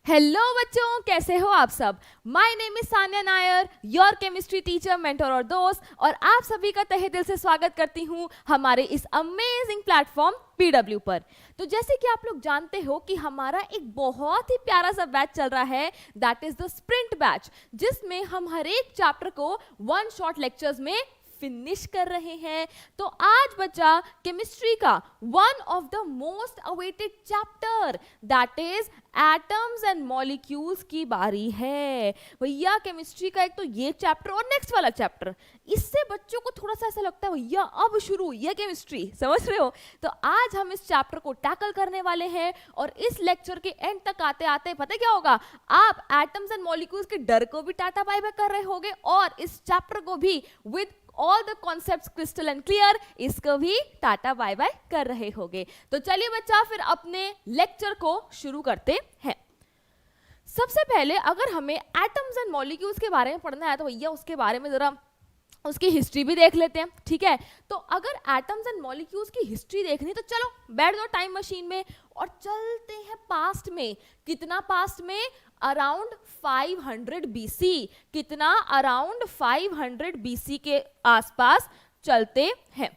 Hello बच्चों, कैसे हो आप सब। My name is Sanya Nair, your chemistry teacher, mentor और दोस्त, और आप सभी का तहे दिल से स्वागत करती हूं हमारे इस अमेजिंग प्लेटफॉर्म पीडब्ल्यू पर। तो जैसे कि आप लोग जानते हो कि हमारा एक बहुत ही प्यारा सा बैच चल रहा है, that is the sprint batch, जिसमें हम हर एक चैप्टर को वन शॉट लेक्चर्स में फिनिश कर रहे हैं। तो आज बचा केमिस्ट्री का one of the most awaited chapter, that is atoms and molecules की बारी है। भैया केमिस्ट्री का एक तो ये चैप्टर और नेक्स्ट वाला चैप्टर, इससे बच्चों को थोड़ा सा ऐसा लगता है भैया अब शुरू हुई है केमिस्ट्री, समझ रहे हो। तो आज हम इस चैप्टर को टैकल करने वाले हैं और इस लेक्चर के एंड तक आते आते पता क्या होगा, आप एटम्स एंड मॉलिक्यूल्स के डर को भी टाटा बाय बाय कर रहे होगे और इस चैप्टर को भी with all the concepts crystal and clear इसको भी टाटा बाय बाय कर रहे होगे। तो चलिए बच्चा फिर अपने लेक्चर को शुरू करते हैं। सबसे पहले अगर हमें एटम्स एंड मॉलिक्यूल्स के बारे में पढ़ना है तो भैया उसके बारे में जरा उसकी हिस्ट्री भी देख लेते हैं, ठीक है। तो अगर एटम्स एंड मॉलिक्यूल्स की हिस्ट्री देखनी तो चलो बैठ जाओ टाइम मशीन में और चलते हैं पास्ट में। कितना पास्ट में? Around 500 BC. कितना? अराउंड 500 बीसी के आसपास चलते हैं।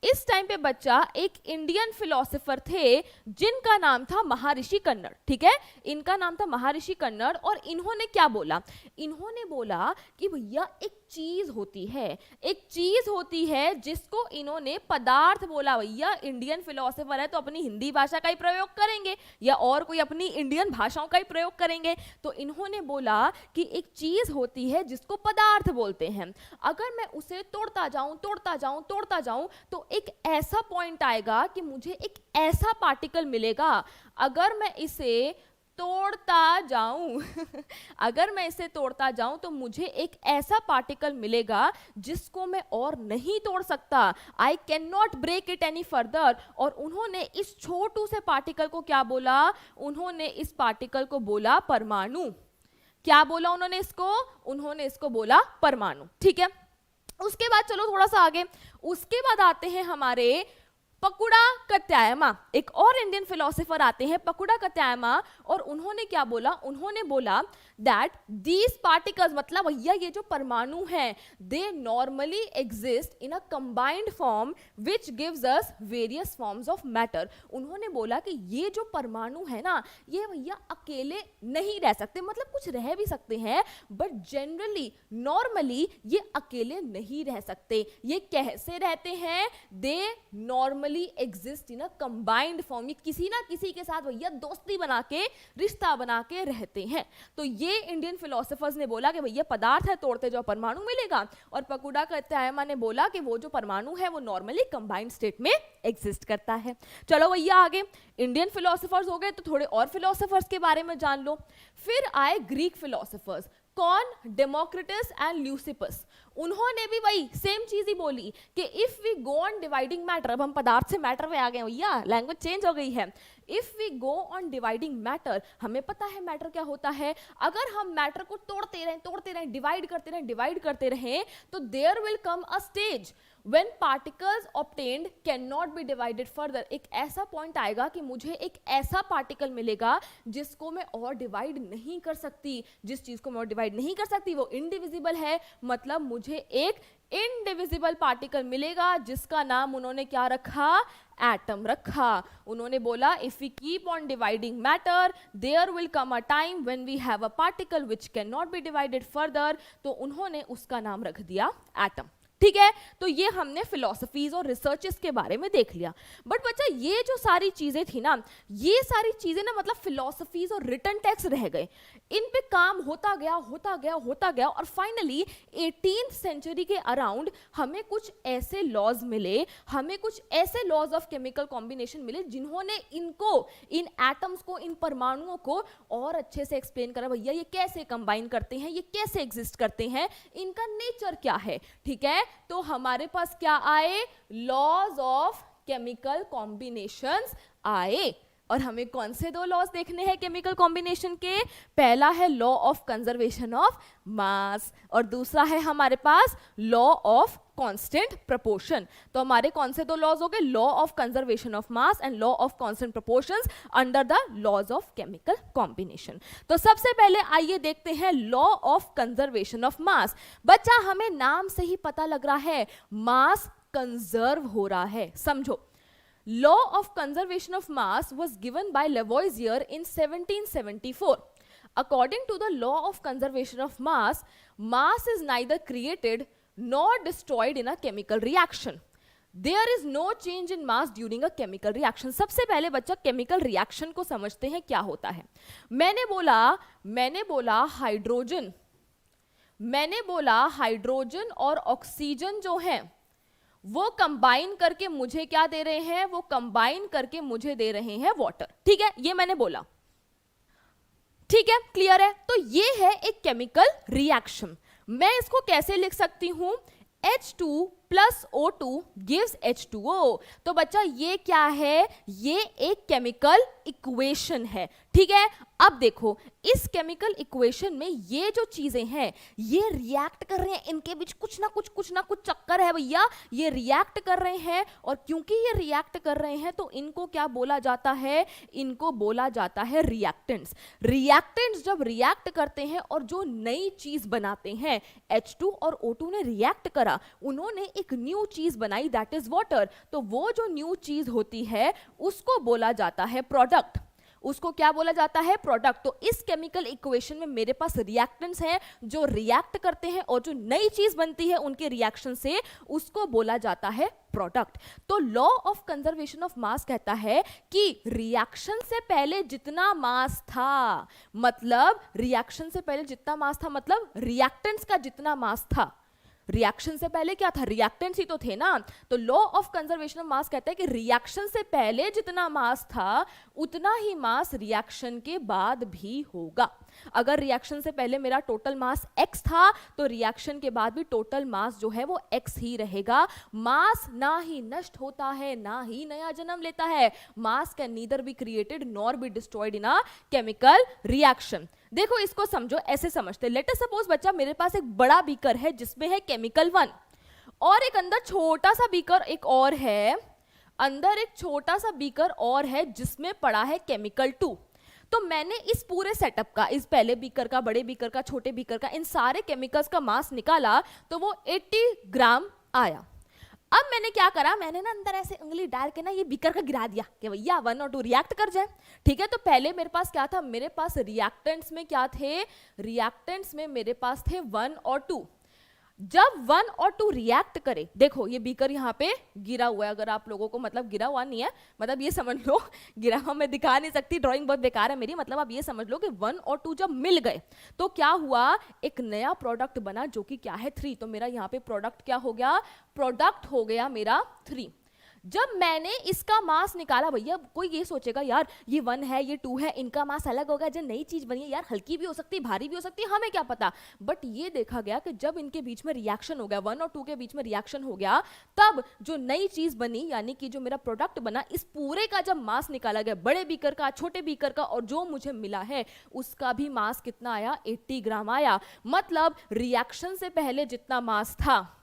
इस टाइम पे बच्चा एक इंडियन फिलोसोफर थे जिनका नाम था महर्षि कन्नड़, ठीक है। इनका नाम था महर्षि कन्नड़ और इन्होंने क्या बोला? इन्होंने बोला कि भैया एक चीज होती है, एक चीज होती है जिसको इन्होंने पदार्थ बोला। भैया इंडियन फिलोसोफर है तो अपनी हिंदी भाषा का ही प्रयोग करेंगे या और कोई अपनी इंडियन भाषाओं का ही प्रयोग करेंगे। तो इन्होंने बोला कि एक चीज होती है जिसको पदार्थ बोलते हैं। अगर मैं उसे तोड़ता जाऊं तोड़ता जाऊं तोड़ता जाऊं तो एक ऐसा पॉइंट आएगा कि मुझे एक ऐसा पार्टिकल मिलेगा। अगर मैं इसे तोड़ता जाऊं अगर मैं इसे तोड़ता जाऊं तो मुझे एक ऐसा पार्टिकल मिलेगा जिसको मैं और नहीं तोड़ सकता। I can not break it any further. और उन्होंने इस छोटू से पार्टिकल को क्या बोला? उन्होंने इस पार्टिकल को बोला परमाणु। क्या बोला उन्होंने इसको? उन्होंने इसको बोला परमाणु, ठीक है। उसके बाद चलो थोड़ा सा आगे, उसके बाद आते हैं हमारे पकुड़ा कत्यायमा। एक और इंडियन फिलोसोफर आते हैं पकुड़ा कत्यायमा और उन्होंने क्या बोला? उन्होंने बोला दैट दीज पार्टिकल्स, मतलब भैया ये जो परमाणु हैं, they normally exist in a combined form which gives us various forms of matter. उन्होंने बोला कि ये जो परमाणु है ना, ये भैया अकेले नहीं रह सकते, मतलब कुछ रह भी सकते हैं बट जनरली नॉर्मली ये अकेले नहीं रह सकते। ये कैसे रहते हैं? They normally exist in a combined form. ये किसी ना किसी के साथ भैया दोस्ती बना के, रिश्ता बना के रहते हैं। तो ये इंडियन फिलोसोफर्स ने बोला कि भैया पदार्थ है, तोड़ते जाओ परमाणु मिलेगा। और पकुड़ा कत्यायमा ने बोला कि वो जो परमाणु है वो नॉर्मली कंबाइंड स्टेट में एग्जिस्ट करता है। चलो भैया आगे, इंडियन फिलोसोफर्स हो गए तो थोड़े और फिलोसोफर्स के बारे में जान लो। फिर आए ग्रीक फिलोसोफर्स। कौन? Democritus and Leucippus. उन्होंने भी वही सेम चीज ही बोली कि if we go on dividing matter, अब हम पदार्थ से मैटर में आ गए भैया, लैंग्वेज चेंज हो गई है। If we go on dividing matter, हमें पता है मैटर क्या होता है। अगर हम मैटर को तोड़ते रहें, डिवाइड करते रहें तो there will come a stage when particles obtained cannot be divided further। एक ऐसा पॉइंट आएगा कि मुझे एक ऐसा पार्टिकल मिलेगा जिसको मैं और डिवाइड नहीं कर सकती। जिस चीज को मैं और डिवाइड नहीं कर सकती वो इनडिविजिबल है, मतलब मुझे एक इनडिविजिबल पार्टिकल मिलेगा जिसका नाम उन्होंने क्या रखा? एटम रखा। उन्होंने बोला if we keep on dividing matter there will come a time when we have a particle which can not be divided further. तो उन्होंने उसका नाम रख दिया एटम, ठीक है। तो ये हमने फिलोसफीज और रिसर्चेस के बारे में देख लिया। बट बच्चा ये जो सारी चीजें थी ना, ये सारी चीजें ना मतलब फिलोसफीज और रिटन टेक्स्ट रह गए। इन पे काम होता गया और फाइनली 18th सेंचुरी के अराउंड हमें कुछ ऐसे लॉज मिले, हमें कुछ ऐसे लॉज ऑफ केमिकल कॉम्बिनेशन मिले जिन्होंने इनको, इन एटम्स को, इन परमाणुओं को और अच्छे से एक्सप्लेन करा। भैया ये कैसे कंबाइन करते हैं, ये कैसे एग्जिस्ट करते हैं, इनका नेचर क्या है, ठीक है। तो हमारे पास क्या आए? लॉज ऑफ केमिकल कॉम्बिनेशंस आए। और हमें कौन से दो लॉज देखने हैं केमिकल कॉम्बिनेशन के? पहला है law of conservation of mass और दूसरा है हमारे पास लॉ ऑफ कांस्टेंट प्रोपोर्शन। तो हमारे कौन से दो लॉज हो गए? Law of conservation of mass and law of constant proportions under the laws of chemical combination. तो सबसे पहले आइए देखते हैं law of conservation of mass. बच्चा हमें नाम से ही पता लग रहा है मास कंजर्व हो रहा है। समझो, law of conservation of mass was given by Lavoisier in 1774। According to the law of conservation of mass, mass is neither created nor destroyed in a chemical reaction. There is no change in mass during a chemical reaction. सबसे पहले बच्चा chemical reaction को समझते हैं क्या होता है। मैंने बोला हाइड्रोजन और ऑक्सीजन जो है वो कंबाइन करके मुझे क्या दे रहे हैं? वो कंबाइन करके मुझे दे रहे हैं वाटर। ठीक है, ये मैंने बोला। ठीक है, क्लियर है? तो ये है एक केमिकल रिएक्शन। मैं इसको कैसे लिख सकती हूं? H2 plus O2 gives H2O। तो बच्चा ये क्या है? ये एक केमिकल इक्वेशन है। ठीक है, अब देखो इस केमिकल इक्वेशन में ये जो चीजें हैं ये रिएक्ट कर रहे हैं, इनके बीच कुछ ना कुछ चक्कर है भैया। ये रिएक्ट कर रहे हैं और क्योंकि ये रिएक्ट कर रहे हैं तो इनको क्या बोला जाता है? इनको बोला जाता है रिएक्टेंट्स। रिएक्टेंट्स जब रिएक्ट करते हैं और जो नई चीज बनाते हैं, H2 और O2 ने रिएक्ट करा, उन्होंने एक न्यू चीज बनाई, दैट इज वाटर। तो वो जो न्यू चीज होती है उसको बोला जाता है प्रोडक्ट। उसको क्या बोला जाता है? प्रोडक्ट। तो इस केमिकल इक्वेशन में मेरे पास रिएक्टेंट्स हैं जो रिएक्ट करते हैं और जो नई चीज बनती है उनके रिएक्शन से, उसको बोला जाता है प्रोडक्ट। तो law of conservation of mass कहता है कि रिएक्शन से पहले जितना मास था, मतलब रिएक्शन से पहले जितना मास था मतलब रिएक्टेंट्स का जितना मास था। रिएक्शन से पहले क्या था? रिएक्टेंट्स ही तो थे ना। तो law of conservation of mass कहता है कि रिएक्शन से पहले जितना मास था उतना ही मास रिएक्शन के बाद भी होगा। अगर रिएक्शन से पहले मेरा टोटल मास x था तो रिएक्शन के बाद भी टोटल मास जो है वो x ही रहेगा। मास ना ही नष्ट होता है ना ही नया जन्म लेता है। मास can neither be created nor be destroyed in a chemical reaction. देखो इसको समझो, ऐसे समझते। लेट अस सपोज बच्चा मेरे पास एक बड़ा बीकर है जिसमें है केमिकल 1 और एक अंदर छोटा सा बीकर एक और है, अंदर एक छोटा सा बीकर और है जिसमें पड़ा है केमिकल 2। तो मैंने इस पूरे सेटअप का, इस पहले बीकर का, बड़े बीकर का, छोटे बीकर का, इन सारे केमिकल्स का मास निकाला तो वो 80 ग्राम आया। अब मैंने क्या करा? मैंने ना अंदर ऐसे उंगली डाल के ना ये बीकर का गिरा दिया कि भैया 1 और 2 रिएक्ट कर जाए। ठीक है, तो पहले मेरे पास क्या था? मेरे पास रिएक्टेंट्स में क्या थे? रिएक्टेंट्स में मेरे पास थे 1 और 2। जब 1 और 2 रिएक्ट करे, देखो ये बीकर यहाँ पे गिरा हुआ है, अगर आप लोगों को मतलब गिरा हुआ नहीं है, मतलब ये समझ लो, गिरा हुआ मैं दिखा नहीं सकती, ड्राइंग बहुत बेकार है मेरी, मतलब आप ये समझ लो कि 1 और 2 जब मिल गए तो क्या हुआ? एक नया प्रोडक्ट बना जो कि क्या है? 3। तो मेरा यहाँ पे प्रोडक्ट क्या हो गया? प्रोडक्ट हो गया मेरा 3। जब मैंने इसका मास निकाला, भैया कोई ये सोचेगा यार ये 1 है ये 2 है, इनका मास अलग होगा, जो नई चीज बनी है यार हल्की भी हो सकती है भारी भी हो सकती है, हमें क्या पता। बट ये देखा गया कि जब इनके बीच में रिएक्शन हो गया, 1 और 2 के बीच में रिएक्शन हो गया, तब जो नई चीज बनी यानी कि जो मेरा प्रोडक्ट बना, इस पूरे का जब मास निकाला गया, बड़े बीकर का, छोटे बीकर का, और जो मुझे मिला है उसका भी मास कितना आया? 80 ग्राम आया। मतलब रिएक्शन से पहले जितना मास था,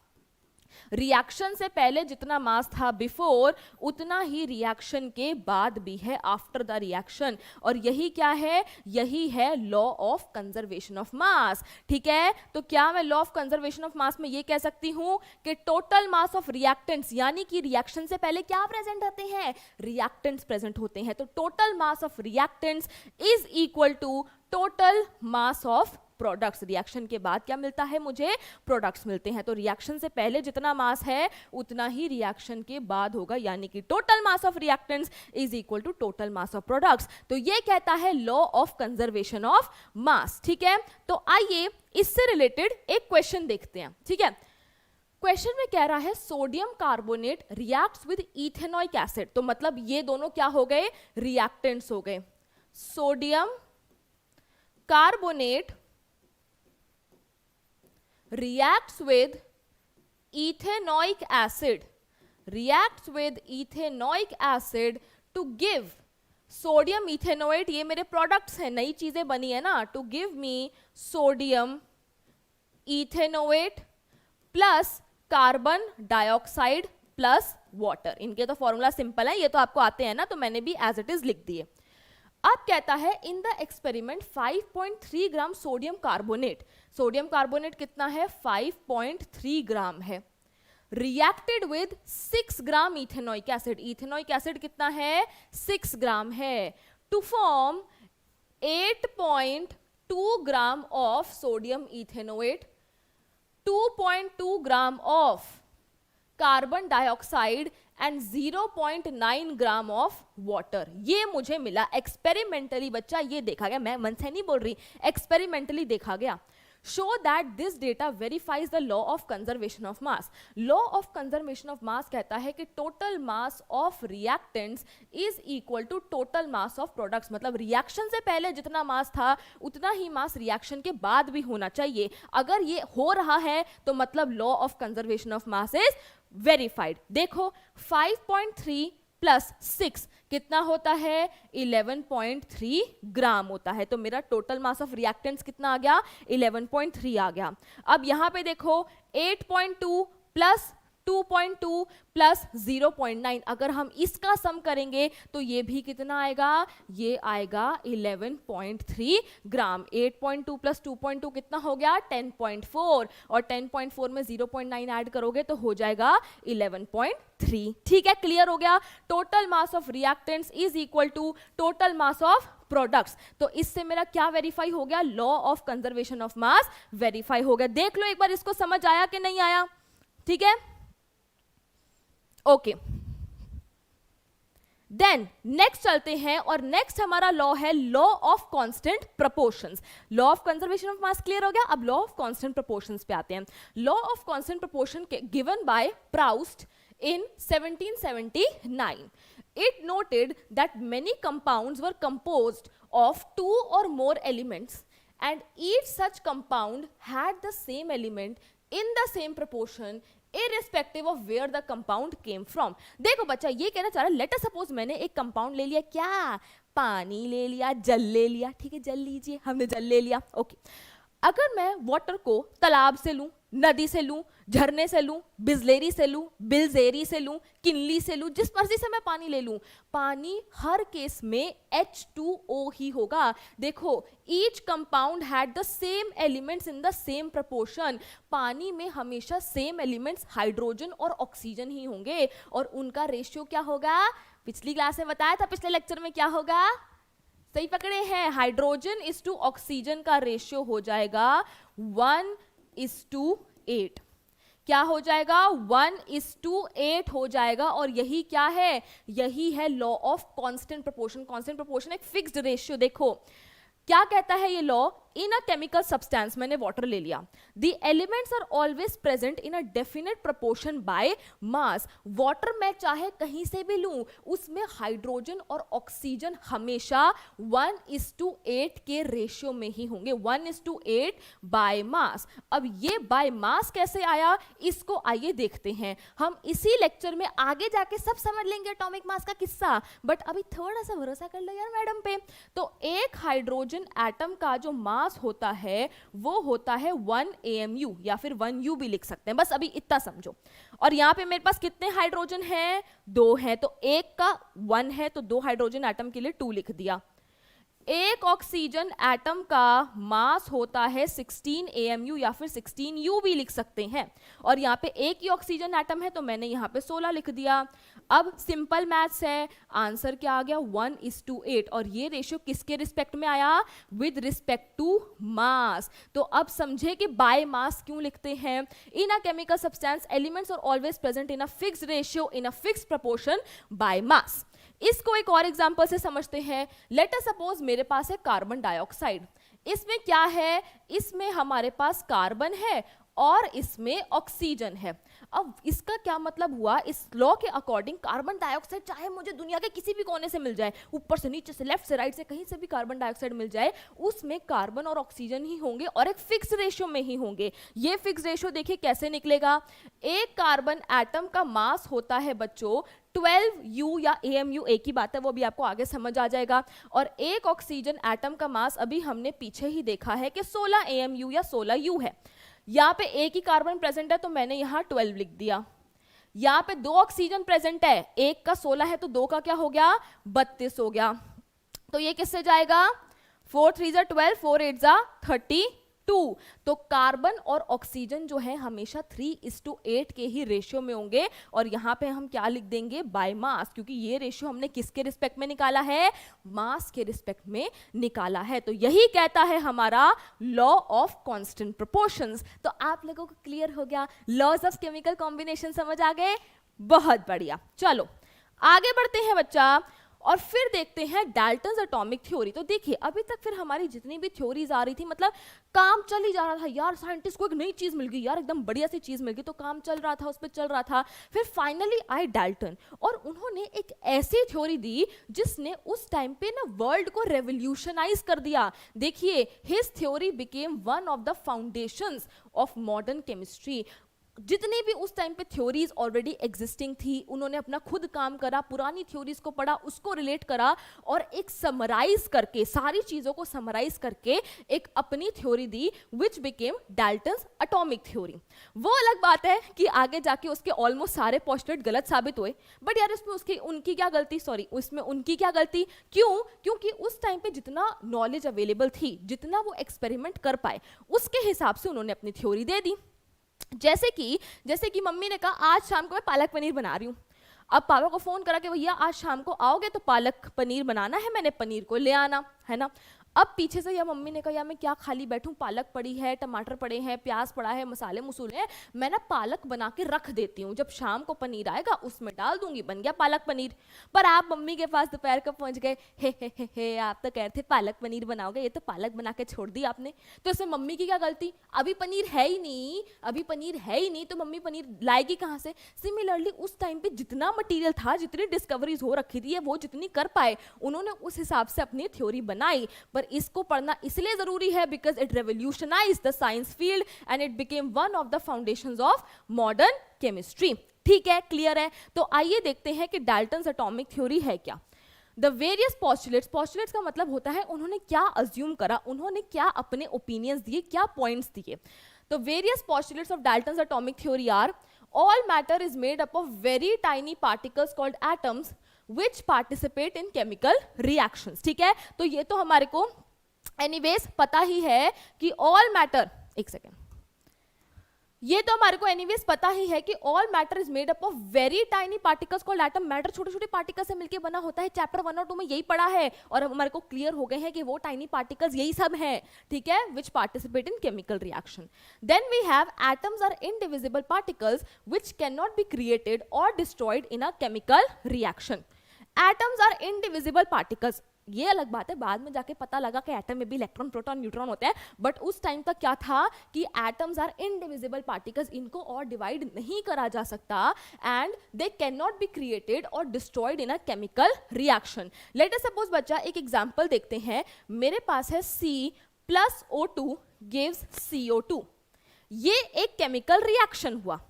रिएक्शन से पहले जितना मास था बिफोर, उतना ही रिएक्शन के बाद भी है आफ्टर द रिएक्शन। और यही क्या है? यही है law of conservation of mass. ठीक है, तो क्या मैं लॉ ऑफ कंजर्वेशन ऑफ मास में ये कह सकती हूं कि टोटल मास ऑफ रिएक्टेंट्स, यानी कि रिएक्शन से पहले क्या प्रेजेंट होते हैं? रिएक्टेंट्स प्रेजेंट होते हैं। तो total mass of reactants is equal to total mass of products. Reaction के बाद क्या मिलता है? मुझे प्रोडक्ट्स मिलते हैं। तो रिएक्शन से पहले जितना मास है उतना ही रिएक्शन के बाद होगा, यानी कि total mass of reactants is equal to total mass of products. तो ये कहता है law of conservation of mass. ठीक है, तो आइए इससे रिलेटेड एक क्वेश्चन देखते हैं। ठीक है, क्वेश्चन में कह रहा है sodium carbonate reacts with ethanoic acid. तो मतलब ये दोनों क्या हो गए? रिएक्टेंट्स हो गए। Sodium carbonate reacts with ethanoic acid to give sodium ethanoate, ये मेरे प्रोडक्ट्स हैं, नई चीजें बनी है ना, to give me sodium ethanoate plus carbon dioxide plus water. इनके तो फॉर्मूला सिंपल है, ये तो आपको आते हैं ना, तो मैंने भी एज इट इज लिख दिए। अब कहता है in the experiment 5.3 gram sodium carbonate, sodium carbonate कितना है 5.3 ग्राम है, reacted with 6 gram ethanoic acid, ethanoic acid कितना है 6 ग्राम है, to form 8.2 gram of sodium ethanoate, 2.2 gram of carbon dioxide and 0.9 gram of water. ये मुझे मिला experimentally, बच्चा ये देखा गया, मैं मन से नहीं बोल रही, एक्सपेरिमेंटली देखा गया। Show that this data verifies the law of conservation of mass. Law of conservation of mass कहता है कि total mass of reactants is equal to total mass of products, मतलब रिएक्शन से पहले जितना मास था उतना ही मास रिएक्शन के बाद भी होना चाहिए। अगर ये हो रहा है तो मतलब law of conservation of mass is verified. देखो 5.3 प्लस 6 कितना होता है 11.3 ग्राम होता है, तो मेरा टोटल मास ऑफ रिएक्टेंट्स कितना आ गया 11.3 आ गया। अब यहां पे देखो 8.2 प्लस 2.2 प्लस 0.9, अगर हम इसका सम करेंगे तो ये भी कितना आएगा, ये आएगा 11.3 ग्राम। 8.2 प्लस 2.2 कितना हो गया 10.4, और 10.4 में 0.9 ऐड करोगे तो हो जाएगा 11.3। ठीक है, क्लियर हो गया। Total mass of reactants is equal to total mass of products. तो इससे मेरा क्या वेरीफाई हो गया, law of conservation of mass verify हो गया। देख लो एक बार इसको समझ आया कि नहीं आया। ठीक है, ओके, देन नेक्स्ट चलते हैं, और नेक्स्ट हमारा लॉ है law of constant proportions. Law of conservation of mass clear हो गया, अब लॉ ऑफ कांस्टेंट प्रोपोर्शंस पे आते हैं। Law of constant proportion given by Proust in 1779. It noted that many compounds were composed of 2 or more elements, and each such compound had the same element in the same proportion irrespective of where the compound came from. देखो बच्चा ये कहना चाह रहा है, late us suppose मैंने एक compound ले लिया, क्या पानी ले लिया, जल ले लिया, ठीक है जल लीजिए, हमने जल ले लिया, ओके। अगर मैं वाटर को तालाब से लूं, नदी से लूं, झरने से लूं, बिजलेरी से लूं, बिलजेरी से लूं, किनली से लूं, जिस मर्जी से मैं पानी ले लूं, पानी हर केस में H2O ही होगा। देखो each compound had the same elements in the same proportion. पानी में हमेशा सेम एलिमेंट्स हाइड्रोजन और ऑक्सीजन ही होंगे, और उनका रेशियो क्या होगा, पिछली क्लास में बताया था, पिछले लेक्चर में क्या होगा, सही पकड़े हैं, हाइड्रोजन इज टू ऑक्सीजन का रेशियो हो जाएगा 1:8। क्या हो जाएगा 1:8 हो जाएगा, और यही क्या है, यही है law of constant proportion. Constant proportion एक फिक्स्ड रेशियो। देखो क्या कहता है ये law, in a chemical substance, मैंने वाटर ले लिया, the elements are always present in a definite proportion by mass. Water मैं चाहे कहीं से भी लूं, उसमें हाइड्रोजन और ऑक्सीजन हमेशा 1:8 के रेशियो में ही होंगे, 1:8 बाय मास। अब ये बाय मास कैसे आया, इसको आइए देखते हैं। हम इसी लेक्चर में आगे जाके सब समझ लेंगे एटॉमिक मास का किस्सा, बट अभी थोड़ा सा भरोसा कर लो यार मैडम पे। तो एक हाइड्रोजन एटम का जो मास होता है वो होता है 1 AMU, या फिर 1U भी लिख सकते हैं, बस अभी इतना समझो। और यहां पे मेरे पास कितने हाइड्रोजन हैं, 2 हैं, तो एक का 1 है तो 2 हाइड्रोजन एटम के लिए 2 लिख दिया। एक ऑक्सीजन एटम का मास होता है 16 AMU, या फिर 16U भी लिख सकते हैं, और यहाँ पे एक ही ऑक्सीजन एटम है तो मैंने यहाँ पे 16 लिख दिया। अब सिंपल मैथ्स है, आंसर क्या आ गया 1:8, और ये रेशियो किसके रिस्पेक्ट में आया, विद रिस्पेक्ट टू मास। तो अब समझे कि बाय मास क्यों लिखते हैं। In a chemical substance elements are always present in a fixed ratio in a fixed proportion by mass. इसको एक और एग्जांपल से समझते हैं। लेट अस सपोज मेरे पास है कार्बन डाइऑक्साइड, इसमें क्या है, इसमें हमारे पास कार्बन है और इसमें ऑक्सीजन है। अब इसका क्या मतलब हुआ, इस लॉ के अकॉर्डिंग कार्बन डाइऑक्साइड चाहे मुझे दुनिया के किसी भी कोने से मिल जाए, ऊपर से नीचे से लेफ्ट से राइट से कहीं से भी कार्बन डाइऑक्साइड मिल जाए, उसमें कार्बन और ऑक्सीजन ही होंगे और एक फिक्स रेशियो में ही होंगे। ये फिक्स रेशियो देखिए कैसे निकलेगा, एक कार्बन एटम का मास होता है बच्चों 12U या AMU, एक ही बात है, वो भी आपको आगे समझ आ जाएगा। और एक ऑक्सीजन एटम का मास अभी हमने पीछे ही देखा है कि 16 AMU या 16U है। यहाँ पे एक ही कार्बन प्रेजेंट है तो मैंने यहाँ 12 लिख दिया। यहाँ पे दो ऑक्सीजन प्रेजेंट है, एक का 16 है तो दो का क्या हो गया, 32 हो गया। तो ये किससे जाएगा, 4 3 जा 12, 4 8 जा 32। तो कार्बन और ऑक्सीजन जो है हमेशा 3:8 के ही रेशियो में होंगे। और यहाँ पे हम क्या लिख देंगे, बाय मास, क्योंकि ये रेशियो हमने किसके रिस्पेक्ट में निकाला है, मास के रिस्पेक्ट में निकाला है। तो यही कहता है हमारा लॉ ऑफ कांस्टेंट प्रोपोर्शंस। तो आप लोगों को क्लियर हो गया, लॉज ऑफ केमिकल कॉम्बिनेशन समझ आ गए, बहुत बढ़िया। चलो आगे बढ़ते हैं बच्चा, और फिर देखते हैं डाल्टन्स एटॉमिक थ्योरी। तो देखिए अभी तक फिर हमारी जितनी भी थ्योरीज आ रही थी, मतलब काम चल ही जा रहा था यार, साइंटिस्ट को एक नई चीज मिल गई यार, एकदम बढ़िया सी चीज मिल गई, तो काम चल रहा था, उस पर चल रहा था। फिर फाइनली आए डाल्टन और उन्होंने एक ऐसी थ्योरी दी जिसने उस टाइम पे ना वर्ल्ड को रेवोल्यूशनाइज कर दिया। देखिए his theory became one of the foundations of modern chemistry. जितनी भी उस टाइम पे थ्योरीज ऑलरेडी एग्जिस्टिंग थी, उन्होंने अपना खुद काम करा, पुरानी थ्योरीज को पढ़ा, उसको रिलेट करा और एक समराइज करके, सारी चीजों को समराइज करके एक अपनी theory the, which became Dalton's atomic theory. वो अलग बात है कि आगे जाके उसके ऑलमोस्ट सारे पोस्टुलेट गलत साबित हुए, बट यार इसमें उनकी क्या गलती, उसमें उनकी क्या गलती, क्योंकि उस टाइम पे जितना नॉलेज अवेलेबल थी, जितना वो एक्सपेरिमेंट कर पाए, उसके हिसाब से उन्होंने अपनी थ्योरी दे दी। जैसे कि मम्मी ने कहा आज शाम को मैं पालक पनीर बना रही हूँ। अब पापा को फोन करा कि भैया आज शाम को आओगे तो पालक पनीर बनाना है, मैंने पनीर को ले आना है ना। अब पीछे से या मम्मी ने कहा यार मैं क्या खाली बैठूं, पालक पड़ी है, टमाटर पड़े हैं, प्याज पड़ा है, मसाले मसूले हैं, मैं ना पालक बना के रख देती हूँ, जब शाम को पनीर आएगा उसमें डाल दूंगी, बन गया पालक पनीर। पर आप मम्मी के पास दोपहर को पहुंच गए, हे आप तो कह रहे थे पालक पनीर बनाओगे, ये तो पालक बना के छोड़ दी आपने। तो इसमें मम्मी की क्या गलती, अभी पनीर है ही नहीं, तो मम्मी पनीर लाएगी कहाँ से। सिमिलरली उस टाइम पे जितना मटीरियल था, जितनी डिस्कवरीज हो रखी थी, वो जितनी कर पाए उन्होंने उस हिसाब से अपनी थ्योरी बनाई। पर इसको पढ़ना इसलिए जरूरी है because it revolutionised the science field and it became one of the foundations of modern chemistry. ठीक है, क्लियर है। तो आइए देखते हैं कि डाल्टन्स एटॉमिक थ्योरी है क्या। द वेरियस पॉस्टुलेट्स का मतलब होता है उन्होंने क्या अज्यूम करा, उन्होंने क्या अपने ओपिनियंस दिए, क्या पॉइंट्स दिए। तो various postulates of Dalton's atomic theory are all matter is made up of very tiny particles called atoms which participate in chemical reactions। ठीक है, तो ये तो हमारे को एनीवेज पता ही है कि all matter, एक सेकेंड, ये तो हमारे को एनीवेज पता ही है कि all matter is made up of very tiny particles called atom. Matter छोटे छोटे पार्टिकल्स से मिलकर बना होता है, चैप्टर 1 और 2 में यही पढ़ा है और हमारे को क्लियर हो गए हैं कि वो टाइनी पार्टिकल्स यही सब हैं। ठीक है, which participate in chemical reaction. Then we have atoms are indivisible particles which can not be created or destroyed in a chemical reaction. Atoms are indivisible particles, ये अलग बात है, बाद में जाके पता लगा कि एटम में भी इलेक्ट्रॉन प्रोटॉन न्यूट्रॉन होते हैं, बट उस टाइम तक क्या था कि एटम्स आर इनडिविजिबल पार्टिकल्स, इनको और डिवाइड नहीं करा जा सकता and they can not be created or destroyed in a chemical reaction. Let us suppose बच्चा एक एग्जांपल देखते हैं, मेरे पास है C+O2 गिव्स CO2। ये एक केमिकल रिएक्शन हुआ,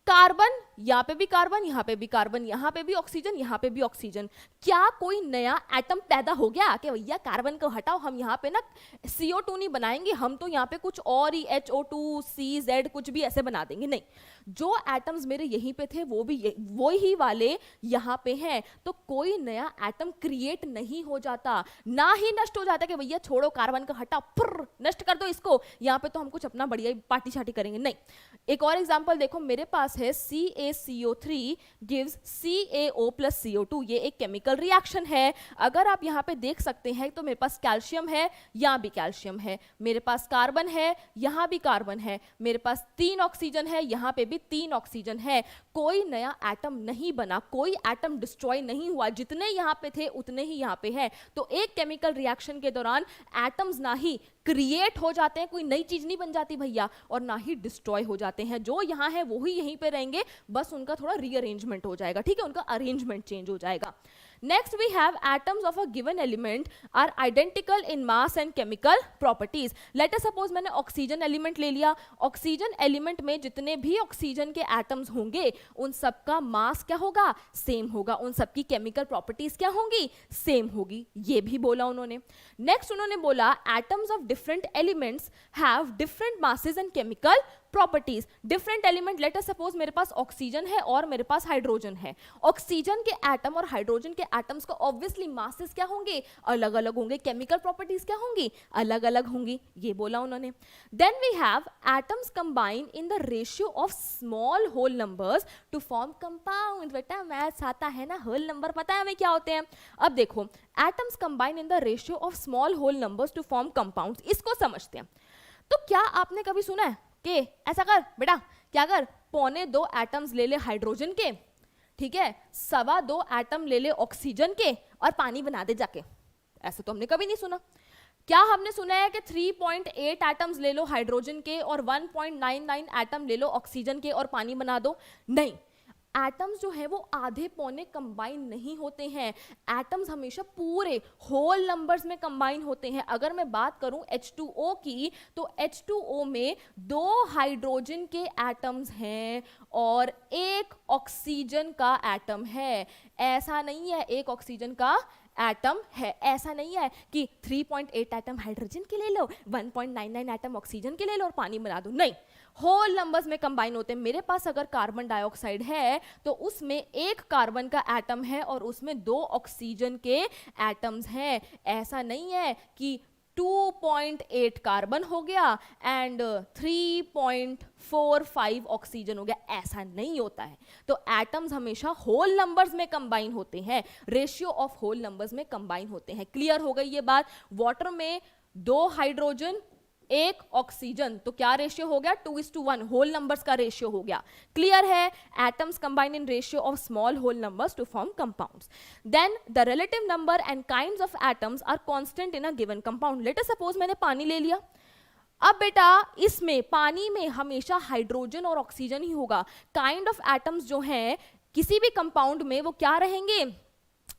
कार्बन, यहाँ पे भी कार्बन, यहाँ पे भी कार्बन, यहाँ पे भी ऑक्सीजन, यहाँ पे भी ऑक्सीजन। क्या कोई नया एटम पैदा हो गया कि भैया कार्बन को हटाओ, हम यहाँ पे ना CO2 नहीं बनाएंगे, हम तो यहाँ पे कुछ और ही HO2 CZ कुछ भी ऐसे बना देंगे? नहीं, जो एटम्स मेरे यहीं पे थे वो भी वो ही वाले यहाँ पे हैं। तो कोई नया एटम क्रिएट नहीं हो जाता, ना ही नष्ट हो जाता कि भैया छोड़ो कार्बन को हटाओ, फुर्र नष्ट कर दो इसको, यहाँ पे तो हम कुछ अपना बढ़िया पार्टी छाटी करेंगे। नहीं, एक और एग्जाम्पल देखो, मेरे पास है CaCO3 gives CaO plus CO2। ये एक केमिकल रिएक्शन है। अगर आप यहाँ पे देख सकते हैं तो मेरे पास कैल्शियम है, यहाँ भी कैल्शियम है, मेरे पास कार्बन है, यहाँ भी कार्बन है, मेरे पास 3 ऑक्सीजन है, यहाँ पे भी 3 ऑक्सीजन है। कोई नया एटम नहीं बना, कोई एटम डिस्ट्रॉय नहीं हुआ, जितने यहाँ पे थे उतने ही यहाँ पे है। तो एक केमिकल रिएक्शन के दौरान एटम्स ना ही क्रिएट हो जाते हैं, कोई नई चीज नहीं बन जाती भैया, और ना ही डिस्ट्रॉय हो जाते हैं। जो यहाँ है वो ही यहीं पे रहेंगे, बस उनका थोड़ा रीअरेंजमेंट हो जाएगा, ठीक है, उनका अरेंजमेंट चेंज हो जाएगा। Next we have atoms of a given element are identical in mass and chemical properties. Let us suppose मैंने ऑक्सीजन एलिमेंट ले लिया, ऑक्सीजन एलिमेंट में जितने भी ऑक्सीजन के एटम्स होंगे उन सबका मास क्या होगा, सेम होगा, उन सबकी केमिकल प्रॉपर्टीज क्या होंगी, सेम होगी, ये भी बोला उन्होंने। नेक्स्ट उन्होंने बोला atoms of different elements have different masses and chemical properties. Different element, late us suppose मेरे पास ऑक्सीजन है और मेरे पास हाइड्रोजन है। ऑक्सीजन के एटम और हाइड्रोजन के एटम्स को ऑब्वियसली मासेस क्या होंगे, अलग अलग होंगे, केमिकल प्रॉपर्टीज क्या होंगी, अलग अलग होंगी, ये बोला उन्होंने। Then we have atoms combine in the ratio of small whole numbers to form compound. बेटा मैथ्स आता है ना, होल नंबर पता है हमें क्या होते हैं। अब देखो atoms combine in the ratio of small whole numbers to form compounds, इसको समझते हैं। तो क्या आपने कभी सुना है कि ऐसा कर बेटा, क्या कर, 2.25 एटम्स ले ले हाइड्रोजन के, ठीक है, 2.25 एटम ले ले ऑक्सीजन के और पानी बना दे जाके? ऐसा तो हमने कभी नहीं सुना। क्या हमने सुना है कि 3.8 एटम्स ले लो हाइड्रोजन के और 1.99 एटम ले लो ऑक्सीजन के और पानी बना दो? नहीं, एटम्स जो है वो आधे पौने कंबाइन नहीं होते हैं। एटम्स हमेशा पूरे होल नंबर्स में कंबाइन होते हैं। अगर मैं बात करूं H2O की, तो H2O में 2 हाइड्रोजन के एटम्स हैं और 1 ऑक्सीजन का एटम है। ऐसा नहीं है एक ऑक्सीजन का एटम है, ऐसा नहीं है कि 3.8 एटम हाइड्रोजन के ले लो, 1.99 एटम ऑक्सीजन के ले लो और पानी बना दो। नहीं, होल नंबर्स में कंबाइन होते हैं। मेरे पास अगर कार्बन डाइऑक्साइड है तो उसमें 1 कार्बन का एटम है और उसमें 2 ऑक्सीजन के एटम्स हैं। ऐसा नहीं है कि 2.8 कार्बन हो गया एंड 3.45 ऑक्सीजन हो गया, ऐसा नहीं होता है। तो एटम्स हमेशा होल नंबर्स में कंबाइन होते हैं, रेशियो ऑफ होल नंबर्स में कंबाइन होते हैं। क्लियर हो गई ये बात? वाटर में 2 हाइड्रोजन 1 ऑक्सीजन, तो क्या रेशियो हो गया, 2:1, होल नंबर्स का रेशियो हो गया। क्लियर है? Atoms combine in ratio of small whole numbers to form compounds. Then the relative number and kinds of atoms are constant in a given compound. Let us suppose मैंने पानी ले लिया। अब बेटा इसमें पानी में हमेशा हाइड्रोजन और ऑक्सीजन ही होगा। काइंड ऑफ एटम्स जो हैं किसी भी कंपाउंड में वो क्या रहेंगे,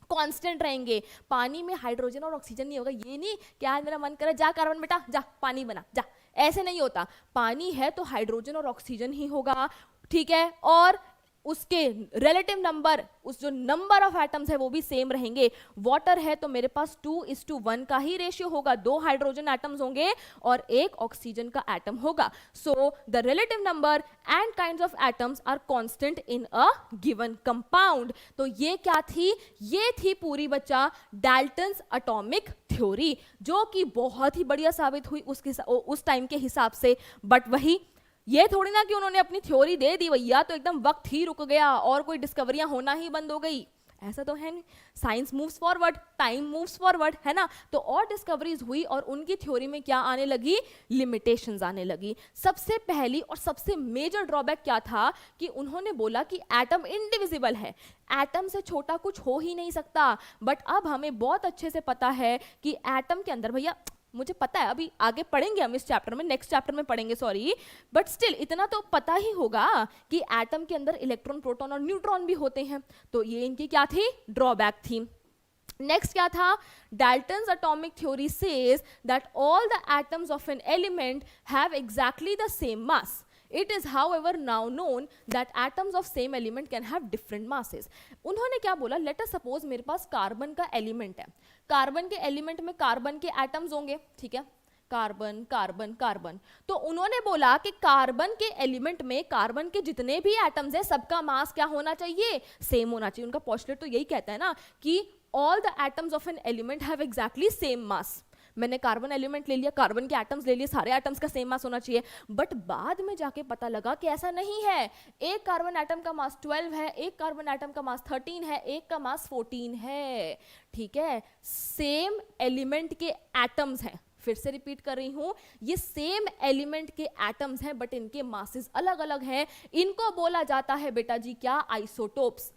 कांस्टेंट रहेंगे। पानी में हाइड्रोजन और ऑक्सीजन नहीं होगा। ये नहीं क्या मेरा मन करे जा कार्बन बेटा जा पानी बना जा, ऐसे नहीं होता। पानी है तो हाइड्रोजन और ऑक्सीजन ही होगा, ठीक है, और उसके रिलेटिव नंबर, उस जो नंबर ऑफ एटम्स है वो भी सेम रहेंगे। वाटर है तो मेरे पास 2:1 का ही रेशियो होगा, 2 हाइड्रोजन एटम्स होंगे और 1 ऑक्सीजन का एटम होगा। So the relative number and kinds of atoms are constant in a given compound. तो ये क्या थी, ये थी पूरी बच्चा डाल्टन्स एटॉमिक थ्योरी, जो कि बहुत ही बढ़िया साबित हुई उस टाइम के हिसाब से। बट वही, ये थोड़ी ना कि उन्होंने अपनी थ्योरी दे दी भैया तो एकदम वक्त ही रुक गया और कोई डिस्कवरियां होना ही बंद हो गई, ऐसा तो है नहीं। Science moves forward, time moves forward, है ना। तो और डिस्कवरीज हुई और उनकी थ्योरी में क्या आने लगी, लिमिटेशंस आने लगी। सबसे पहली और सबसे मेजर ड्रॉबैक क्या था कि उन्होंने बोला कि एटम इनडिविजिबल है, एटम से छोटा कुछ हो ही नहीं सकता। बट अब हमें बहुत अच्छे से पता है कि एटम के अंदर, भैया मुझे पता है अभी आगे पढ़ेंगे हम इस चैप्टर में, नेक्स्ट चैप्टर में पढ़ेंगे सॉरी, बट स्टिल इतना तो पता ही होगा कि एटम के अंदर इलेक्ट्रॉन, प्रोटॉन और न्यूट्रॉन भी होते हैं। तो ये इनकी क्या थी, ड्रॉबैक थी। नेक्स्ट क्या था, Dalton's atomic theory says that all the atoms of an element have exactly the same mass. It is however now known that atoms of same element can have different masses. उन्होंने क्या बोला, let us suppose मेरे पास carbon का element है, carbon के element में carbon के atoms होंगे, ठीक है, कार्बन कार्बन कार्बन। तो उन्होंने बोला कि कार्बन के एलिमेंट में कार्बन के जितने भी एटम्स हैं सबका मास क्या होना चाहिए, सेम होना चाहिए। उनका पोस्टुलेट तो यही कहता है ना कि all the atoms of an element have exactly same mass. मैंने कार्बन एलिमेंट ले लिया, कार्बन के एटम्स ले लिए, सारे एटम्स का सेम मास होना चाहिए। बट बाद में जाके पता लगा कि ऐसा नहीं है। एक कार्बन एटम का मास 12 है, एक कार्बन एटम का मास 13 है, एक का मास 14 है, ठीक है। सेम एलिमेंट के एटम्स हैं फिर से रिपीट कर रही हूं, ये सेम एलिमेंट के एटम्स हैं बट इनके मासेस अलग अलग हैं। इनको बोला जाता है बेटा जी क्या, आइसोटोप्स।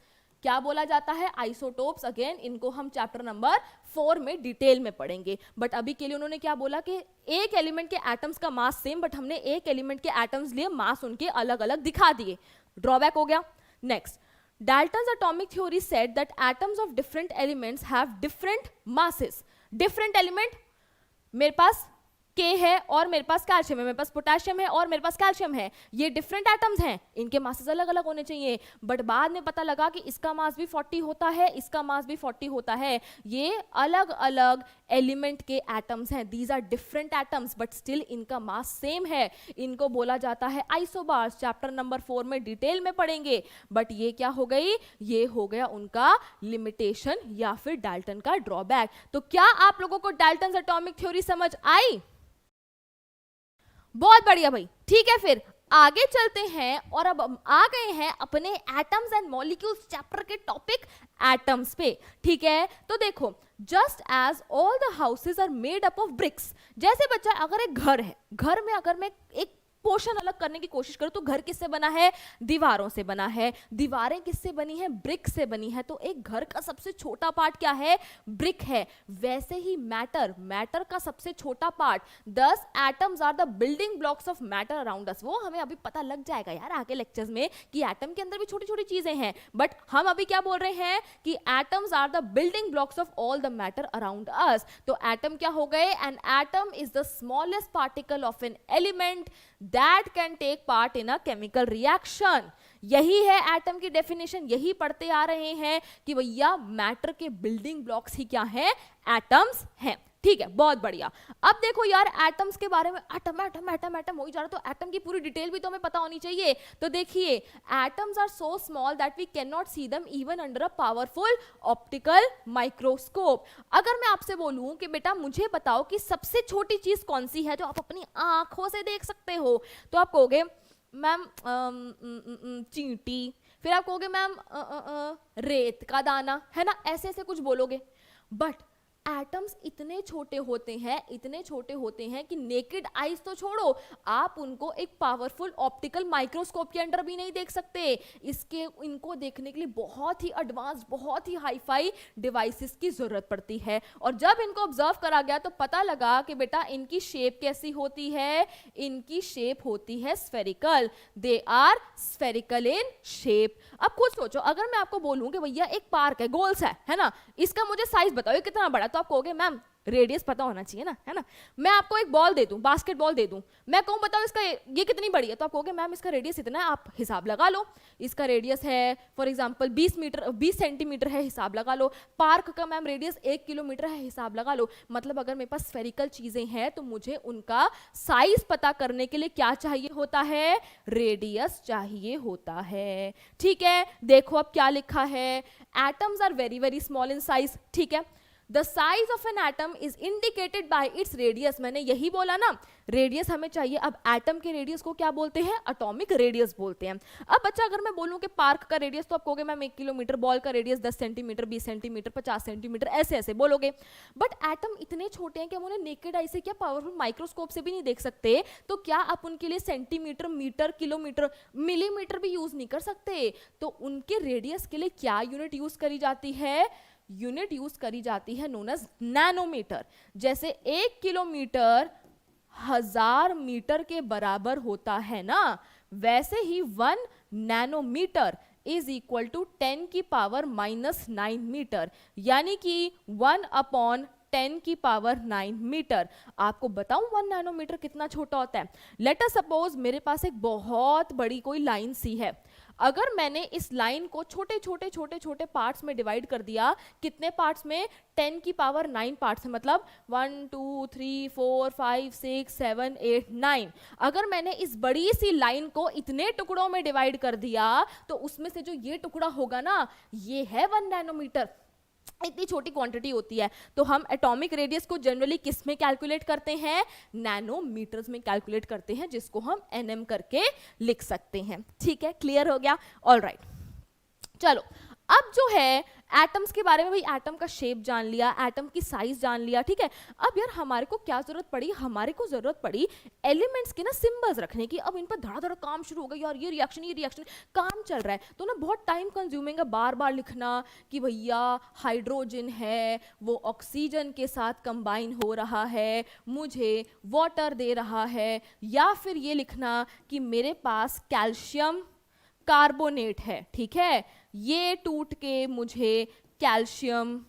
क्या बोला जाता है, आइसोटोप्स। अगेन इनको हम चैप्टर नंबर 4 में डिटेल में पढ़ेंगे, बट अभी के लिए उन्होंने क्या बोला कि एक एलिमेंट के एटम्स का मास सेम, बट हमने एक एलिमेंट के एटम्स लिए मास उनके अलग अलग दिखा दिए। ड्रॉबैक हो गया। Next, Dalton's atomic theory said that atoms of different elements have different masses. Different element, मेरे पास K है और मेरे पास कैल्शियम है, मेरे पास पोटेशियम है और मेरे पास कैल्शियम है, ये डिफरेंट एटम्स हैं, इनके मासेस अलग अलग होने चाहिए। बट बाद में पता लगा कि इसका मास भी 40 होता है, इसका मास भी 40 होता है। ये अलग अलग एलिमेंट के एटम्स हैं, these are different atoms but still इनका मास सेम है। इनको बोला जाता है आइसोबार्स। चैप्टर नंबर 4 में डिटेल में पढ़ेंगे। बट ये क्या हो गई, ये हो गया उनका लिमिटेशन या फिर डाल्टन का ड्रॉबैक। तो क्या आप लोगों को डाल्टन एटॉमिक थ्योरी समझ आई? बहुत बढ़िया भाई, ठीक है, फिर आगे चलते हैं और अब आ गए हैं अपने एटम्स एंड मॉलिक्यूल्स चैप्टर के टॉपिक एटम्स पे। ठीक है, तो देखो, just as all the houses are made up of bricks. जैसे बच्चा अगर एक घर है, घर में अगर मैं एक पोर्शन अलग करने की कोशिश करूं तो घर किससे बना है, दीवारों से बना है। दीवारें किससे बनी है, ब्रिक से बनी है। तो एक घर का सबसे छोटा पार्ट क्या है, ब्रिक है। वैसे ही मैटर का सबसे छोटा part, 10 atoms are the building blocks of matter around us. वो हमें अभी पता लग जाएगा यार आगे लेक्चर्स में कि एटम के अंदर भी छोटी छोटी चीजें हैं, बट हम अभी क्या बोल रहे हैं कि atoms are the building blocks of all the matter around us. तो एटम क्या हो गए, an atom is the smallest particle of an element that can take part in a chemical reaction। यही है एटम की डेफिनेशन, यही पढ़ते आ रहे हैं कि भैया मैटर के बिल्डिंग ब्लॉक्स ही क्या हैं, एटम्स हैं। ठीक है, बहुत बढ़िया। अब देखो यार एटम्स के बारे में, एटम एटम एटम एटम हो ही जा रहा, तो एटम की पूरी डिटेल भी तो हमें पता होनी चाहिए। तो देखिए, atoms are so small that we can not see them even under a powerful optical microscope. अगर मैं आपसे बोलूं कि बेटा मुझे बताओ कि सबसे छोटी चीज कौन सी है जो आप अपनी आंखों से देख सकते हो, तो आप कहोगे मैम चींटी, फिर आप कहोगे मैम रेत का दाना, है ना, ऐसे ऐसे कुछ बोलोगे। बट एटम्स इतने छोटे होते हैं, इतने छोटे होते हैं कि नेकेड आईज तो छोड़ो, आप उनको एक पावरफुल ऑप्टिकल माइक्रोस्कोप के अंडर भी नहीं देख सकते। इनको देखने के लिए बहुत ही एडवांस, बहुत ही हाईफाई डिवाइसेस की जरूरत पड़ती है। और जब इनको ऑब्जर्व करा गया तो पता लगा कि बेटा इनकी शेप कैसी होती है, इनकी शेप होती है spherical. They are spherical in shape. अब खुद सोचो, अगर मैं आपको बोलूं कि भैया एक पार्क है, गोल्स है ना, इसका मुझे साइज बताओ ये कितना बड़ा, तो आप कहोगे मैम रेडियस पता होना चाहिए ना, है ना। मैं आपको एक बॉल दे दूं, बास्केटबॉल दे दूं, मैं कहूं बताओ इसका ये कितनी बड़ी है, तो आप कहोगे मैम इसका रेडियस इतना है, आप हिसाब लगा लो। इसका रेडियस है फॉर एग्जांपल 20 सेंटीमीटर है, हिसाब लगा लो। पार्क का मैम रेडियस 1 किलोमीटर है, हिसाब लगा लो। मतलब अगर मेरे पास स्फेरिकल चीजें हैं तो मुझे उनका साइज पता करने के लिए क्या चाहिए होता है, रेडियस चाहिए होता है। ठीक है, देखो अब क्या लिखा है, atoms are very very small in size. ठीक है, The size of an atom is indicated by its radius। मैंने यही बोला ना, रेडियस हमें चाहिए। अब एटम के रेडियस को क्या बोलते हैं, एटॉमिक रेडियस बोलते हैं। अब बच्चा अगर मैं बोलूं कि पार्क का रेडियस, तो आप कहोगे मैम 1 किलोमीटर, बॉल का रेडियस 10 सेंटीमीटर, 20 सेंटीमीटर, 50 सेंटीमीटर, ऐसे ऐसे बोलोगे। बट एटम इतने छोटे हैं कि हम उन्हें नेकेड आई से, क्या पावरफुल माइक्रोस्कोप से भी नहीं देख सकते। तो क्या आप उनके लिए सेंटीमीटर, मीटर, किलोमीटर, मिलीमीटर भी यूज नहीं कर सकते। तो उनके रेडियस के लिए क्या यूनिट यूज करी जाती है, यूनिट यूज करी जाती है नोन एज नैनोमीटर। जैसे 1 किलोमीटर 1000 मीटर के बराबर होता है ना, वैसे ही 1 नैनोमीटर इज इक्वल टू 10 की पावर -9 मीटर, यानी कि 1/10 की पावर 9 मीटर। आपको बताऊं 1 नैनोमीटर कितना छोटा होता है। लेट अस सपोज मेरे पास एक बहुत बड़ी कोई लाइन सी है। अगर मैंने इस लाइन को छोटे छोटे छोटे छोटे पार्ट्स में डिवाइड कर दिया, कितने पार्ट्स में, 10 की पावर 9 पार्ट्स में, मतलब 1 2 3 4 5 6 7 8 9। अगर मैंने इस बड़ी सी लाइन को इतने टुकड़ों में डिवाइड कर दिया तो उसमें से जो ये टुकड़ा होगा ना, ये है 1 नैनोमीटर। इतनी छोटी क्वांटिटी होती है। तो हम एटॉमिक रेडियस को जनरली किस में कैलकुलेट करते हैं, नैनोमीटर्स में कैलकुलेट करते हैं, जिसको हम एनएम करके लिख सकते हैं। ठीक है, क्लियर हो गया, ऑलराइट। चलो अब जो है एटम्स के बारे में, भाई एटम का शेप जान लिया, एटम की साइज जान लिया, ठीक है। अब यार हमारे को क्या जरूरत पड़ी, हमारे को जरूरत पड़ी एलिमेंट्स के ना सिंबल्स रखने की। अब इन पर धड़ा काम शुरू हो गया यार, ये रिएक्शन काम चल रहा है, तो ना बहुत टाइम कंज्यूमिंग है बार बार लिखना कि भैया हाइड्रोजन है वो ऑक्सीजन के साथ कंबाइन हो रहा है, मुझे वाटर दे रहा है, या फिर ये लिखना कि मेरे पास कैल्शियम कार्बोनेट है, ठीक है, ये टूट के मुझे कैल्शियम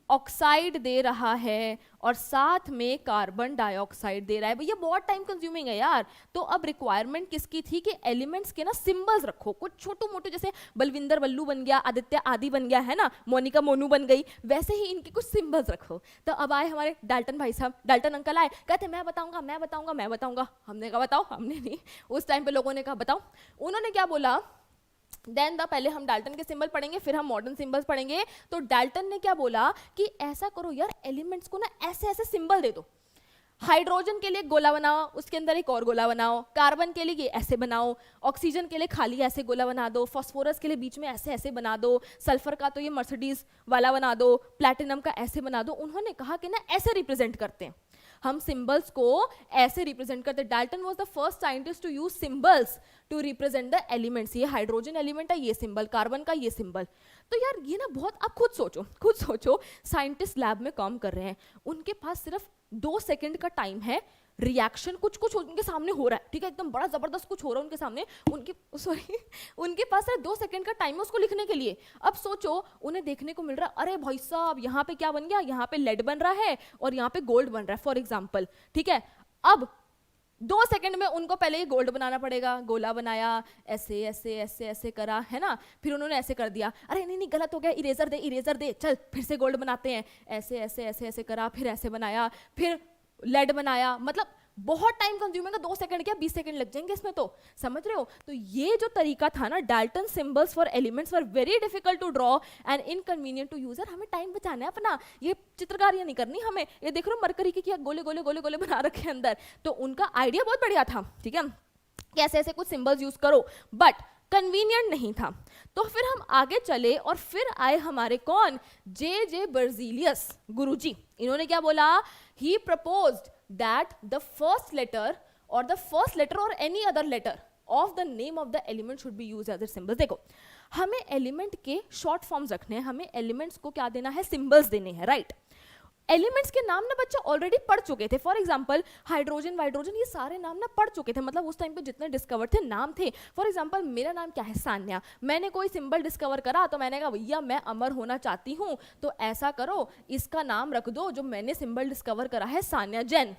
ऑक्साइड दे रहा है और साथ में कार्बन डाइऑक्साइड दे रहा है। भैया बहुत टाइम कंज्यूमिंग है यार। तो अब रिक्वायरमेंट किसकी थी कि एलिमेंट्स के ना सिंबल्स रखो, कुछ छोटू मोटू, जैसे बलविंदर बल्लू बन गया, आदित्य आदि बन गया है ना, मोनिका मोनू बन गई, वैसे ही इनके कुछ सिंबल्स रखो। तो अब आए हमारे डाल्टन भाई साहब, डाल्टन अंकल आए, कहते मैं बताऊंगा। हमने कहा बताओ, हमने नहीं, उस टाइम पे लोगों ने कहा बताओ। उन्होंने क्या बोला, देन पहले हम डाल्टन के सिंबल पढ़ेंगे, फिर हम मॉडर्न सिंबल्स पढ़ेंगे। तो डाल्टन ने क्या बोला कि ऐसा करो यार, एलिमेंट्स को ना ऐसे ऐसे सिंबल दे दो। हाइड्रोजन के लिए गोला बनाओ, उसके अंदर एक और गोला बनाओ, कार्बन के लिए ये ऐसे बनाओ, ऑक्सीजन के लिए खाली ऐसे गोला बना दो, फास्फोरस के लिए बीच में ऐसे ऐसे बना दो, सल्फर का तो ये मर्सिडीज वाला बना दो, प्लैटिनम का ऐसे बना दो। उन्होंने कहा कि ना ऐसे रिप्रेजेंट करते हैं हम सिंबल्स को, ऐसे रिप्रेजेंट करते। Dalton was the first scientist to use symbols to represent the elements. ये हाइड्रोजन एलिमेंट है, ये सिंबल, कार्बन का ये सिंबल। तो यार ये ना बहुत, आप खुद सोचो साइंटिस्ट लैब में काम कर रहे हैं, उनके पास सिर्फ 2 सेकंड का टाइम है, रिएक्शन कुछ उनके सामने हो रहा है, ठीक है, एकदम बड़ा जबरदस्त कुछ हो रहा है उनके सामने, उनके पास सिर्फ 2 सेकंड का टाइम है उसको लिखने के लिए। अब सोचो उन्हें देखने को मिल रहा है, अरे भाई साहब यहाँ पे क्या बन गया, यहाँ पे लेड बन रहा है और यहाँ पे गोल्ड बन रहा है फॉर एग्जाम्पल, ठीक है। अब 2 सेकंड में उनको पहले ये गोल्ड बनाना पड़ेगा, गोला बनाया, ऐसे ऐसे ऐसे ऐसे करा, है ना, फिर उन्होंने ऐसे कर दिया, अरे नहीं गलत हो गया, इरेजर दे, चल फिर से गोल्ड बनाते हैं, ऐसे ऐसे ऐसे ऐसे करा, फिर ऐसे बनाया, फिर लेड बनाया। मतलब बहुत टाइम कंज्यूमिंग है, 2 सेकंड क्या 20 सेकंड लग जाएंगे इसमें, तो समझ रहे हो। तो ये जो तरीका था ना, Dalton symbols for elements were very difficult to draw and inconvenient to user. हमें टाइम बचाना है अपना, ये चित्रकारियां नहीं करनी हमें। ये देख रहे हो मरकरी की क्या गोले गोले गोले गोले बना रखे अंदर। तो उनका आइडिया बहुत बढ़िया था, ठीक है, कैसे ऐसे कुछ सिंबल्स यूज करो, बट कन्वीनियंट नहीं था। तो फिर हम आगे चले और फिर आए हमारे कौन, जे बर्जीलियस गुरुजी। इन्होंने क्या बोला, ही proposed that the first letter or any other letter of the name of the element should be used as a symbol। देखो हमें एलिमेंट के शॉर्ट फॉर्म्स रखने हैं, हमें एलिमेंट्स को क्या देना है, सिंबल्स देने हैं, राइट। एलिमेंट्स के नाम ना बच्चे ऑलरेडी पढ़ चुके थे, फॉर एग्जांपल हाइड्रोजन वाइड्रोजन, ये सारे नाम ना पढ़ चुके थे, मतलब उस टाइम पे जितने डिस्कवर थे नाम थे। फॉर एग्जांपल मेरा नाम क्या है, सान्या, मैंने कोई सिंबल डिस्कवर करा तो मैंने कहा भैया मैं अमर होना चाहती हूँ, तो ऐसा करो इसका नाम रख दो जो मैंने सिंबल डिस्कवर करा है, सान्या जैन,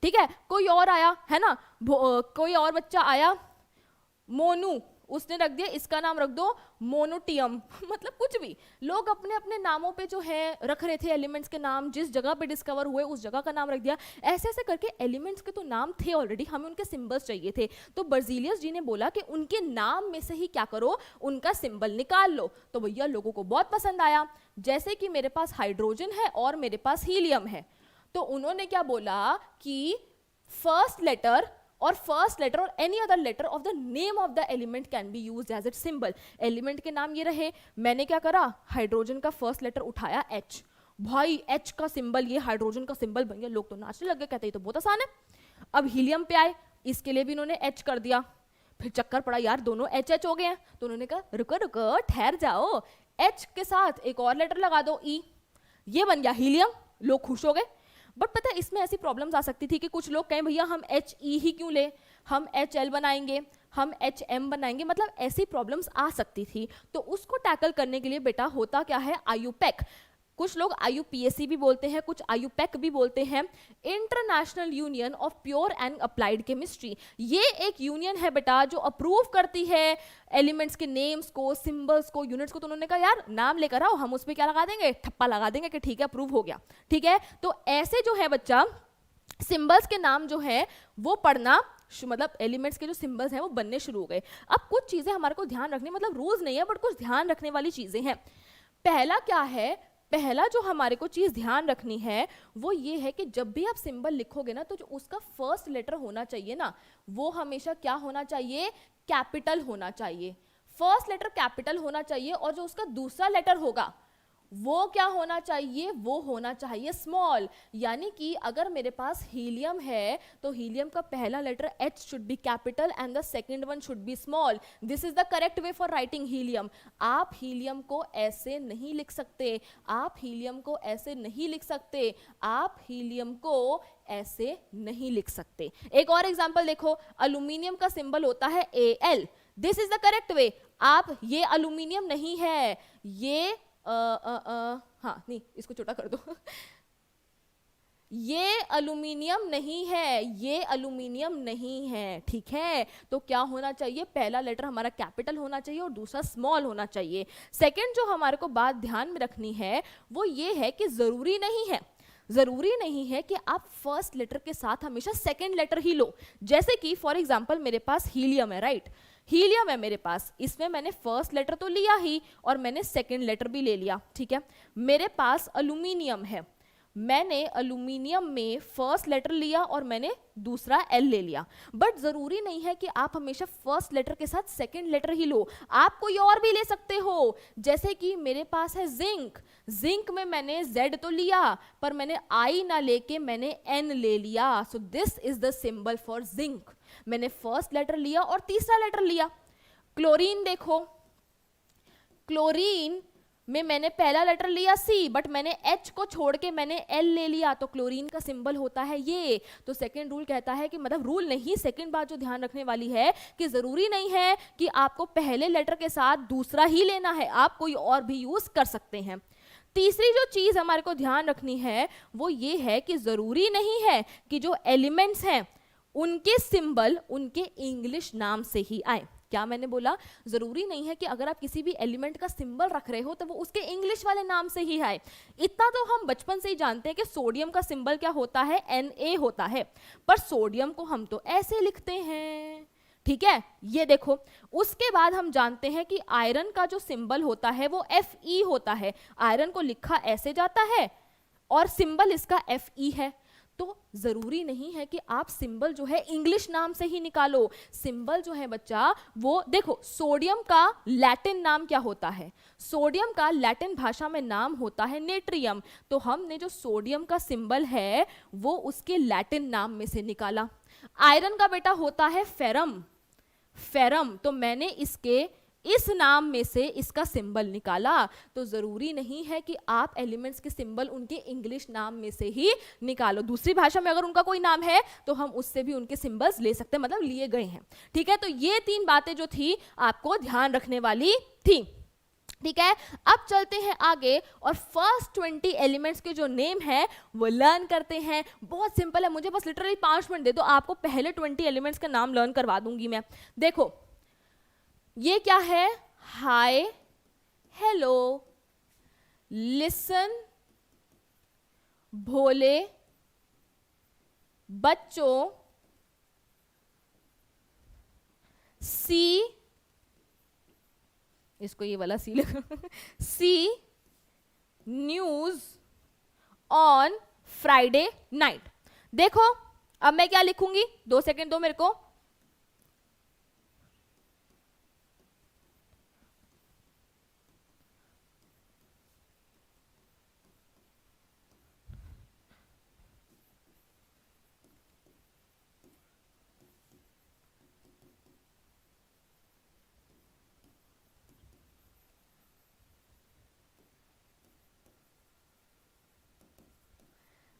ठीक है। कोई और आया है ना, कोई और बच्चा आया मोनू, उसने रख दिया इसका नाम रख दो मोनोटियम। मतलब कुछ भी, लोग अपने अपने नामों पे जो है रख रहे थे एलिमेंट्स के नाम, जिस जगह पे डिस्कवर हुए उस जगह का नाम रख दिया। ऐसे ऐसे करके एलिमेंट्स के तो नाम थे ऑलरेडी, हमें उनके सिंबल्स चाहिए थे। तो बर्जीलियस जी ने बोला कि उनके नाम में से ही क्या करो, उनका सिंबल निकाल लो। तो भैया लोगों को बहुत पसंद आया। जैसे कि मेरे पास हाइड्रोजन है और मेरे पास हीलियम है, तो उन्होंने क्या बोला कि first letter or any other letter of the name of the element can be used as its symbol. Element के नाम ये रहे, मैंने क्या करा, हाइड्रोजन का फर्स्ट लेटर उठाया H, भाई H का सिंबल, ये हाइड्रोजन का सिंबल बन गया। लोग तो नाचने लगे, कहते ये तो बहुत आसान है। अब हीलियम पे आए, इसके लिए भी इन्होंने H कर दिया, फिर चक्कर पड़ा यार दोनों H हो गए हैं, तो उन्होंने कहा रुको ठहर जाओ, H के साथ एक और लेटर लगा दो E, ये बन गया हीलियम, लोग खुश हो गए। बट पता है इसमें ऐसी प्रॉब्लम्स आ सकती थी कि कुछ लोग कहें भैया हम HE ही क्यों ले, हम HL बनाएंगे, हम HM बनाएंगे, मतलब ऐसी प्रॉब्लम्स आ सकती थी। तो उसको टैकल करने के लिए बेटा होता क्या है, IUPAC, कुछ लोग IUPAC भी बोलते हैं, कुछ IUPAC भी बोलते हैं, international union of pure and applied chemistry. ये एक यूनियन है बेटा जो अप्रूव करती है एलिमेंट्स के नेम्स को, सिंबल्स को, यूनिट्स को। तो उन्होंने कहा यार नाम लेकर आओ, हम उस पर क्या लगा देंगे, ठप्पा लगा देंगे कि ठीक है अप्रूव हो गया, ठीक है। तो ऐसे जो है बच्चा सिंबल्स के नाम जो है वो पढ़ना, मतलब एलिमेंट्स के जो सिंबल्स हैं वो बनने शुरू हो गए। अब कुछ चीजें हमारे को ध्यान रखनी, मतलब रूल्स नहीं है बट कुछ ध्यान रखने वाली चीजें हैं। पहला क्या है, पहला जो हमारे को चीज ध्यान रखनी है वो ये है कि जब भी आप सिंबल लिखोगे ना, तो जो उसका फर्स्ट लेटर होना चाहिए ना, वो हमेशा क्या होना चाहिए, कैपिटल होना चाहिए। फर्स्ट लेटर कैपिटल होना चाहिए और जो उसका दूसरा लेटर होगा वो क्या होना चाहिए, वो होना चाहिए स्मॉल। यानी कि अगर मेरे पास हीलियम है तो हीलियम का पहला letter H should be capital and the second one should be small. This is the correct way for writing helium. आप हीलियम को ऐसे नहीं लिख सकते, आप हीलियम को ऐसे नहीं लिख सकते, आप हीलियम को ऐसे नहीं लिख सकते। एक और एग्जांपल देखो, अल्यूमिनियम का सिंबल होता है Al। This is the correct वे। आप, ये अल्यूमिनियम नहीं है, ये हाँ नहीं, इसको छोटा कर दो ये अल्यूमिनियम नहीं है, ये अल्यूमिनियम नहीं है, ठीक है। तो क्या होना चाहिए, पहला लेटर हमारा कैपिटल होना चाहिए और दूसरा स्मॉल होना चाहिए। सेकंड जो हमारे को बात ध्यान में रखनी है वो ये है कि जरूरी नहीं है कि आप फर्स्ट लेटर के साथ हमेशा सेकंड लेटर ही लो। जैसे कि फॉर एग्जांपल मेरे पास हीलियम है, राइट, हीलियम है मेरे पास, इसमें मैंने फर्स्ट लेटर तो लिया ही और मैंने सेकंड लेटर भी ले लिया, ठीक है। मेरे पास अल्यूमिनियम है, मैंने अल्यूमिनियम में फर्स्ट लेटर लिया और मैंने दूसरा L ले लिया। बट जरूरी नहीं है कि आप हमेशा फर्स्ट लेटर के साथ सेकंड लेटर ही लो, आप कोई और भी ले सकते हो। जैसे कि मेरे पास है जिंक, जिंक में मैंने Z तो लिया पर मैंने I ना लेके मैंने N ले लिया। So this is the symbol for zinc. मैंने फर्स्ट लेटर लिया और तीसरा लेटर लिया। क्लोरीन देखो, क्लोरीन में मैंने पहला लेटर लिया C बट मैंने H को छोड़ के मैंने L ले लिया, तो क्लोरीन का सिंबल होता है ये। तो सेकंड रूल कहता है कि, मतलब रूल नहीं, सेकंड बात जो ध्यान रखने वाली है कि जरूरी नहीं है कि आपको पहले लेटर के साथ दूसरा ही लेना है, आप कोई और भी यूज कर सकते हैं। तीसरी जो चीज हमारे को ध्यान रखनी है वो ये है कि जरूरी नहीं है कि जो एलिमेंट्स हैं उनके सिंबल उनके इंग्लिश नाम से ही आए। क्या मैंने बोला, जरूरी नहीं है कि अगर आप किसी भी एलिमेंट का सिंबल रख रहे हो तो वो उसके इंग्लिश वाले नाम से ही आए। इतना तो हम बचपन से ही जानते हैं कि सोडियम का सिंबल क्या होता है, Na होता है, पर सोडियम को हम तो ऐसे लिखते हैं, ठीक है, ये देखो। उसके बाद हम जानते हैं कि आयरन का जो सिंबल होता है वो Fe होता है, आयरन को लिखा ऐसे जाता है और सिंबल इसका Fe है। तो जरूरी नहीं है कि आप सिंबल जो है इंग्लिश नाम से ही निकालो। सिंबल जो है बच्चा वो देखो, सोडियम का लैटिन नाम क्या होता है, सोडियम का लैटिन भाषा में नाम होता है नेट्रियम। तो हमने जो सोडियम का सिंबल है वो उसके लैटिन नाम में से निकाला। आयरन का बेटा होता है फेरम, फेरम, तो मैंने इसके इस नाम में से इसका सिंबल निकाला। तो जरूरी नहीं है कि आप एलिमेंट्स के सिंबल उनके इंग्लिश नाम में से ही निकालो। दूसरी भाषा में अगर उनका कोई नाम है तो हम उससे भी उनके सिंबल्स ले सकते हैं, मतलब लिए गए हैं, ठीक है। तो ये तीन बातें जो थी आपको ध्यान रखने वाली थी, ठीक है। अब चलते हैं आगे और फर्स्ट 20 एलिमेंट्स के जो नेम है वो लर्न करते हैं। बहुत सिंपल है, मुझे बस लिटरली 5 मिनट दे दो, आपको पहले 20 एलिमेंट्स का नाम लर्न करवा दूंगी मैं। देखो ये क्या है, हाय, हेलो, लिसन, भोले, बच्चों, सी, इसको ये वाला सी लिखो सी न्यूज ऑन फ्राइडे नाइट। देखो अब मैं क्या लिखूंगी, 2 सेकेंड दो मेरे को।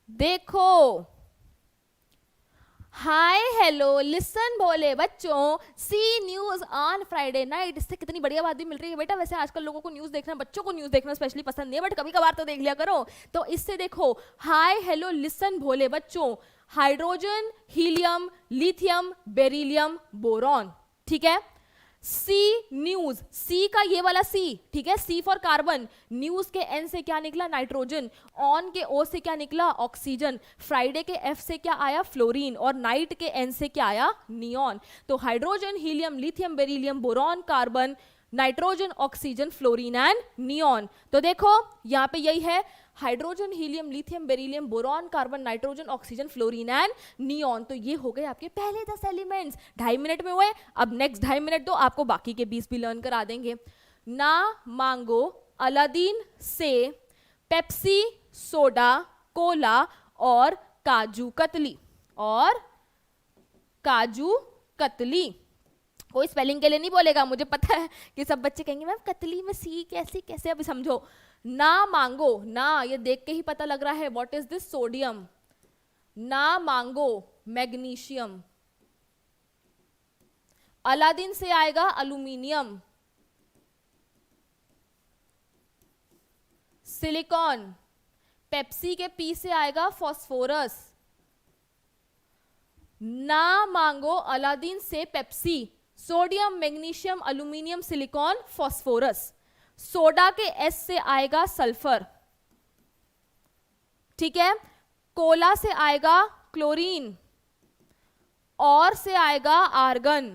देखो, हाय, हेलो, लिसन, भोले, बच्चों, सी न्यूज ऑन फ्राइडे नाइट। इससे कितनी बढ़िया बात भी मिल रही है बेटा। वैसे आजकल लोगों को न्यूज देखना, बच्चों को न्यूज देखना स्पेशली पसंद नहीं है, बट कभी कभार तो देख लिया करो। तो इससे देखो, हाय, हेलो, लिसन, भोले, बच्चों, hydrogen, helium, lithium, beryllium, boron, ठीक है। सी न्यूज, सी का ये वाला सी, ठीक है, सी फॉर कार्बन, न्यूज के एन से क्या निकला, नाइट्रोजन, ऑन के ओ से क्या निकला, ऑक्सीजन, फ्राइडे के एफ से क्या आया, फ्लोरीन, और नाइट के एन से क्या आया, नियॉन। तो hydrogen, helium, lithium, beryllium, boron, carbon, nitrogen, oxygen, fluorine and neon. तो देखो यहाँ पे यही है, hydrogen, helium, lithium, beryllium, boron, carbon, nitrogen, oxygen, fluorine and neon. तो ये हो गए आपके पहले 10 एलिमेंट्स। 2.5 मिनट में हुए, अब नेक्स्ट 2.5 मिनट दो, आपको बाकी के 20 भी लर्न करा देंगे। ना मांगो अलादीन से पेप्सी, सोडा, कोला और काजू कतली, और काजू कतली। कोई स्पेलिंग के लिए नहीं बोलेगा, मुझे पता है कि सब बच्चे कहेंगे मैम कतली में सी कैसे कैसे, अभी समझो। ना मांगो, ना ये देख के ही पता लग रहा है, व्हाट इज दिस, सोडियम। ना मांगो मैग्नीशियम। अलादीन से आएगा अल्यूमिनियम, सिलिकॉन। पेप्सी के पी से आएगा फॉस्फोरस। ना मांगो अलादीन से Pepsi, sodium, magnesium, aluminium, silicon, phosphorus. Soda के एस से आएगा सल्फर, ठीक है। कोला से आएगा क्लोरीन, और से आएगा आर्गन।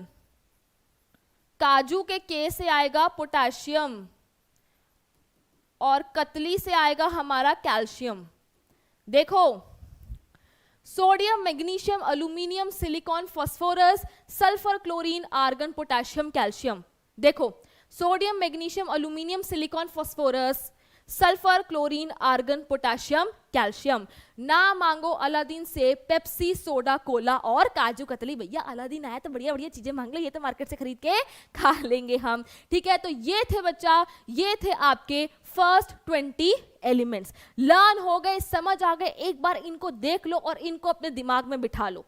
काजू के के से आएगा पोटेशियम, और कतली से आएगा हमारा कैल्शियम। देखो, sodium, magnesium, aluminium, silicon, phosphorus, sulphur, chlorine, argon, potassium, calcium. देखो, sodium, magnesium, aluminium, silicon, phosphorus, sulphur, chlorine, argon, potassium, calcium. ना मांगो अलादीन से पेप्सी, सोडा, कोला और काजू कतली। भैया अलादीन आया तो बढ़िया बढ़िया चीजें मांग लो, ये तो मार्केट से खरीद के खा लेंगे हम, ठीक है। तो ये थे बच्चा, ये थे आपके फर्स्ट 20 एलिमेंट्स। लर्न हो गए, समझ आ गए, एक बार इनको देख लो और इनको अपने दिमाग में बिठा लो।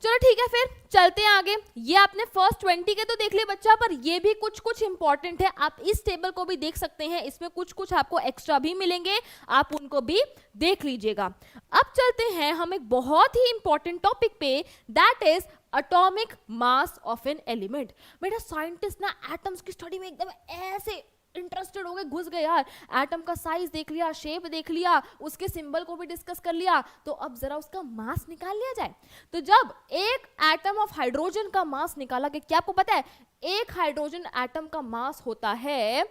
चलो ठीक है, फिर चलते हैं आगे। ये आपने फर्स्ट 20 के तो देख लिए बच्चा, पर ये भी कुछ कुछ इंपॉर्टेंट है। आप इस टेबल को भी देख सकते हैं, इसमें कुछ कुछ आपको एक्स्ट्रा भी मिलेंगे, आप उनको भी देख लीजिएगा। अब चलते हैं हम एक बहुत ही इंपॉर्टेंट टॉपिक पे, that is atomic mass of an element. बेटा साइंटिस्ट ना एटम्स की स्टडी में एकदम ऐसे इंटरेस्टेड हो गए, घुस गए यार। एटम का साइज देख लिया, शेप देख लिया, उसके सिंबल को भी डिस्कस कर लिया, तो अब जरा उसका मास निकाल लिया जाए। तो जब एक एटम ऑफ हाइड्रोजन का मास निकाला गया, क्या आपको पता है एक हाइड्रोजन एटम का मास होता है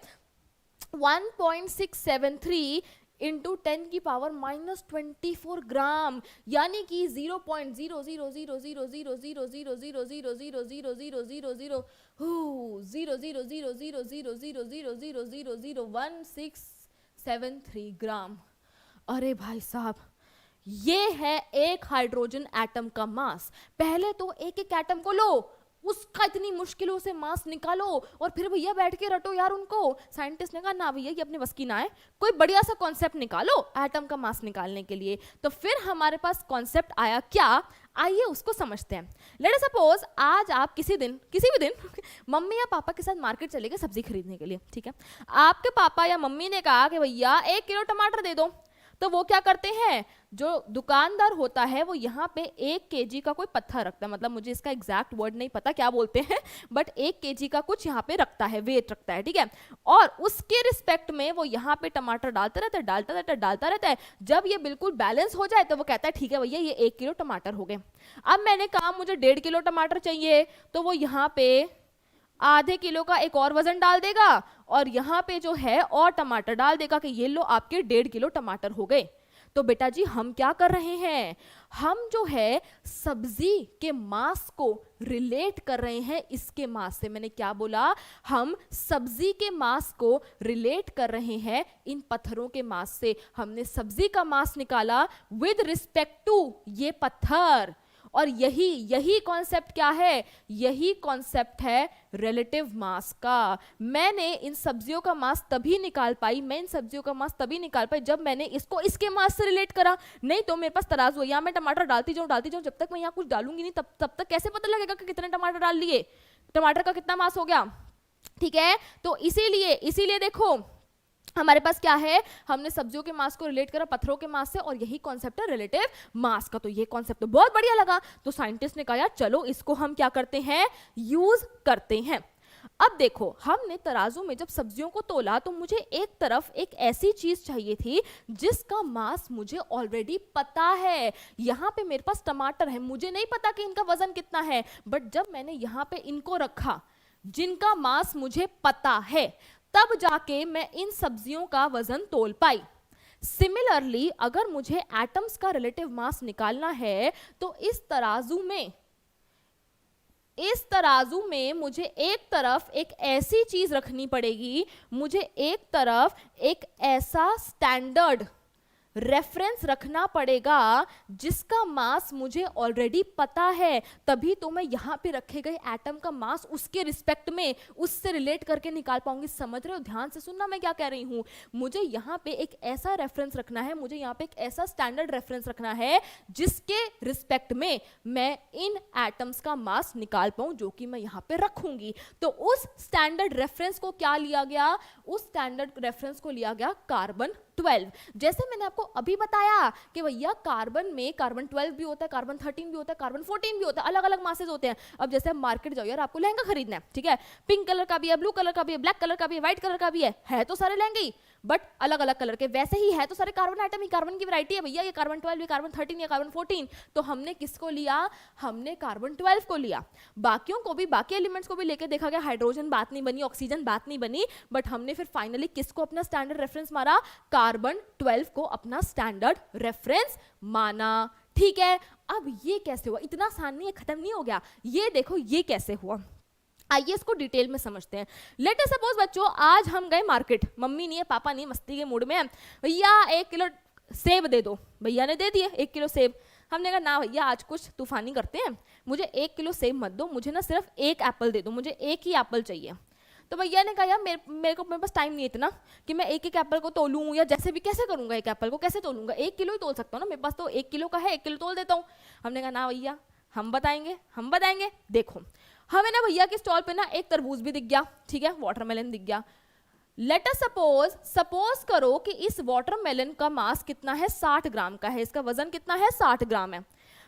1.673 इंटू 10 की पावर -24 ग्राम, यानी कि 0.00000000000000000000000000000000000000000000000000000000000000000000000000000000000000000000000000000000000000000000000000000000000000000000000000000000000000000000000000000000000000000000000000000000000000000000000000000000000000000000000000000000000000000000000000000000000000000000000000000000000000000000000000000000000000000000000000000000000000000000000000000000000000000000000000000000000000000000000000000000000000000000000000000000000000000000000000000000000000000000000000000000000000000000000000000000000000000000000000000000000000000000000000000000000000000000000000000000000000000000000000000000000000000000000000000000000000000000000000000000000000000000000000000000000000000000000000000000000000000000000 का मास। पहले तो एक एक एटम को लो, उसका इतनी मुश्किलों से मास निकालो, और फिर भैया बैठ के रटो यार उनको। साइंटिस्ट ने कहा ना भैया ये अपने बस की ना है, कोई बढ़िया सा कॉन्सेप्ट निकालो एटम का मास निकालने के लिए। तो फिर हमारे पास कॉन्सेप्ट आया क्या, आइए उसको समझते हैं। लेट अस सपोज आज आप किसी भी दिन मम्मी या पापा के साथ मार्केट चले गए सब्जी खरीदने के लिए, ठीक है। आपके पापा या मम्मी ने कहा कि भैया 1 किलो टमाटर दे दो, तो वो क्या करते हैं, जो दुकानदार होता है वो यहाँ पे 1 kg का कोई पत्थर रखता है, मतलब मुझे इसका एग्जैक्ट वर्ड नहीं पता क्या बोलते हैं, बट 1 kg का कुछ यहाँ पे रखता है, वेट रखता है, ठीक है। और उसके रिस्पेक्ट में वो यहाँ पे टमाटर डालता रहता है। जब ये बिल्कुल बैलेंस हो जाए तो वो कहता है ठीक है भैया ये 1 किलो टमाटर हो गए। अब मैंने कहा मुझे 1.5 किलो टमाटर चाहिए, तो वो यहाँ पे आधे किलो का एक और वजन डाल देगा, और यहाँ पे जो है और टमाटर डाल देगा कि ये लो आपके 1.5 किलो टमाटर हो गए। तो बेटा जी हम क्या कर रहे हैं, हम जो है सब्जी के मास को रिलेट कर रहे हैं इसके मास से। मैंने क्या बोला, हम सब्जी के मास को रिलेट कर रहे हैं इन पत्थरों के मास से। हमने सब्जी का मास निकाला विद रिस्पेक्ट टू ये पत्थर, और यही कॉन्सेप्ट क्या है, यही कॉन्सेप्ट है रिलेटिव मास का। मैंने इन सब्जियों का मास तभी निकाल पाई जब मैंने इसको इसके मास से रिलेट करा। नहीं तो मेरे पास तराजू है, यहाँ मैं टमाटर डालती जाऊं, जब तक मैं यहाँ कुछ डालूंगी नहीं तब तक कैसे पता लगेगा कि कितने टमाटर डाल लिए, टमाटर का कितना मास हो गया, ठीक है। तो इसीलिए देखो हमारे पास क्या है, हमने सब्जियों के मास को रिलेट करा पत्थरों के मास से, और यही कॉन्सेप्ट है रिलेटिव मास का। तो ये कॉन्सेप्ट तो बहुत बढ़िया लगा, तो साइंटिस्ट ने कहा यार चलो इसको हम क्या करते हैं, यूज करते हैं। अब देखो हमने तराजू में जब सब्जियों को तोला तो मुझे एक तरफ एक ऐसी चीज चाहिए थी जिसका मास मुझे ऑलरेडी पता है। यहाँ पे मेरे पास टमाटर है, मुझे नहीं पता कि इनका वजन कितना है, बट जब मैंने यहाँ पे इनको रखा जिनका मास मुझे पता है, तब जाके मैं इन सब्जियों का वजन तोल पाई। सिमिलरली अगर मुझे एटम्स का रिलेटिव मास निकालना है तो इस तराजू में मुझे एक तरफ एक ऐसी चीज रखनी पड़ेगी, मुझे एक तरफ एक ऐसा स्टैंडर्ड रेफरेंस रखना पड़ेगा जिसका मास मुझे ऑलरेडी पता है, तभी तो मैं यहाँ पे रखे गए एटम का मास उसके रिस्पेक्ट में उससे रिलेट करके निकाल पाऊंगी। समझ रहे हो? ध्यान से सुनना मैं क्या कह रही हूँ। मुझे यहाँ पे एक ऐसा रेफरेंस रखना है, मुझे यहाँ पे एक ऐसा स्टैंडर्ड रेफरेंस रखना है जिसके रिस्पेक्ट में मैं इन एटम्स का मास निकाल पाऊं जो कि मैं यहाँ पे रखूंगी। तो उस स्टैंडर्ड रेफरेंस को क्या लिया गया? उस स्टैंडर्ड रेफरेंस को लिया गया कार्बन 12। जैसे मैंने आपको अभी बताया कि भैया कार्बन में कार्बन 12 भी होता है, कार्बन 13 भी होता है, कार्बन 14 भी होता है, अलग अलग मासेज होते हैं। अब जैसे आप मार्केट जाओ यार, आपको लहंगा खरीदना है, ठीक है, पिंक कलर का भी है, ब्लू कलर का भी है, ब्लैक कलर का भी है, व्हाइट कलर का भी है तो सारे लहंगे ही बट अलग अलग कलर के, वैसे ही है तो सारे कार्बन आइटम ही, कार्बन की वैरायटी है भैया, ये कार्बन 12, ये कार्बन 13, ये कार्बन 14। तो हमने किसको लिया? हमने कार्बन 12 को लिया। बाकियों को भी, बाकी एलिमेंट्स को भी लेके देखा गया, हाइड्रोजन बात नहीं बनी, ऑक्सीजन बात नहीं बनी, बट हमने फिर फाइनली किसको अपना स्टैंडर्ड रेफरेंस मारा? कार्बन 12 को अपना स्टैंडर्ड रेफरेंस माना। ठीक है, अब ये कैसे हुआ? इतना आसान नहीं है, खत्म नहीं हो गया। ये देखो ये कैसे हुआ, आइए इसको डिटेल में समझते हैं। लेट अस सपोज बच्चों आज हम गए मार्केट, मम्मी नहीं है, पापा नहीं, मस्ती के मूड में है, भैया 1 किलो सेब दे दो। भैया ने दे दिए 1 किलो सेब। हमने कहा ना भैया आज कुछ तूफानी करते हैं, मुझे 1 किलो सेब मत दो, मुझे ना सिर्फ 1 एप्पल दे दो, मुझे 1 ही एप्पल चाहिए। तो भैया ने कहा यार मेरे पास टाइम नहीं है इतना कि मैं 1 एप्पल को तोलूं, या जैसे भी कैसे करूंगा, 1 एप्पल को कैसे तोलूंगा, 1 किलो ही तोल सकता हूँ ना, मेरे पास तो 1 किलो का है, 1 किलो तोल देता हूँ। हमने कहा ना भैया हम बताएंगे। देखो हमें ना भैया के स्टॉल पे ना एक तरबूज भी दिख गया, ठीक है, वाटरमेलन दिख गया। लेट अस सपोज करो कि इस वाटरमेलन का मास कितना है? 60 ग्राम का है, इसका वजन कितना है? 60 ग्राम है।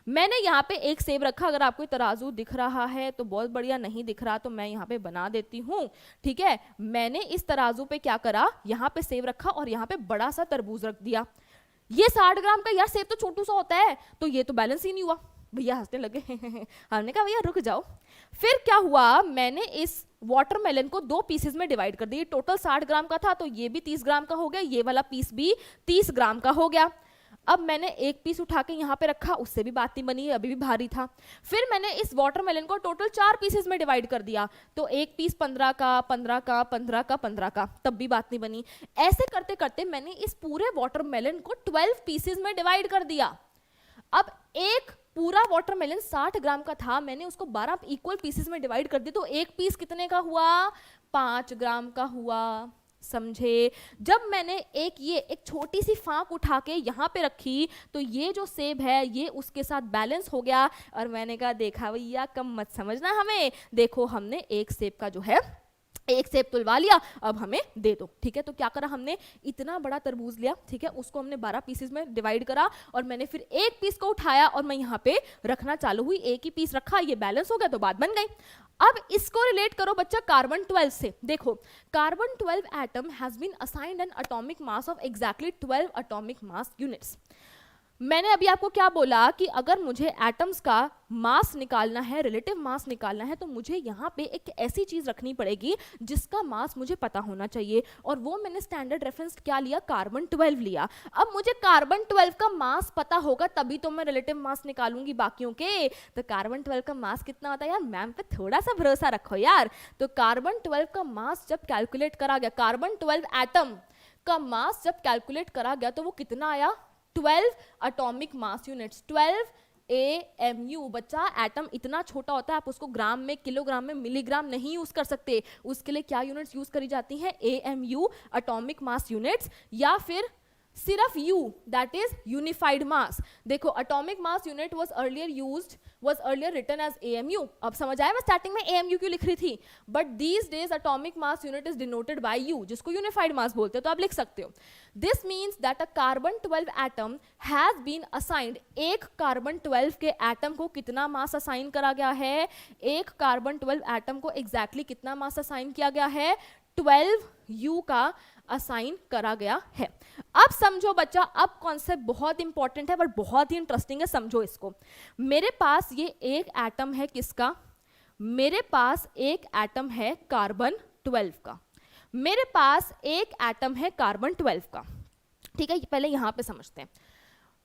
मैंने यहाँ पे एक सेब रखा, अगर आपको तराजू दिख रहा है तो बहुत बढ़िया, नहीं दिख रहा तो मैं यहाँ पे बना देती हूँ, ठीक है। मैंने इस तराजू पे क्या करा, यहाँ पे सेब रखा और यहाँ पे बड़ा सा तरबूज रख दिया। ये 60 ग्राम का, यार सेब तो छोटू सा होता है, तो ये तो बैलेंस ही नहीं हुआ। भैया हंसने लगे हमने कहा भैया रुक जाओ। फिर क्या हुआ, मैंने इस वाटरमेलन को 2 पीसेस में डिवाइड कर दिया। टोटल 60 ग्राम का था तो ये भी 30 ग्राम का हो गया, ये वाला पीस भी 30 ग्राम का हो गया। अब मैंने एक पीस उठा के यहाँ पे रखा, उससे भी बात नहीं बनी, अभी भी भारी था। फिर मैंने इस वाटरमेलन को टोटल 4 पीसेस में डिवाइड कर दिया, तो एक पीस 15 का, 15 का, 15 का, 15 का, तब भी बात नहीं बनी। ऐसे करते करते मैंने इस पूरे वाटरमेलन को 12 पीसेस में डिवाइड कर दिया। अब एक पूरा वाटरमेलन 60 ग्राम का था, मैंने उसको 12 इक्वल पीसेस में डिवाइड कर दिया, तो एक पीस कितने का हुआ? 5 ग्राम का हुआ। समझे? जब मैंने एक छोटी सी फांक उठा के यहाँ पे रखी तो ये जो सेब है ये उसके साथ बैलेंस हो गया, और मैंने कहा देखा भैया कम मत समझना हमें, देखो हमने एक सेब का जो है एक सेब तुलवा लिया, अब हमें दे दो। ठीक है, तो क्या करा हमने, इतना बड़ा तरबूज लिया, ठीक है, उसको हमने 12 पीसेस में डिवाइड करा और मैंने फिर एक पीस को उठाया और मैं यहाँ पे रखना चालू हुई, एक ही पीस रखा, ये बैलेंस हो गया तो बात बन गई। अब इसको रिलेट करो बच्चा कार्बन 12 से। देखो carbon 12 atom has been assigned an atomic mass of exactly 12 atomic mass units. मैंने अभी आपको क्या बोला कि अगर मुझे एटम्स का मास निकालना है, रिलेटिव मास निकालना है, तो मुझे यहाँ पे एक ऐसी चीज रखनी पड़ेगी जिसका मास मुझे पता होना चाहिए, और वो मैंने स्टैंडर्ड रेफरेंस क्या लिया, कार्बन 12 लिया। अब मुझे कार्बन 12 का मास पता होगा तभी तो मैं रिलेटिव मास निकालूंगी बाकियों के। तो कार्बन 12 का मास कितना होता है यार, मैम पे थोड़ा सा भरोसा रखो यार। तो कार्बन 12 का मास जब कैलकुलेट करा गया, कार्बन 12 एटम का मास जब कैलकुलेट करा गया तो वो कितना आया, 12 एटॉमिक मास यूनिट्स, 12 AMU। बच्चा एटम इतना छोटा होता है, आप उसको ग्राम में, किलोग्राम में, मिलीग्राम नहीं यूज कर सकते, उसके लिए क्या यूनिट्स यूज करी जाती हैं, AMU एटॉमिक मास यूनिट्स, या फिर सिर्फ U, that is unified mass. देखो atomic mass unit was earlier written as AMU। अब समझ आया मैं स्टार्टिंग में AMU क्यों लिख रही थी, but these days atomic mass unit is denoted by U, जिसको यूनिफाइड मास बोलते हो, तो आप लिख सकते हो। This means that a carbon 12 atom has been assigned, एक कार्बन 12 के एटम को कितना मास असाइन करा गया है, एक कार्बन 12 एटम को एग्जैक्टली कितना मास असाइन किया गया है, 12 U का असाइन करा गया है। अब समझो बच्चा, अब कॉन्सेप्ट बहुत इंपॉर्टेंट है बट बहुत ही इंटरेस्टिंग है, समझो इसको। मेरे पास ये एक एटम है किसका, मेरे पास एक एटम है कार्बन 12 का, मेरे पास एक एटम है कार्बन 12 का, ठीक है, पहले यहां पे समझते हैं।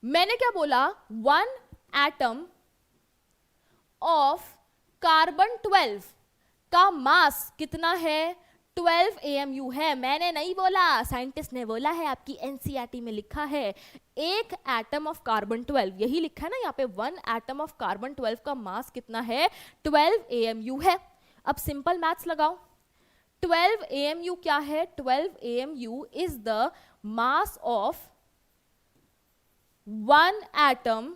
मैंने क्या बोला, 1 एटम ऑफ कार्बन 12 का मास कितना है, 12 AMU है। मैंने नहीं बोला, साइंटिस्ट ने बोला है, आपकी NCERT में लिखा है। एक एटम ऑफ कार्बन 12, यही लिखा है ना यहाँ पे, 1 एटम ऑफ कार्बन 12 का मास कितना है, 12 AMU है। अब सिंपल मैथ्स लगाओ, 12 AMU क्या है, 12 AMU is the mass of 1 atom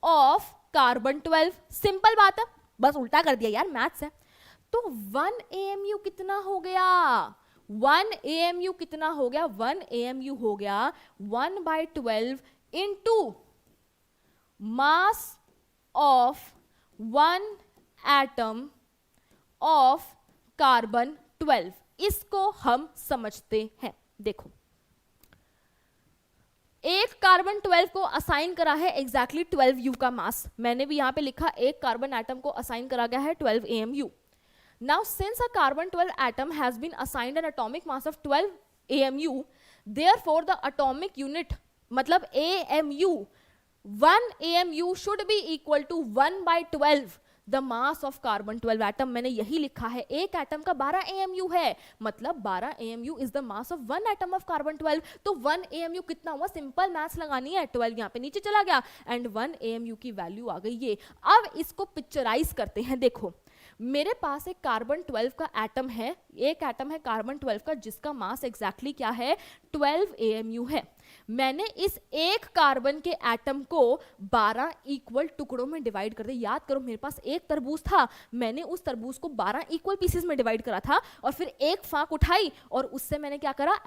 of carbon 12। Simple बात है, बस उल्टा कर दिया यार, मैथ्स है। तो 1 AMU कितना हो गया, 1 AMU कितना हो गया, 1 AMU हो गया 1/12 into mass of 1 atom of carbon 12। इसको हम समझते हैं। देखो, एक कार्बन 12 को असाइन करा है एग्जैक्टली 12U का मास। मैंने भी यहां पे लिखा, एक कार्बन एटम को असाइन करा गया है 12 AMU। Now since a carbon 12 atom has been assigned an atomic mass of 12 AMU, therefore the atomic unit मतलब AMU, 1 AMU should be equal to 1/12 the mass of carbon 12 atom. मैंने यही लिखा है, एक एटम का 12 AMU है, मतलब 12 AMU is the mass of 1 atom of carbon 12। तो 1 AMU कितना हुआ, सिंपल मैथ्स लगानी है, 12 यहाँ पे नीचे चला गया एंड 1 AMU की वैल्यू आ गई ये। अब इसको पिक्चराइज करते हैं। देखो, मेरे पास एक कार्बन 12 का एटम है, एक एटम है कार्बन 12 का जिसका मास एग्जैक्टली क्या है, 12 AMU है। मैंने इस एक कार्बन के एटम को 12 इक्वल टुकड़ों में डिवाइड कर दिया। याद करो, मेरे पास एक तरबूज था, मैंने उस तरबूज को 12 इक्वल पीसेस में डिवाइड करा था और फिर एक फाक उठाई और उससे मैंने क्या करा,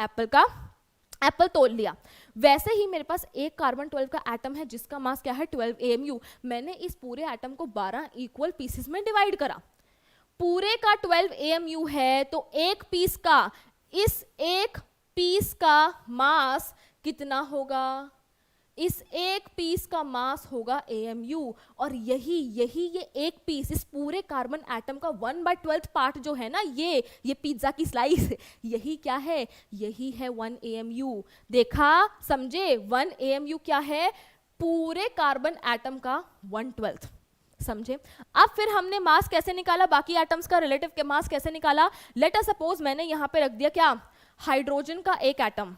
एप्पल तोड़ लिया। वैसे ही मेरे पास एक कार्बन 12 का एटम है जिसका मास क्या है, 12 AMU। मैंने इस पूरे एटम को 12 इक्वल पीसेस में डिवाइड करा। पूरे का 12 AMU है, तो एक पीस का, इस एक पीस का मास कितना होगा, इस एक पीस का मास होगा AMU। और यही ये एक पीस, इस पूरे कार्बन एटम का 1/12 पार्ट जो है ना, ये पिज्जा की स्लाइस, यही क्या है, यही है 1 AMU। देखा, समझे, 1 AMU क्या है, पूरे कार्बन एटम का 1/12। समझे। अब फिर हमने मास कैसे निकाला, बाकी एटम्स का रिलेटिव के मास कैसे निकाला। लेट अस सपोज मैंने यहां पे रख दिया क्या, हाइड्रोजन का एक एटम।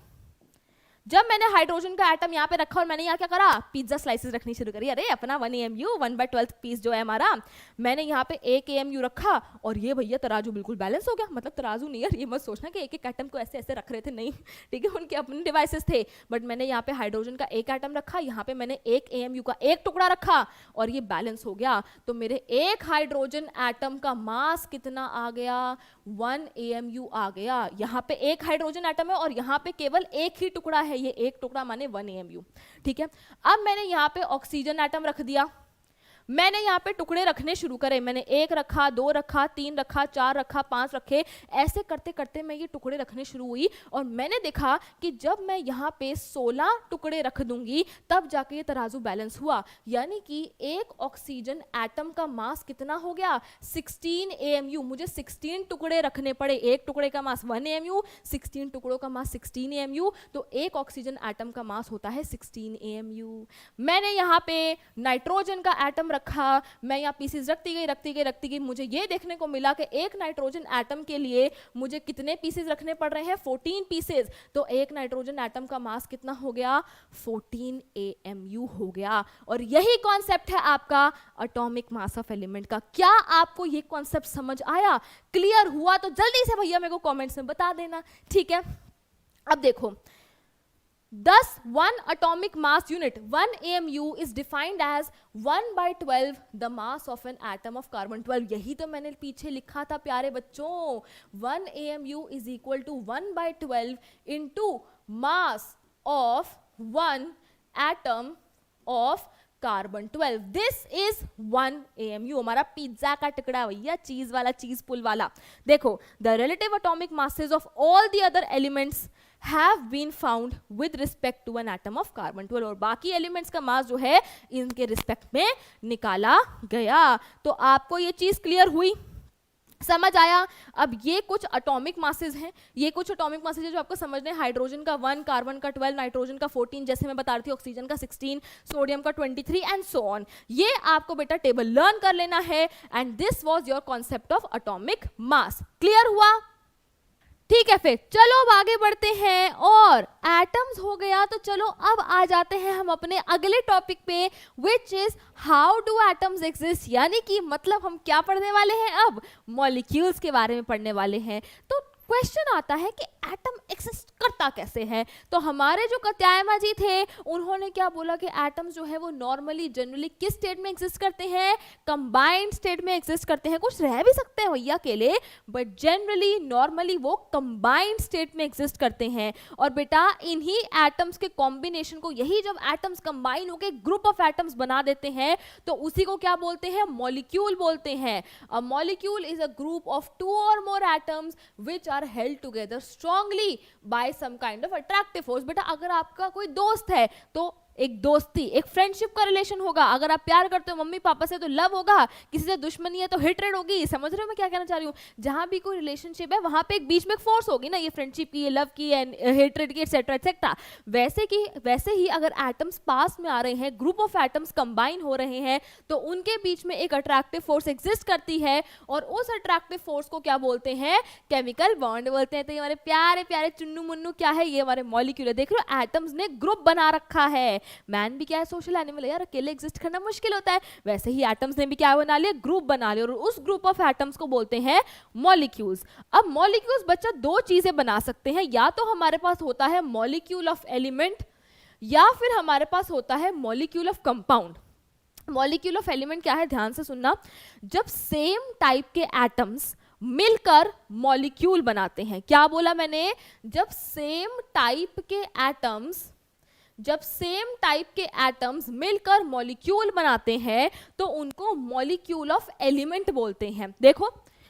जब मैंने हाइड्रोजन का एटम यहाँ पे रखा और मैंने यहाँ क्या करा, पिज्जा स्लाइसेस रखनी शुरू करी। अरे अपना 1 AMU 1/12 पीस जो है हमारा, मैंने यहाँ पे 1 AMU रखा और ये भैया तराजू बिल्कुल बैलेंस हो गया। मतलब तराजू नहीं यार, ये मत सोचना कि एक एक एटम को ऐसे ऐसे रख रहे थे, नहीं, ठीक है, उनके अपने डिवाइसेस थे। बट मैंने यहाँ पे हाइड्रोजन का एक एटम रखा, यहाँ पे मैंने 1 AMU का एक टुकड़ा रखा और ये बैलेंस हो गया। तो मेरे एक हाइड्रोजन एटम का मास कितना आ गया, 1 AMU आ गया। यहाँ पे एक हाइड्रोजन एटम है और यहाँ पे केवल एक ही टुकड़ा है, ये एक टुकड़ा माने 1 AMU, ठीक है। अब मैंने यहाँ पे ऑक्सीजन एटम रख दिया, मैंने यहाँ पे टुकड़े रखने शुरू करे। मैंने 1 रखा, 2 रखा, 3 रखा, 4 रखा, 5 रखे। ऐसे करते करते मैं ये टुकड़े रखने शुरू हुई और मैंने देखा कि जब मैं यहाँ पे 16 टुकड़े रख दूंगी तब जाके ये तराजू बैलेंस हुआ। यानी कि एक ऑक्सीजन एटम का मास कितना हो गया, 16 AMU। मुझे 16 टुकड़े रखने पड़े, एक टुकड़े का मास 1 AMU, 16 टुकड़ों का मास 16 AMU। तो एक ऑक्सीजन एटम का मास होता है 16 AMU। मैंने यहाँ पे नाइट्रोजन का एटम रखा, मैं यहाँ पीसेस रखती गई। मुझे ये देखने को मिला कि एक नाइट्रोजन एटम के लिए मुझे कितने पीसेस रखने पड़ रहे हैं, 14 पीसेस। तो एक नाइट्रोजन एटम का मास कितना हो गया, 14 AMU हो गया। और यही कॉन्सेप्ट है आपका एटॉमिक मास ऑफ एलिमेंट का। क्या आपको ये कॉन्सेप्ट समझ आया, क्लियर हुआ? तो जल्दी से भैया मेरे को कमेंट्स में बता देना, ठीक है। अब देखो, thus one atomic mass unit 1 AMU is defined as 1/12 the mass of an atom of carbon 12। यही तो मैंने पीछे लिखा था प्यारे बच्चों, 1 AMU is equal to 1/12 into mass of 1 atom of carbon 12। This is 1 AMU, हमारा पिज्जा का टुकड़ा भैया, चीज वाला, चीज पुल वाला। देखो, the relative atomic masses of all the other elements have been found with respect to an atom of carbon 12। और बाकी एलिमेंट्स का मास जो है इनके रिस्पेक्ट में निकाला गया। तो आपको ये चीज क्लियर हुई, समझ आया? अब ये कुछ एटॉमिक मासेस हैं, ये कुछ एटॉमिक मासेस है जो आपको समझने हैं। हाइड्रोजन का 1, कार्बन का 12, नाइट्रोजन का 14, जैसे मैं बता रही थी, ऑक्सीजन का 16, सोडियम का 23 एंड सो ऑन। ये आपको बेटा टेबल लर्न कर लेना है and this was your concept of atomic mass. Clear हुआ? ठीक है, फिर चलो अब आगे बढ़ते हैं। और एटम्स हो गया, तो चलो अब आ जाते हैं हम अपने अगले टॉपिक पे, which is how do atoms exist, यानी कि मतलब हम क्या पढ़ने वाले हैं अब, मॉलिक्यूल्स के बारे में पढ़ने वाले हैं। तो क्वेश्चन आता है कि एटम एक्सिस्ट करता कैसे है। तो हमारे जो कात्यायन जी थे उन्होंने क्या बोला कि एटम्स जो है वो नॉर्मली जनरली किस स्टेट में एग्जिस्ट करते हैं, कंबाइंड स्टेट में एग्जिस्ट करते हैं। कुछ रह भी सकते हैं भैया अकेले, बट जनरली नॉर्मली वो कंबाइंड स्टेट में एग्जिस्ट करते हैं। और बेटा इन्हीं एटम्स के कॉम्बिनेशन को, यही जब एटम्स कंबाइन होकर ग्रुप ऑफ एटम्स बना देते हैं तो उसी को क्या बोलते हैं, मॉलिक्यूल बोलते हैं। A molecule is a group of 2 or more atoms which are held together strongly by some kind of attractive force. बेटा अगर आपका कोई दोस्त है तो एक दोस्ती, एक फ्रेंडशिप का रिलेशन होगा। अगर आप प्यार करते हो मम्मी पापा से तो लव होगा, किसी से दुश्मनी है तो हेट्रेड होगी। समझ रहे हो मैं क्या कहना चाह रही हूँ? जहां भी कोई रिलेशनशिप है वहां पे एक बीच में फोर्स होगी ना, ये फ्रेंडशिप की, ये लव की, हेट्रेड की, एटसेट्रा एटसेट्रा। वैसे ही अगर एटम्स पास में आ रहे हैं, ग्रुप ऑफ एटम्स कंबाइन हो रहे हैं, तो उनके बीच में एक अट्रैक्टिव फोर्स एग्जिस्ट करती है और उस अट्रैक्टिव फोर्स को क्या बोलते हैं, केमिकल बॉन्ड बोलते हैं। तो ये हमारे प्यारे प्यारे चुन्नू मुन्नू क्या है, ये हमारे मॉलिक्यूल है। देख रहे हो एटम्स ने ग्रुप बना रखा है। मैन भी क्या है, सोशल एनिमल है यार, अकेले एग्जिस्ट करना मुश्किल होता है। वैसे ही एटम्स ने भी क्या बना लिया, ग्रुप बना लिया, और उस ग्रुप ऑफ एटम्स को बोलते हैं मॉलिक्यूल्स। अब मॉलिक्यूल्स बच्चा दो चीजें बना सकते हैं, या तो हमारे पास होता है मॉलिक्यूल ऑफ एलिमेंट या फिर हमारे पास होता है molecule of compound. Molecule of element क्या है, ध्यान से सुनना। जब सेम टाइप के एटम्स मिलकर मॉलिक्यूल बनाते हैं, क्या बोला मैंने, जब सेम टाइप के एटम्स मिलकर मॉलिक्यूल बनाते हैं तो उनको मॉलिक्यूल ऑफ एलिमेंट बोलते हैं। देखो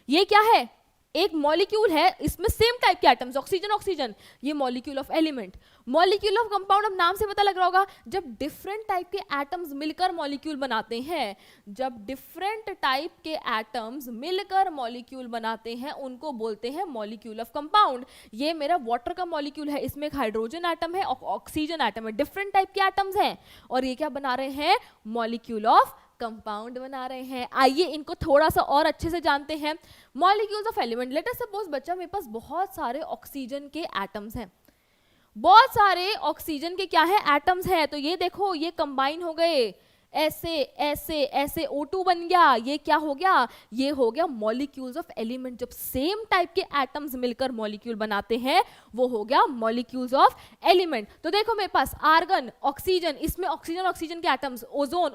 ये क्या है, एक मॉलिक्यूल है, इसमें सेम टाइप के एटम्स, ऑक्सीजन ऑक्सीजन, ये molecule of element. Molecule of compound, अब नाम से पता लग रहा होगा, जब डिफरेंट टाइप के एटम्स मिलकर मॉलिक्यूल बनाते हैं, जब डिफरेंट टाइप के एटम्स मिलकर मॉलिक्यूल बनाते हैं उनको बोलते हैं मॉलिक्यूल ऑफ कंपाउंड। ये मेरा वाटर का मॉलिक्यूल है, इसमें एक हाइड्रोजन एटम है, ऑक्सीजन एटम है, डिफरेंट टाइप के एटम्स हैं, और ये क्या बना रहे हैं, मॉलिक्यूल ऑफ कंपाउंड बना रहे हैं। आइए इनको थोड़ा सा और अच्छे से जानते हैं। Molecules of element, late us suppose बच्चा मेरे पास बहुत सारे ऑक्सीजन के एटम्स हैं, बहुत सारे ऑक्सीजन के क्या है, एटम्स हैं। तो ये देखो ये कंबाइन हो गए, ऐसे ऐसे ऐसे O2 बन गया, ये क्या हो गया, ये हो गया मॉलिक्यूल्स ऑफ एलिमेंट। जब सेम टाइप के एटम्स मिलकर मॉलिक्यूल बनाते हैं वो हो गया मॉलिक्यूल्स ऑफ एलिमेंट। तो देखो मेरे पास आर्गन, ऑक्सीजन, इसमें ऑक्सीजन ऑक्सीजन के atoms, ozone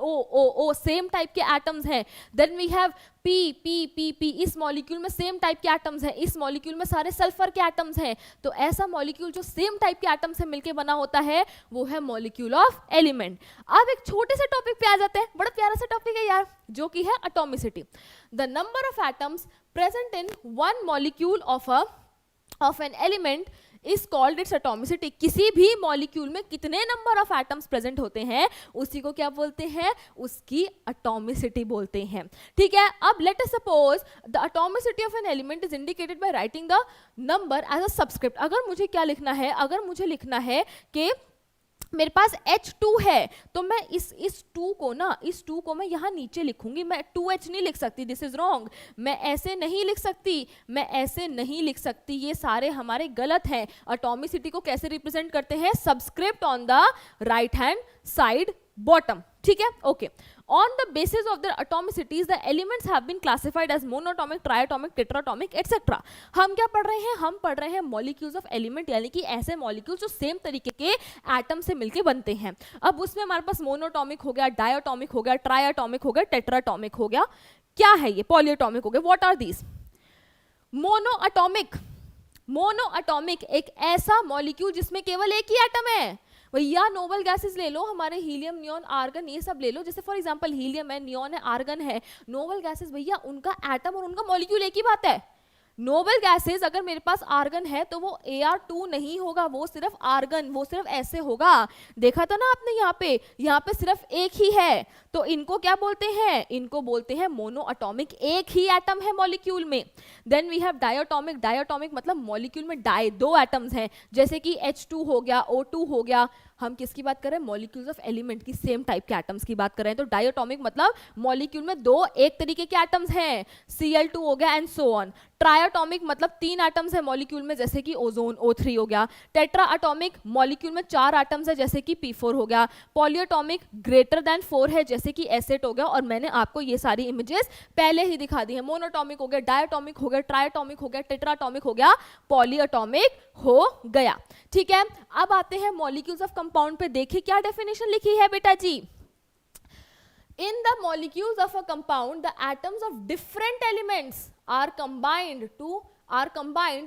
O same type के एटम्स हैं। देन वी हैव P, इस मॉलिक्यूल में सेम टाइप के एटम्स हैं, इस मॉलिक्यूल में सारे सल्फर के एटम्स हैं। तो ऐसा मॉलिक्यूल जो सेम टाइप के एटम्स से मिलके बना होता है वो है मॉलिक्यूल ऑफ एलिमेंट। अब एक छोटे से टॉपिक पे आ जाते हैं, बड़ा प्यारा सा टॉपिक है यार, जो कि है atomicity. The number of atoms present in one molecule of an element is called its atomicity. किसी भी मॉलिक्यूल में कितने नंबर ऑफ एटम्स प्रेजेंट होते हैं उसी को क्या बोलते हैं, उसकी एटॉमिसिटी बोलते हैं। ठीक है, अब let us suppose the atomicity of an element is indicated by writing the number as a subscript. अगर मुझे क्या लिखना है, अगर मुझे लिखना है कि मेरे पास H2 है तो मैं इस 2 को ना, इस 2 को मैं यहाँ नीचे लिखूंगी, मैं 2H नहीं लिख सकती, दिस इज रॉन्ग। मैं ऐसे नहीं लिख सकती, मैं ऐसे नहीं लिख सकती, ये सारे हमारे गलत हैं। एटॉमिसिटी को कैसे रिप्रेजेंट करते हैं, subscript on the right hand side bottom. ठीक है, okay. On the basis of the atomicities the elements have been classified as monoatomic, triatomic, tetratomic etcetera. हम क्या पढ़ रहे हैं, हम पढ़ रहे हैं मॉलिक्यूल्स ऑफ एलिमेंट, यानी कि ऐसे मॉलिक्यूल्स जो सेम तरीके के एटम से मिलके बनते हैं। अब उसमें हमारे पास मोनोटॉमिक हो गया, डायटॉमिक हो गया, ट्राइएटॉमिक हो गया, टेट्राटॉमिक हो गया, क्या है ये, पॉलीएटॉमिक हो गया। What are these? मोनोएटॉमिक एक ऐसा मॉलिक्यूल जिसमें केवल एक ही एटम है। भैया नोबल गैसेस ले लो, हमारे हीलियम, नियॉन, आर्गन, ये सब ले लो। जैसे फॉर एग्जांपल हीलियम है, नियॉन है, आर्गन है, नोबल गैसेस भैया उनका एटम और उनका मॉलिक्यूल एक ही बात है। नोबल गैसेस, अगर मेरे पास आर्गन है तो वो Ar2 नहीं होगा, वो सिर्फ आर्गन, वो सिर्फ ऐसे होगा। देखा था ना आपने, यहाँ पे सिर्फ एक ही है, तो इनको क्या बोलते हैं, इनको बोलते हैं मोनो अटोमिक, एक ही एटम है मॉलिक्यूल में। Then we have diatomic, diatomic मतलब मॉलिक्यूल में दो एटम्स हैं, जैसे कि H2 हो गया, O2 हो गया। हम किसकी बात कर रहे हैं, मॉलिक्यूल्स ऑफ एलिमेंट की, सेम टाइप के एटम्स की बात कर रहे हैं। तो डायटोमिक मतलब मॉलिक्यूल में दो एक तरीके के एटम्स हैं, Cl2 हो गया एंड सो ऑन। ट्रायटोमिक मतलब तीन एटम्स है मॉलिक्यूल में, जैसे कि ओजोन O3 हो गया। टेट्रा अटोमिक मॉलिक्यूल में चार एटम्स है, जैसे कि P4 हो गया। पॉलीएटोमिक ग्रेटर देन 4 है, जैसे कि एसेट हो गया। और मैंने आपको ये सारी इमेजेस पहले ही दिखा दी है। मोनोटोमिक हो गया, डायटोमिक हो गया, ट्रायटोमिक हो गया, टेट्राटोमिक हो गया, पॉलीएटोमिक हो गया। ठीक है, अब आते हैं मॉलिक्यूल्स ऑफ कंपाउंड पे। देखिए क्या डेफिनेशन लिखी है बेटा जी। In the molecules of a compound, the atoms of different elements are combined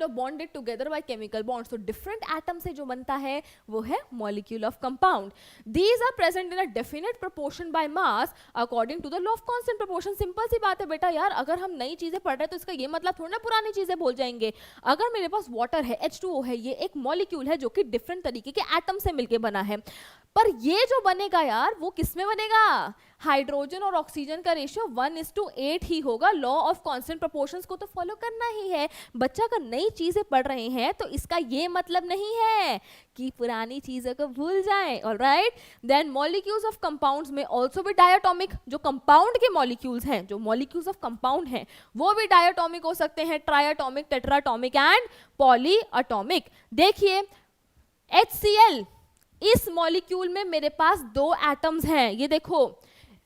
or bonded together by chemical bonds. So different atoms से जो बनता है वो है molecule of compound. These are present in a definite proportion by mass according to the law of constant proportion. Simple सी बात है बेटा यार, अगर हम नई चीजें पढ़ रहे हैं तो इसका ये मतलब थोड़ा ना पुरानी चीजें भूल जाएंगे। अगर मेरे पास वाटर है, H2O है, ये एक मॉलिक्यूल है जो कि डिफरेंट तरीके के एटम से मिलके बना है, पर ये जो बनेगा यार वो किस में बनेगा, हाइड्रोजन और ऑक्सीजन का रेशियो 1:8 ही होगा। लॉ ऑफ कांस्टेंट प्रोपोर्शंस को तो फॉलो करना ही है। बच्चा अगर नई चीजें पढ़ रहे हैं तो इसका ये मतलब नहीं है कि पुरानी चीजों को भूल जाएं। Alright, then molecules of compounds में आल्सो भी डायटोमिक, जो कंपाउंड के मॉलिक्यूल्स हैं, जो मॉलिक्यूल्स ऑफ कंपाउंड हैं वो भी डायटोमिक हो सकते हैं, ट्रायटोमिक, टेट्राटोमिक एंड पॉलीएटोमिक। देखिए HCl, इस मॉलिक्यूल में मेरे पास दो एटम्स हैं, ये देखो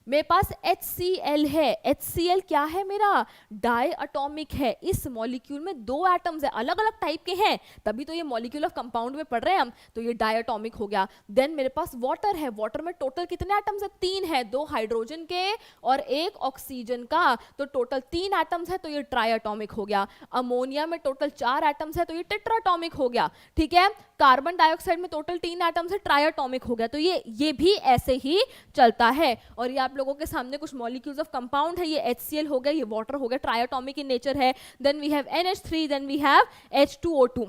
मेरे पास HCl है। HCl क्या है मेरा, डायटोमिक है। इस मॉलिक्यूल में दो एटम्स है, अलग अलग टाइप के हैं, तभी तो ये मॉलिक्यूल ऑफ कंपाउंड में पढ़ रहे हैं हम, तो ये डायटोमिक हो गया। देन मेरे पास वाटर है, वाटर में टोटल कितने एटम्स है, तीन है, दो हाइड्रोजन के और एक ऑक्सीजन का, तो टोटल तीन एटम्स है, तो ये ट्रायटोमिक हो गया। अमोनिया में टोटल चार एटम्स है, तो ये टेट्राटोमिक हो गया। ठीक है, कार्बन डाइऑक्साइड में टोटल तीन एटम्स है, ट्रायटोमिक हो गया। तो ये भी ऐसे ही चलता है। और ये आप लोगों के सामने कुछ मॉलिक्यूल्स ऑफ कंपाउंड है, ये HCl हो गया, ये वाटर हो गया, ट्रायटोमिक इन नेचर है। Then we have NH3, then we have H2O2।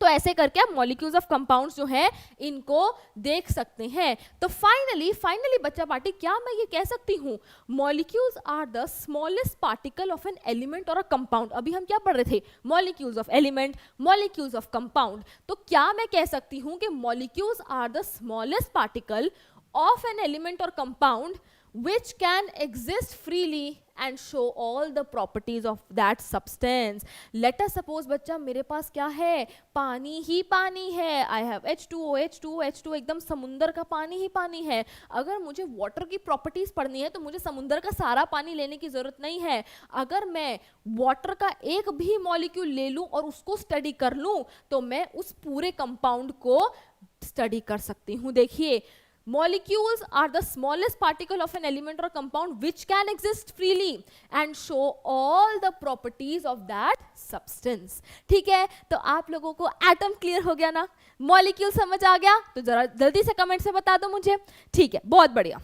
तो ऐसे करके आप मॉलिक्यूल्स ऑफ कंपाउंड्स जो हैं इनको देख सकते हैं। तो फाइनली बच्चा पार्टी, क्या मैं ये कह सकती हूँ, molecules are the smallest particle of an element or a compound. अभी हम क्या पढ़ रहे थे, molecules of element, molecules of compound. तो क्या मैं कह सकती हूँ कि molecules are the smallest particle of an element or compound which can exist freely and show all the properties of that substance. Let us suppose बच्चा मेरे पास क्या है, पानी ही पानी है, I have H2O, H2O, H2O, एकदम समुंदर का पानी ही पानी है। अगर मुझे वाटर की प्रॉपर्टीज पढ़नी है तो मुझे समुंदर का सारा पानी लेने की जरूरत नहीं है। अगर मैं वाटर का एक भी मॉलिक्यूल ले लूं और उसको स्टडी कर लूं तो मैं उस पूरे कंपाउंड को स्टडी कर सकती हूँ। देखिए, molecules are the smallest particle of an element or compound which can exist freely and show all the properties of that substance. ठीक है, तो आप लोगों को एटम क्लियर हो गया ना, मॉलिक्यूल समझ आ गया, तो जरा जल्दी से कमेंट से बता दो मुझे। ठीक है, बहुत बढ़िया।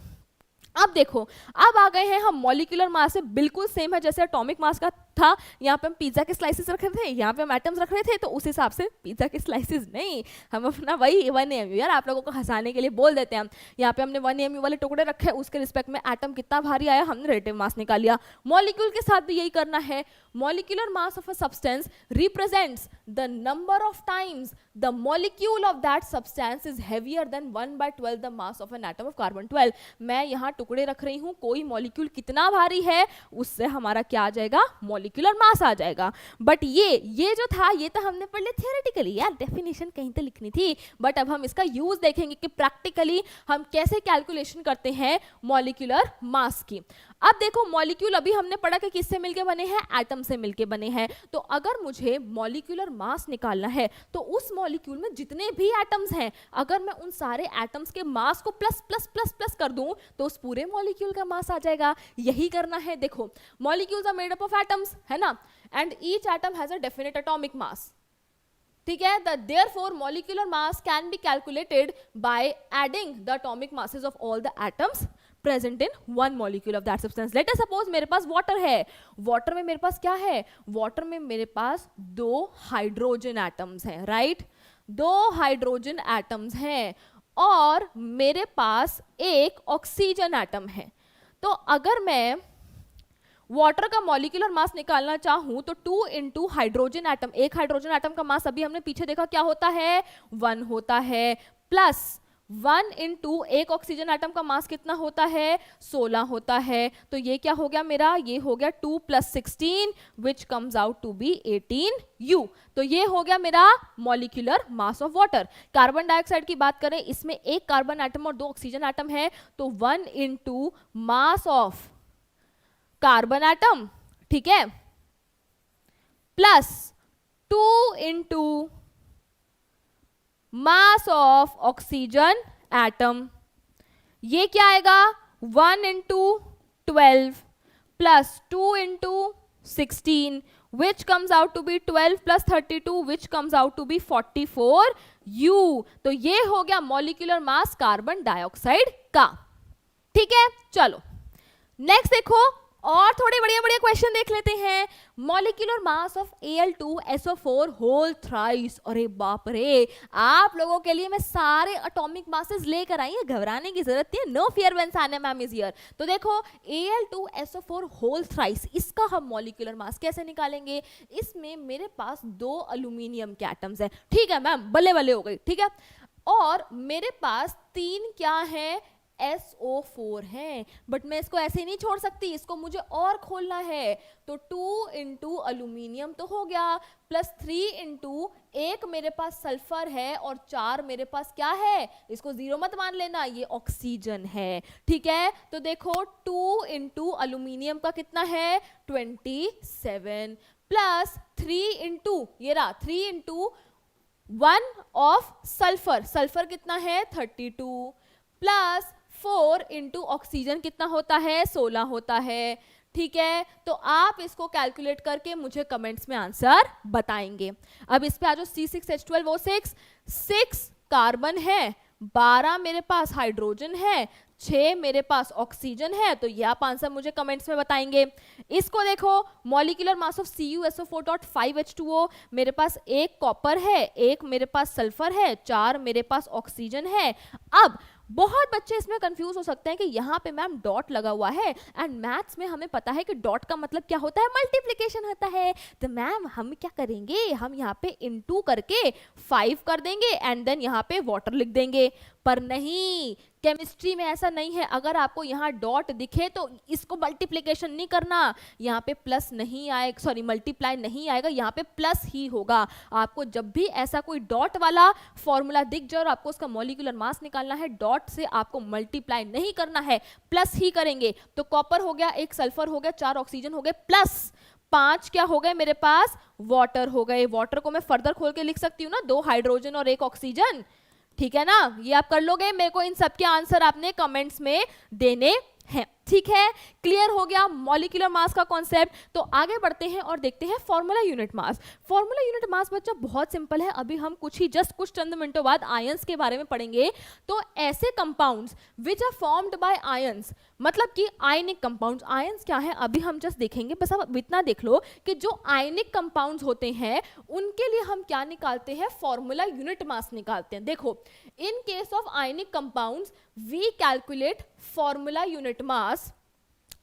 अब देखो, अब आ गए हैं हम मॉलिक्यूलर मास से बिल्कुल सेम है जैसे एटॉमिक मास का था। यहाँ पे हम पिज्जा के स्लाइसेस रख रहे थे, यहाँ पे हम एटम्स रख रहे थे, तो उस हिसाब से पिज्जा के स्लाइसेस नहीं, हम अपना वही 1 AMU, यार आप लोगों को हंसाने के लिए बोल देते हैं हम। यहाँ पे हमने 1 AMU वाले टुकड़े रखे, उसके रिस्पेक्ट में एटम कितना भारी आया हमने रिलेटिव मास निकाल लिया। मॉलिक्यूल के साथ भी यही करना है। Molecular mass of a substance represents the number of times the molecule of that substance is heavier than 1/12 the mass of an atom of carbon 12। मैं यहाँ टुकड़े रख रही हूँ, कोई मॉलिक्यूल कितना भारी है उससे हमारा क्या आ जाएगा, मॉलिक्यूलर मास आ जाएगा। बट ये जो था ये तो हमने पढ़ लिया थियोरेटिकली, यार डेफिनेशन कहीं तो लिखनी थी, बट अब हम इसका यूज देखेंगे कि प्रैक्टिकली हम कैसे कैलकुलेशन करते हैं मॉलिक्यूलर मास की। अब देखो, मॉलिक्यूल अभी हमने पढ़ा कि किससे मिलके बने हैं, एटम से मिलके बने हैं। तो अगर मुझे मॉलिक्यूलर मास निकालना है तो उस मॉलिक्यूल में जितने भी एटम्स हैं, अगर मैं उन सारे एटम्स के मास को प्लस प्लस प्लस प्लस कर दूं तो उस पूरे मॉलिक्यूल का मास आ जाएगा। यही करना है। देखो, molecules are made up of atoms, है ना, and each atom has a definite atomic mass. ठीक है, therefore molecular mass can be calculated by adding the atomic masses of all the atoms present in one molecule of that substance. Late us suppose मेरे पास water है. Water में मेरे पास क्या है? Water में मेरे पास 2 हाइड्रोजन एटम्स हैं, राइट? 2 हाइड्रोजन एटम्स हैं और मेरे पास एक ऑक्सीजन एटम है. तो अगर मैं वाटर का मॉलिक्यूलर मास निकालना चाहूं तो 2 इंटू हाइड्रोजन एटम, एक हाइड्रोजन एटम का मास अभी हमने पीछे देखा क्या होता है, 1 होता है, प्लस 1 इंटू एक ऑक्सीजन एटम का मास कितना होता है, 16 होता है. तो ये क्या हो गया मेरा, ये हो गया 2 + 16 which comes out to be 18U. तो ये हो गया मेरा molecular mass of water. Carbon dioxide की बात करें, इसमें एक कार्बन एटम और 2 ऑक्सीजन एटम है, तो 1 into mass of carbon atom, ठीक है, plus 2 into mass of oxygen atom. ये क्या आएगा, 1 into 12 plus 2 into 16 which comes out to be 12 plus 32 which comes out to be 44U. तो ये हो गया मॉलिक्यूलर मास कार्बन डाइऑक्साइड का. ठीक है, चलो नेक्स्ट देखो और थोड़े बढ़िया बढ़िया क्वेश्चन देख लेते हैं. Molecular mass of Al2SO4 whole thrice. अरे बाप रे, आप लोगों के लिए मैं सारे एटॉमिक मासेस लेकर आई हूं, घबराने की जरूरत नहीं है. No fear when Sania ma'am is here. तो देखो Al2SO4 होल थ्राइस, इसका हम मॉलिक्यूलर मास कैसे निकालेंगे. इसमें मेरे पास 2 एल्यूमिनियम के एटम्स है, ठीक है मैम, बल्ले बल्ले हो गई, ठीक है, और मेरे पास 3 क्या है, SO4 है. बट मैं इसको ऐसे ही नहीं छोड़ सकती, इसको मुझे और खोलना है. तो 2 इंटू एल्यूमिनियम तो हो गया, प्लस 3 इंटू एक मेरे पास सल्फर है और 4 मेरे पास क्या है, इसको जीरो मत मान लेना, ये ऑक्सीजन है. ठीक है, तो देखो 2 इंटू एल्यूमिनियम का कितना है, 27 प्लस 3 इंटू ये रहा 3 इंटू 1 ऑफ सल्फर, सल्फर कितना है 32 प्लस 4 इंटू ऑक्सीजन कितना होता है, 16 होता है. ठीक है, तो आप इसको कैलकुलेट करके मुझे कमेंट्स में आंसर बताएंगे. अब इस पे आ जाओ, C6H12O6, 6 कार्बन है, 12 मेरे पास हाइड्रोजन है, 6 मेरे पास ऑक्सीजन है. तो ये आप आंसर मुझे कमेंट्स में बताएंगे. इसको देखो, मॉलिक्यूलर मास ऑफ CuSO4.5H2O, मेरे पास एक कॉपर है, एक मेरे पास सल्फर है, 4 मेरे पास ऑक्सीजन है. अब बहुत बच्चे इसमें कंफ्यूज हो सकते हैं कि यहाँ पे मैम डॉट लगा हुआ है, एंड मैथ्स में हमें पता है कि डॉट का मतलब क्या होता है, मल्टीप्लिकेशन होता है. तो मैम हम क्या करेंगे, हम यहाँ पे इनटू करके 5 कर देंगे एंड देन यहाँ पे वाटर लिख देंगे. पर नहीं, केमिस्ट्री में ऐसा नहीं है. अगर आपको यहाँ डॉट दिखे तो इसको मल्टीप्लिकेशन नहीं करना, यहाँ पे प्लस नहीं आएगा, सॉरी मल्टीप्लाई नहीं आएगा, यहाँ पे प्लस ही होगा. आपको जब भी ऐसा कोई डॉट वाला फॉर्मूला दिख जाए और आपको उसका मॉलिक्यूलर मास निकालना है, डॉट से आपको मल्टीप्लाई नहीं करना है, प्लस ही करेंगे. तो कॉपर हो गया, एक सल्फर हो गया, 4 ऑक्सीजन हो गए, प्लस 5 क्या हो गए मेरे पास, वाटर हो गए. वाटर को मैं फर्दर खोल के लिख सकती हूँ ना, 2 हाइड्रोजन और 1 ऑक्सीजन. ठीक है ना, ये आप कर लोगे. मेरे को इन सब के आंसर आपने कमेंट्स में देने हैं. ठीक है, क्लियर हो गया मॉलिक्यूलर मास का कॉन्सेप्ट. तो आगे बढ़ते हैं और देखते हैं फॉर्मूला यूनिट मास. फॉर्मूला यूनिट मास बच्चा बहुत सिंपल है. अभी हम कुछ चंद मिनटों बाद आयंस के बारे में पढ़ेंगे. तो ऐसे compounds which are formed by ions, मतलब कि आयनिक कंपाउंड्स. आयंस क्या है अभी हम जस्ट देखेंगे, बस अब इतना देख लो कि जो आयनिक कंपाउंड्स होते हैं उनके लिए हम क्या निकालते हैं, फॉर्मूला यूनिट मास निकालते हैं. देखो, in case of ionic compounds we calculate formula unit mass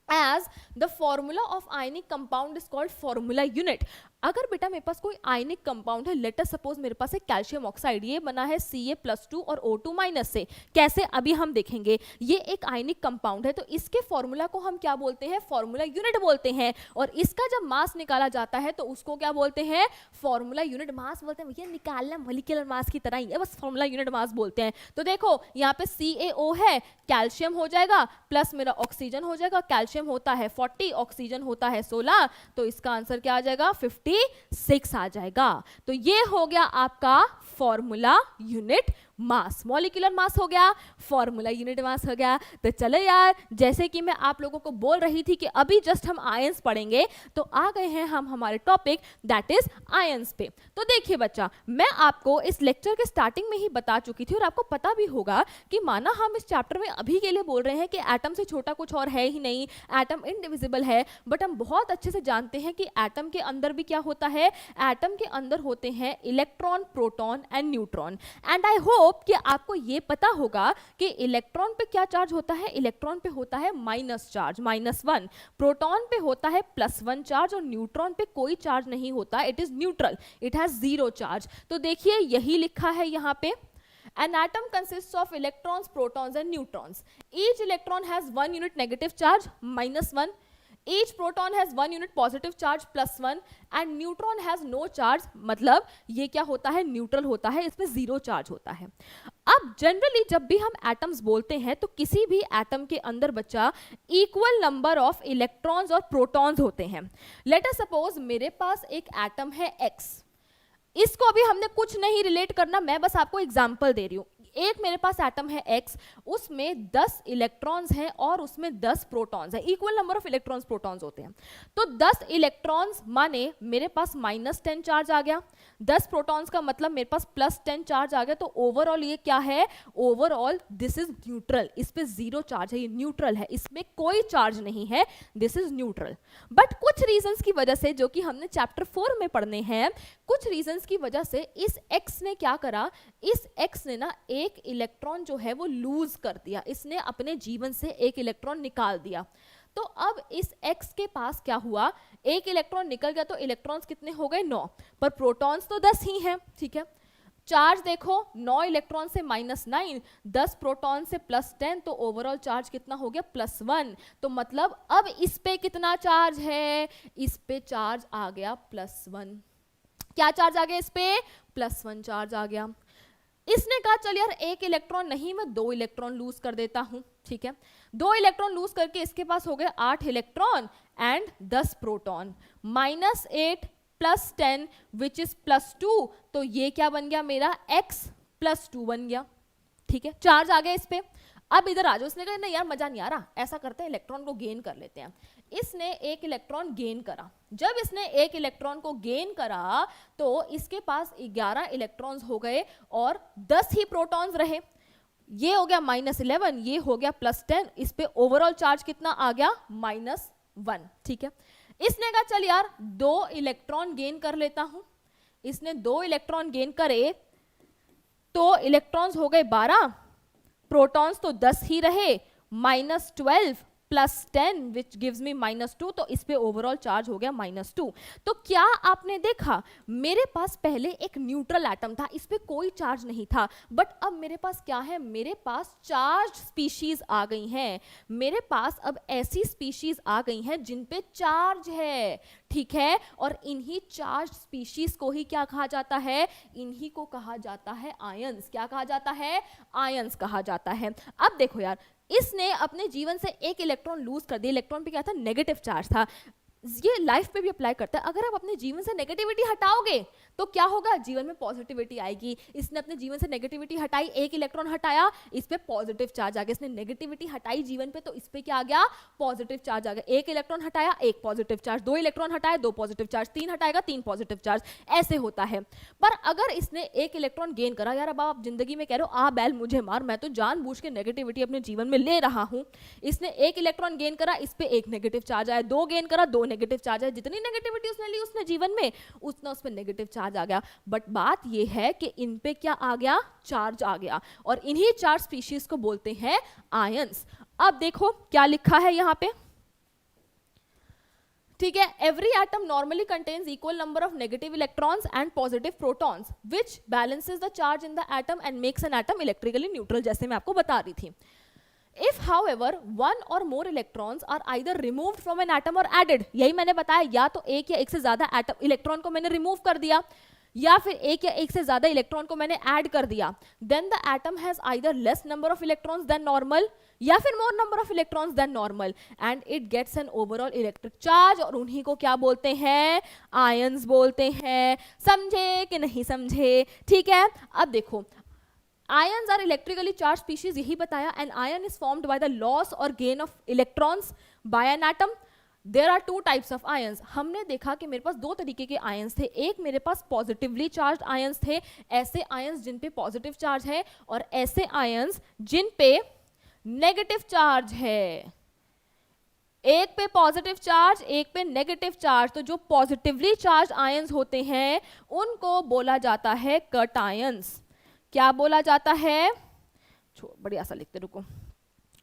as the formula of ionic compound is called formula unit. अगर बेटा मेरे पास कोई आयनिक कंपाउंड है, लेट अस सपोज मेरे पास है कैल्शियम ऑक्साइड, ये बना है Ca+2 और O2- से. कैसे, अभी हम देखेंगे. ये एक आयनिक कंपाउंड है, तो इसके फॉर्मूला को हम क्या बोलते हैं, फॉर्मूला यूनिट बोलते हैं. और इसका जब मास निकाला जाता है तो उसको क्या बोलते हैं, फॉर्मूला यूनिट मास बोलते हैं. भैया निकालना मॉलिक्यूलर मास की तरह ही है, बस फॉर्मूला यूनिट मास बोलते हैं. तो देखो यहाँ पे CaO है, कैल्शियम हो जाएगा, प्लस मेरा ऑक्सीजन हो जाएगा. कैल्शियम होता है 40, ऑक्सीजन होता है 16, तो इसका आंसर क्या आ जाएगा, 56 आ जाएगा. तो ये हो गया आपका फॉर्मूला यूनिट मास, मॉलिक्यूलर मास हो गया, फॉर्मूला यूनिट मास हो गया। तो चलो यार, जैसे कि मैं आप लोगों को बोल रही थी कि अभी जस्ट हम आयंस पढ़ेंगे, तो आ गए हैं हम हमारे टॉपिक दैट इज आयंस पे। तो देखिए बच्चा, मैं आपको इस लेक्चर के स्टार्टिंग में ही बता चुकी थी और आपको पता भी होगा कि माना हम इस चैप्टर में अभी के लिए बोल रहे हैं कि एटम से छोटा कुछ और है ही नहीं, एटम इनडिविजिबल है, बट हम बहुत अच्छे से जानते हैं कि एटम के अंदर भी क्या होता है, एटम के अंदर होते हैं electron, proton and neutron. And I hope कि आपको ये पता होगा कि इलेक्ट्रॉन पे क्या चार्ज होता है, इलेक्ट्रॉन पे होता है माइनस चार्ज, -1, प्रोटॉन पे होता है +1 चार्ज और न्यूट्रॉन पे कोई चार्ज नहीं होता, it is neutral, it has 0 charge. तो देखिए यही लिखा है यहाँ पे, an atom consists of electrons, protons and neutrons. Each electron has 1 unit negative charge, -1. Each proton has 1 unit positive charge, +1. And neutron has no charge, मतलब ये क्या होता है, न्यूट्रल होता है, इसमें 0 चार्ज होता है। अब जनरली जब भी हम एटम्स बोलते हैं तो किसी भी एटम के अंदर बच्चा इक्वल नंबर ऑफ इलेक्ट्रॉन्स और प्रोटॉन्स होते हैं। लेट अस सपोज मेरे पास एक एटम है X, इसको अभी हमने कुछ नहीं रिलेट करना, मैं बस आपको एग्जांपल दे रही हूँ। एक मेरे पास एटम है X, उसमें 10 इलेक्ट्रॉन्स हैं और उसमें 10 प्रोटॉन्स हैं, equal number of electrons protons होते हैं। तो 10 इलेक्ट्रॉन्स माने मेरे पास -10 चार्ज आ गया, 10 प्रोटॉन्स का मतलब मेरे पास +10 चार्ज आ गया। तो ओवरऑल ये क्या है, ओवरऑल दिस इज न्यूट्रल, इस पे 0 चार्ज है, ये न्यूट्रल है, इसमें कोई चार्ज नहीं है, दिस इज न्यूट्रल। बट कुछ रीजंस की वजह से, जो कि हमने चैप्टर 4 में पढ़ने हैं, कुछ रीजंस की वजह से इस X ने क्या करा, इस X ने ना एक इलेक्ट्रॉन जो है वो लूज कर दिया, इसने अपने जीवन से एक इलेक्ट्रॉन निकाल दिया। तो अब इस X के पास क्या हुआ, एक इलेक्ट्रॉन निकल गया, तो इलेक्ट्रॉन्स कितने हो गए, 9, पर प्रोटॉन्स तो 10 ही हैं, ठीक है। चार्ज देखो, 9 इलेक्ट्रॉन से -9, 10 प्रोटॉन से +10, तो ओवरऑल चार्ज कितना हो गया, +1। तो मतलब अब इस पे कितना चार्ज है, इस पे चार्ज आ गया +1। क्या चार्ज आ गया इस पे, +1 चार्ज आ गया। इसने कहा चल यार एक इलेक्ट्रॉन नहीं, मैं 2 इलेक्ट्रॉन लूज कर देता हूं, ठीक है। 2 इलेक्ट्रॉन लूज करके इसके पास हो गए 8 electron and 10 proton, -8 + 10 which is +2, तो ये क्या बन गया मेरा, X +2 बन गया, ठीक है। चार्ज आ गया इस पे। अब इधर आ जाओ, इसने कहा नहीं यार मजा नहीं आ रहा, ऐसा करते हैं इलेक्ट्रॉन को गेन कर लेते हैं। इसने एक इलेक्ट्रॉन गेन करा, जब इसने एक इलेक्ट्रॉन को गेन करा तो इसके पास 11 इलेक्ट्रॉन्स हो गए और 10 ही प्रोटॉन्स रहे। ये हो गया -11, ये हो गया +10, इस पे ओवरऑल चार्ज कितना आ गया, -1, ठीक है। इसने कहा चल यार 2 इलेक्ट्रॉन गेन कर लेता हूं। इसने 2 इलेक्ट्रॉन गेन करे तो इलेक्ट्रॉन्स हो गए 12, प्रोटॉन्स तो 10 ही रहे, -12 + 10 विच गिव्स मी -2, तो इस पे ओवरऑल चार्ज हो गया -2। तो क्या आपने देखा, मेरे पास पहले एक न्यूट्रल एटम था, इस पे कोई चार्ज नहीं था, बट अब मेरे पास क्या है, मेरे पास चार्ज स्पीशीज आ गई हैं, मेरे पास अब ऐसी स्पीशीज आ गई हैं जिन पे चार्ज है, ठीक है। और इन्हीं चार्ज स्पीशीज को ही क्या कहा जाता है, इन्हीं को कहा जाता है आयंस। क्या कहा जाता है, आयंस कहा जाता है। अब देखो यार, इसने अपने जीवन से एक इलेक्ट्रॉन लूज कर दिया, इलेक्ट्रॉन पे क्या था, नेगेटिव चार्ज था। ये लाइफ पे भी अप्लाई करता है, अगर आप अपने जीवन से नेगेटिविटी हटाओगे तो क्या होगा, जीवन में पॉजिटिविटी आएगी। इसने अपने जीवन से नेगेटिविटी हटाई, एक इलेक्ट्रॉन हटाया, इस पे पॉजिटिव चार्ज आ गया। इसने नेगेटिविटी हटाई जीवन पे, तो इस पे क्या आ गया, पॉजिटिव चार्ज आ गया। एक इलेक्ट्रॉन हटाया, एक पॉजिटिव चार्ज, 2 इलेक्ट्रॉन हटाया, 2 पॉजिटिव चार्ज, 3 हटाएगा, 3 पॉजिटिव चार्ज, ऐसे होता है। पर अगर इसने एक इलेक्ट्रॉन गेन करा, यार अब आप जिंदगी में कह रहे हो आ बैल मुझे मार, मैं तो जानबूझ के नेगेटिविटी अपने जीवन में ले रहा हूं। इसने एक इलेक्ट्रॉन गेन करा, इस पे एक नेगेटिव चार्ज आया, 2 गेन करा, 2 नेगेटिव चार्ज आया, जितनी नेगेटिविटी उसने ली उसने जीवन में, उतना उस पे नेगेटिव चार्ज आ गया। बट बात ये है कि इन पे क्या आ गया, चार्ज आ गया, और इन्हीं चार्ज स्पीशीज को बोलते हैं आयंस। अब देखो क्या लिखा है यहां पे, ठीक है। Every atom normally contains equal number of negative electrons and positive protons which balances the charge in the atom and makes an atom electrically neutral, जैसे मैं आपको बता रही थी। If however one or more electrons are either removed from an atom or added, यही मैंने बताया, या तो एक या एक से ज्यादा एटम इलेक्ट्रॉन को मैंने रिमूव कर दिया, या फिर एक या एक से ज्यादा इलेक्ट्रॉन को मैंने ऐड कर दिया, then the atom has either less number of electrons than normal या फिर more number of electrons than normal and it gets an overall electric charge, और उन्हीं को क्या बोलते हैं, आयंस बोलते हैं। समझे कि नहीं समझे, ठीक है। अब देखो ions are electrically charge species, यही बताया. An ion is formed by the loss और gain of electrons by an atom. There are two types of ions. हमने देखा कि मेरे पास दो तरीके के आयंस थे. एक मेरे पास पॉजिटिवली चार्ज आयंस थे, ऐसे आयंस जिन पे पॉजिटिव चार्ज है, और ऐसे आयंस जिन पे नेगेटिव चार्ज है. एक पे पॉजिटिव चार्ज, एक पे नेगेटिव चार्ज. तो जो पॉजिटिवली चार्ज आयंस होते हैं उनको बोला जाता है कटायंस. क्या बोला जाता है? बढ़िया सा लिखते रुको.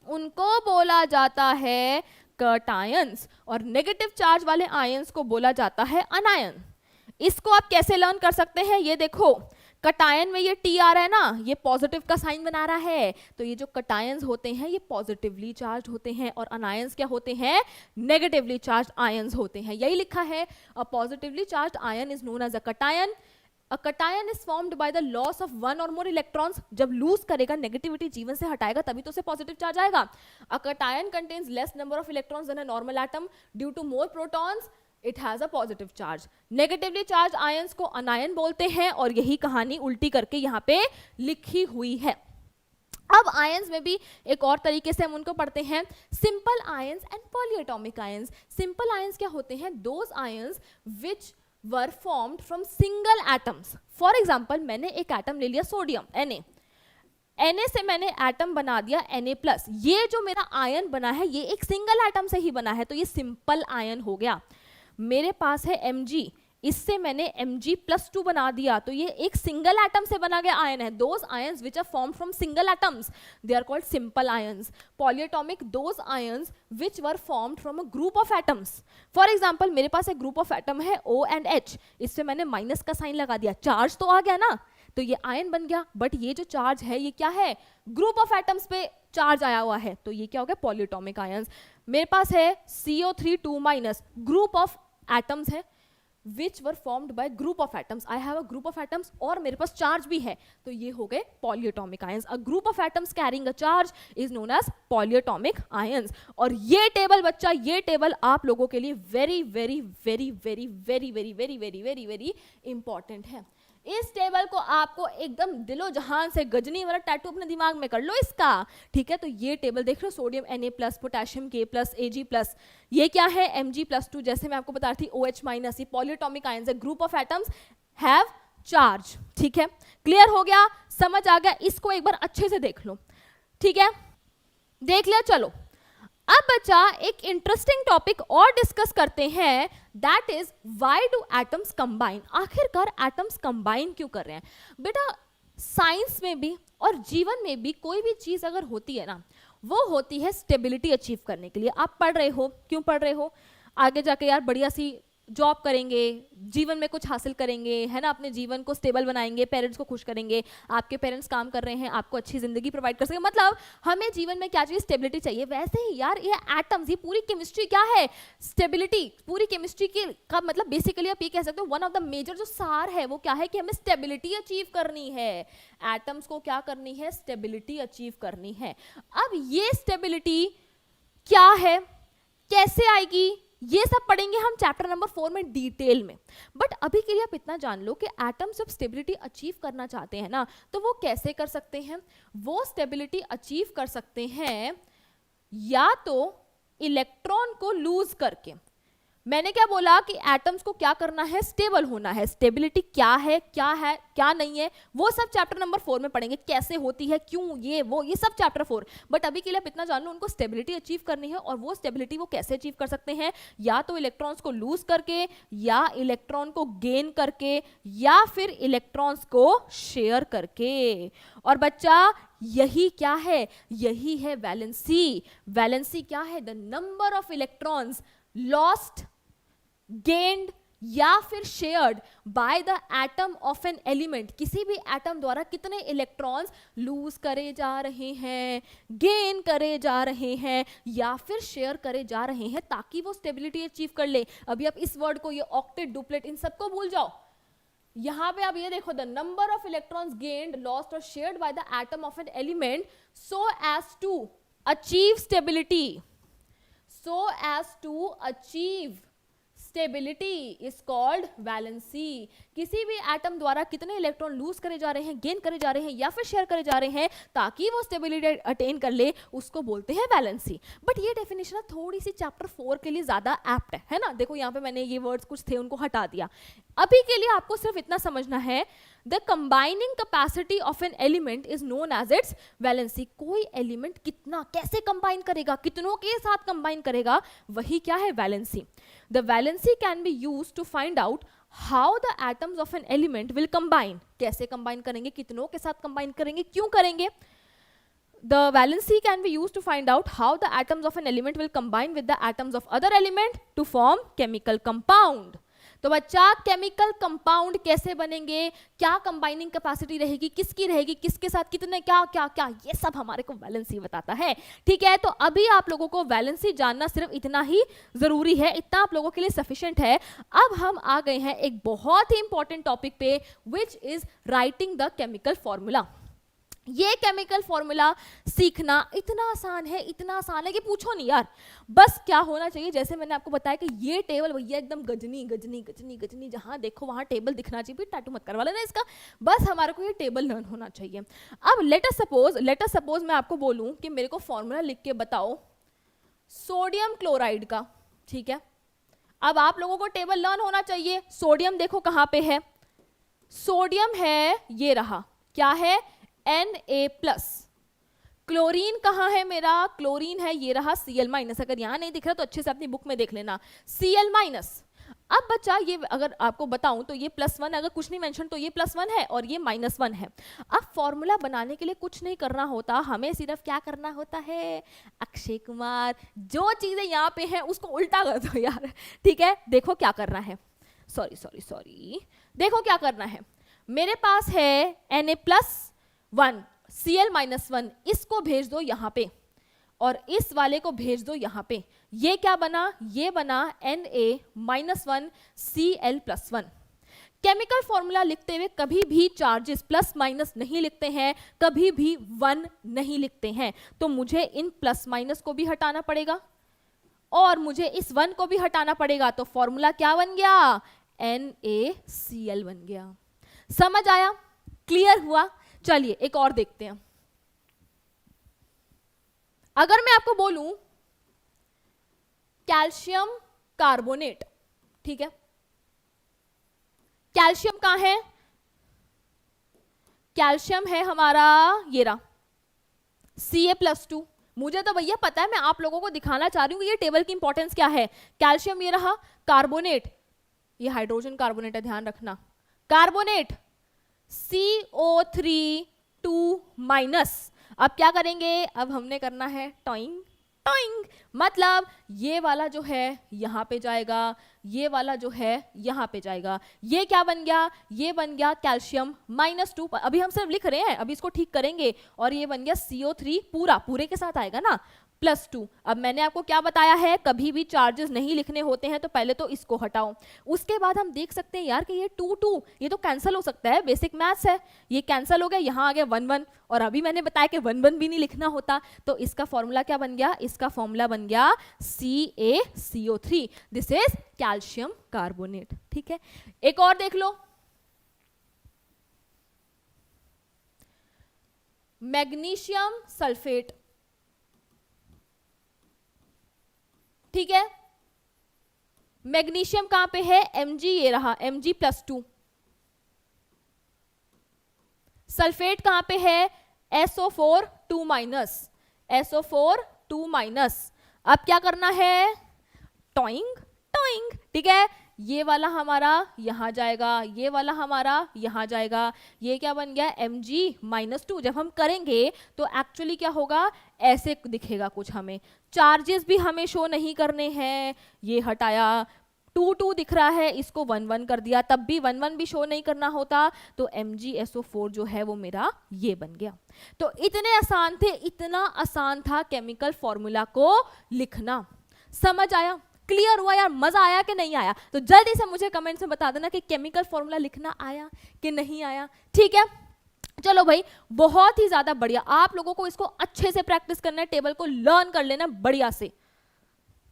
उनको बोला जाता है कटायंस, और नेगेटिव चार्ज वाले आयंस को बोला जाता है अनायन. इसको आप कैसे लर्न कर सकते हैं? ये देखो, कटायन में ये टी आ रहा है ना, ये पॉजिटिव का साइन बना रहा है. तो ये जो कटायंस होते हैं ये पॉजिटिवली चार्ज होते हैं, और अनायंस क्या होते हैं? नेगेटिवली चार्ज आयंस होते हैं. यही लिखा है, a positively charged ion is known as a cation. A cation is formed by the loss of one or more electrons. जब लूज करेगा, नेगेटिविटी जीवन से हटाएगा, तभी तो उसे पॉजिटिव चार्ज आएगा. A cation contains less number of electrons than a normal atom. Due to more protons, it has a positive charge. Negatively charged ions को अनायन बोलते हैं, और यही कहानी उल्टी करके यहाँ पे लिखी हुई है. अब आयंस में भी एक और तरीके से हम उनको पढ़ते हैं, simple ions and polyatomic ions. Simple ions क्या होते हैं? Those ions which were formed from single atoms. For example, मैंने एक एटम ले लिया सोडियम Na से मैंने एटम बना दिया Na+. ये जो मेरा आयन बना है ये एक सिंगल एटम से ही बना है, तो ये सिंपल आयन हो गया. मेरे पास है Mg, इससे मैंने Mg+2 बना दिया, तो ये एक सिंगल एटम से बना गया आयन है. Those ions which are form from single atoms, they are called simple ions. Polyatomic, those ions which were formed from a group of atoms. For example, मेरे पास एक ग्रुप ऑफ एटम है O and H, इससे मैंने minus का sign लगा दिया, charge तो आ गया ना, तो ये आयन बन गया. बट ये जो चार्ज है ये क्या है? ग्रुप ऑफ एटम्स पे चार्ज आया हुआ है, तो ये क्या हो गया? Polyatomic ions. मेरे पास है CO3 2-, ग्रुप ऑफ एटम्स है which were formed by group of atoms. I have a group of atoms और मेरे पास चार्ज भी है, तो ये हो गए polyatomic ions. A group of atoms carrying a charge is known as polyatomic ions. और ये टेबल बच्चा, ये टेबल आप लोगों के लिए very very very very very very very very very very important है. इस टेबल को आपको एकदम दिलो जहान से गजनी वाला टैटू अपने दिमाग में कर लो इसका. ठीक है, तो ये टेबल देख लो, sodium Na+, potassium K+, Ag+, ये क्या है? Mg+2. जैसे मैं आपको बता रही थी OH-, ये पॉलीएटॉमिक आयंस है. Group of atoms have charge. ठीक है, क्लियर हो गया? समझ आ गया? इसको एक बार अच्छे से देख लो. ठीक है, देख लिया. चलो अब बच्चा एक इंटरेस्टिंग टॉपिक और डिस्कस करते हैं, that is why do atoms combine. आखिरकार एटम्स कंबाइन क्यों कर रहे हैं? बेटा साइंस में भी और जीवन में भी कोई भी चीज अगर होती है ना, वो होती है स्टेबिलिटी अचीव करने के लिए. आप पढ़ रहे हो, क्यों पढ़ रहे हो? आगे जाके यार बढ़िया सी जॉब करेंगे, जीवन में कुछ हासिल करेंगे, है ना, अपने जीवन को स्टेबल बनाएंगे, पेरेंट्स को खुश करेंगे. आपके पेरेंट्स काम कर रहे हैं, आपको अच्छी जिंदगी प्रोवाइड कर सकेंगे. मतलब हमें जीवन में क्या चाहिए? स्टेबिलिटी चाहिए. वैसे ही यार ये एटम्स, ये पूरी केमिस्ट्री क्या है? स्टेबिलिटी. पूरी केमिस्ट्री की का मतलब बेसिकली आप ये कह सकते हो, वन ऑफ द मेजर जो सार है वो क्या है कि हमें स्टेबिलिटी अचीव करनी है. एटम्स को क्या करनी है? स्टेबिलिटी अचीव करनी है. अब ये स्टेबिलिटी क्या है, कैसे आएगी, ये सब पढ़ेंगे हम चैप्टर नंबर 4 में डिटेल में. बट अभी के लिए आप इतना जान लो कि एटम्स जब स्टेबिलिटी अचीव करना चाहते हैं ना, तो वो कैसे कर सकते हैं? वो स्टेबिलिटी अचीव कर सकते हैं या तो इलेक्ट्रॉन को लूज करके. मैंने क्या बोला कि एटम्स को क्या करना है? स्टेबल होना है. स्टेबिलिटी क्या है, क्या नहीं है, वो सब चैप्टर नंबर 4 में पढ़ेंगे. कैसे होती है, क्यों, ये सब चैप्टर 4. बट अभी के लिए आप इतना जान लो, उनको स्टेबिलिटी अचीव करनी है. और वो स्टेबिलिटी वो कैसे अचीव कर सकते हैं? या तो इलेक्ट्रॉन्स को लूज करके, या इलेक्ट्रॉन को गेन करके, या फिर इलेक्ट्रॉन्स को शेयर करके. और बच्चा यही क्या है? यही है वैलेंसी. वैलेंसी क्या है? The number of electrons lost, gained या फिर shared by the atom of an element. किसी भी एटम द्वारा कितने इलेक्ट्रॉन्स लूज करे जा रहे हैं, गेन करे जा रहे हैं, या फिर शेयर करे जा रहे हैं, ताकि वो स्टेबिलिटी अचीव कर ले. अभी आप इस वर्ड को, ये ऑक्टेट, डुप्लेट, इन सबको भूल जाओ. यहां पे आप ये देखो, the number of electrons gained, lost और shared by the atom of an element so as to achieve stability. So as to achieve stability is called valency. किसी भी एटम द्वारा कितने इलेक्ट्रॉन लूज करे जा रहे हैं, गेन करे जा रहे हैं या फिर शेयर करे जा रहे हैं ताकि वो स्टेबिलिटी अटेन कर ले, उसको बोलते हैं वैलेंसी। बट ये डेफिनेशन थोड़ी सी चैप्टर 4 के लिए ज्यादा एप्ट है ना। देखो यहाँ पे मैंने ये वर्ड्स कुछ थे उनको हटा दिया। अभी के लिए आपको सिर्फ इतना समझना है, the combining capacity of an element is known as its valency. कोई एलिमेंट कितना कैसे कंबाइन करेगा, कितनों के साथ कंबाइन करेगा, वही क्या है, valency. The valency can be used to find out how the atoms of an element will combine. कैसे कंबाइन करेंगे, कितनों के साथ कंबाइन करेंगे, क्यों करेंगे। The valency can be used to find out how the atoms of an element will combine with the atoms of other element to form chemical compound. तो बच्चा केमिकल कंपाउंड कैसे बनेंगे, क्या कंबाइनिंग कैपेसिटी रहेगी, किसकी रहेगी, किसके साथ कितने, क्या क्या क्या, ये सब हमारे को वैलेंसी बताता है। ठीक है, तो अभी आप लोगों को वैलेंसी जानना सिर्फ इतना ही जरूरी है, इतना आप लोगों के लिए सफिशिएंट है। अब हम आ गए हैं एक बहुत ही इंपॉर्टेंट टॉपिक पे, which is writing the chemical formula. ये केमिकल फॉर्मूला सीखना इतना आसान है, इतना आसान है कि पूछो नहीं यार। बस क्या होना चाहिए, जैसे मैंने आपको बताया कि ये टेबल भैया एकदम गजनी गजनी गजनी गजनी, जहां देखो वहां टेबल दिखना चाहिए। टैटू मत करवा लेना इसका, बस हमारे को ये टेबल लर्न होना चाहिए। अब लेट अस सपोज मैं आपको बोलूं कि मेरे को फॉर्मूला लिख के बताओ सोडियम क्लोराइड का। ठीक है, अब आप लोगों को टेबल लर्न होना चाहिए। सोडियम देखो कहां पे है, सोडियम है ये रहा, क्या है, Na+। क्लोरीन कहाँ है मेरा, क्लोरीन है ये रहा Cl-। अगर यहाँ नहीं दिख रहा तो अच्छे से अपनी बुक में देख लेना, Cl-। अब बच्चा ये अगर आपको बताऊं तो ये +1, अगर कुछ नहीं मेंशन तो ये +1 है और ये -1 है। अब फॉर्मूला बनाने के लिए कुछ नहीं करना होता, हमें सिर्फ क्या करना होता है, अक्षय कुमार जो चीजें यहाँ पे हैं उसको उल्टा कर दो यार। ठीक है, देखो क्या करना है, सॉरी, देखो क्या करना है। मेरे पास है Na+1 Cl-1, इसको भेज दो यहाँ पे और इस वाले को भेज दो यहाँ पे। ये क्या बना, ये बना Na-1 Cl+1। केमिकल फॉर्मूला लिखते हुए कभी भी चार्जेस प्लस माइनस नहीं लिखते हैं, कभी भी 1 नहीं लिखते हैं। तो मुझे इन प्लस माइनस को भी हटाना पड़ेगा और मुझे इस 1 को भी हटाना पड़ेगा। तो फॉर्मूला क्या बन गया, NaCl बन गया। समझ आया, क्लियर हुआ। चलिए एक और देखते हैं। अगर मैं आपको बोलूं कैल्शियम कार्बोनेट, ठीक है, कैल्शियम कहां है, कैल्शियम है हमारा ये रहा Ca+2। मुझे तो भैया पता है, मैं आप लोगों को दिखाना चाह रही हूं कि ये टेबल की इंपॉर्टेंस क्या है। कैल्शियम ये रहा, कार्बोनेट ये हाइड्रोजन कार्बोनेट है, ध्यान रखना, कार्बोनेट CO3 अब क्या करेंगे, अब हमने करना है टॉइंग टॉइंग, मतलब ये वाला जो है यहाँ पे जाएगा, ये वाला जो है यहाँ पे जाएगा। ये क्या बन गया, ये बन गया कैल्शियम -2। अभी हम सिर्फ लिख रहे हैं, अभी इसको ठीक करेंगे और ये बन गया CO3 पूरे के साथ आएगा ना +2। अब मैंने आपको क्या बताया है, कभी भी चार्जेस नहीं लिखने होते हैं, तो पहले तो इसको हटाओ। उसके बाद हम देख सकते हैं यार कि ये 2 ये तो कैंसिल हो सकता है, बेसिक मैथ्स है, ये कैंसिल हो गया, यहाँ आ गया 1 और अभी मैंने बताया कि 1 भी नहीं लिखना होता। तो इसका फॉर्मूला क्या बन गया, इसका फॉर्मूला बन गया CaCO3, this is calcium carbonate. ठीक है, एक और देख लो, मैग्नीशियम सल्फेट। ठीक है, मैग्नीशियम कहां पे है, Mg ये रहा, Mg+2। सल्फेट कहां पे है, SO4 2-, SO4 2-। अब क्या करना है, टॉइंग टॉइंग। ठीक है, ये वाला हमारा यहाँ जाएगा, ये वाला हमारा यहाँ जाएगा, ये क्या बन गया Mg-2। जब हम करेंगे तो एक्चुअली क्या होगा, ऐसे दिखेगा कुछ, हमें चार्जेस भी हमें शो नहीं करने हैं। ये हटाया, 2 दिख रहा है, इसको 1 कर दिया, तब भी 1 भी शो नहीं करना होता। तो MgSO4 जो है वो मेरा ये बन गया। तो इतने आसान थे, इतना आसान था केमिकल फॉर्मूला को लिखना। समझ आया, क्लियर हुआ यार, मजा आया कि नहीं आया? तो जल्दी से मुझे कमेंट में बता देना कि केमिकल फॉर्मूला लिखना आया कि नहीं आया। ठीक है, चलो भाई, बहुत ही ज्यादा बढ़िया। आप लोगों को इसको अच्छे से प्रैक्टिस करना है, टेबल को लर्न कर लेना बढ़िया से।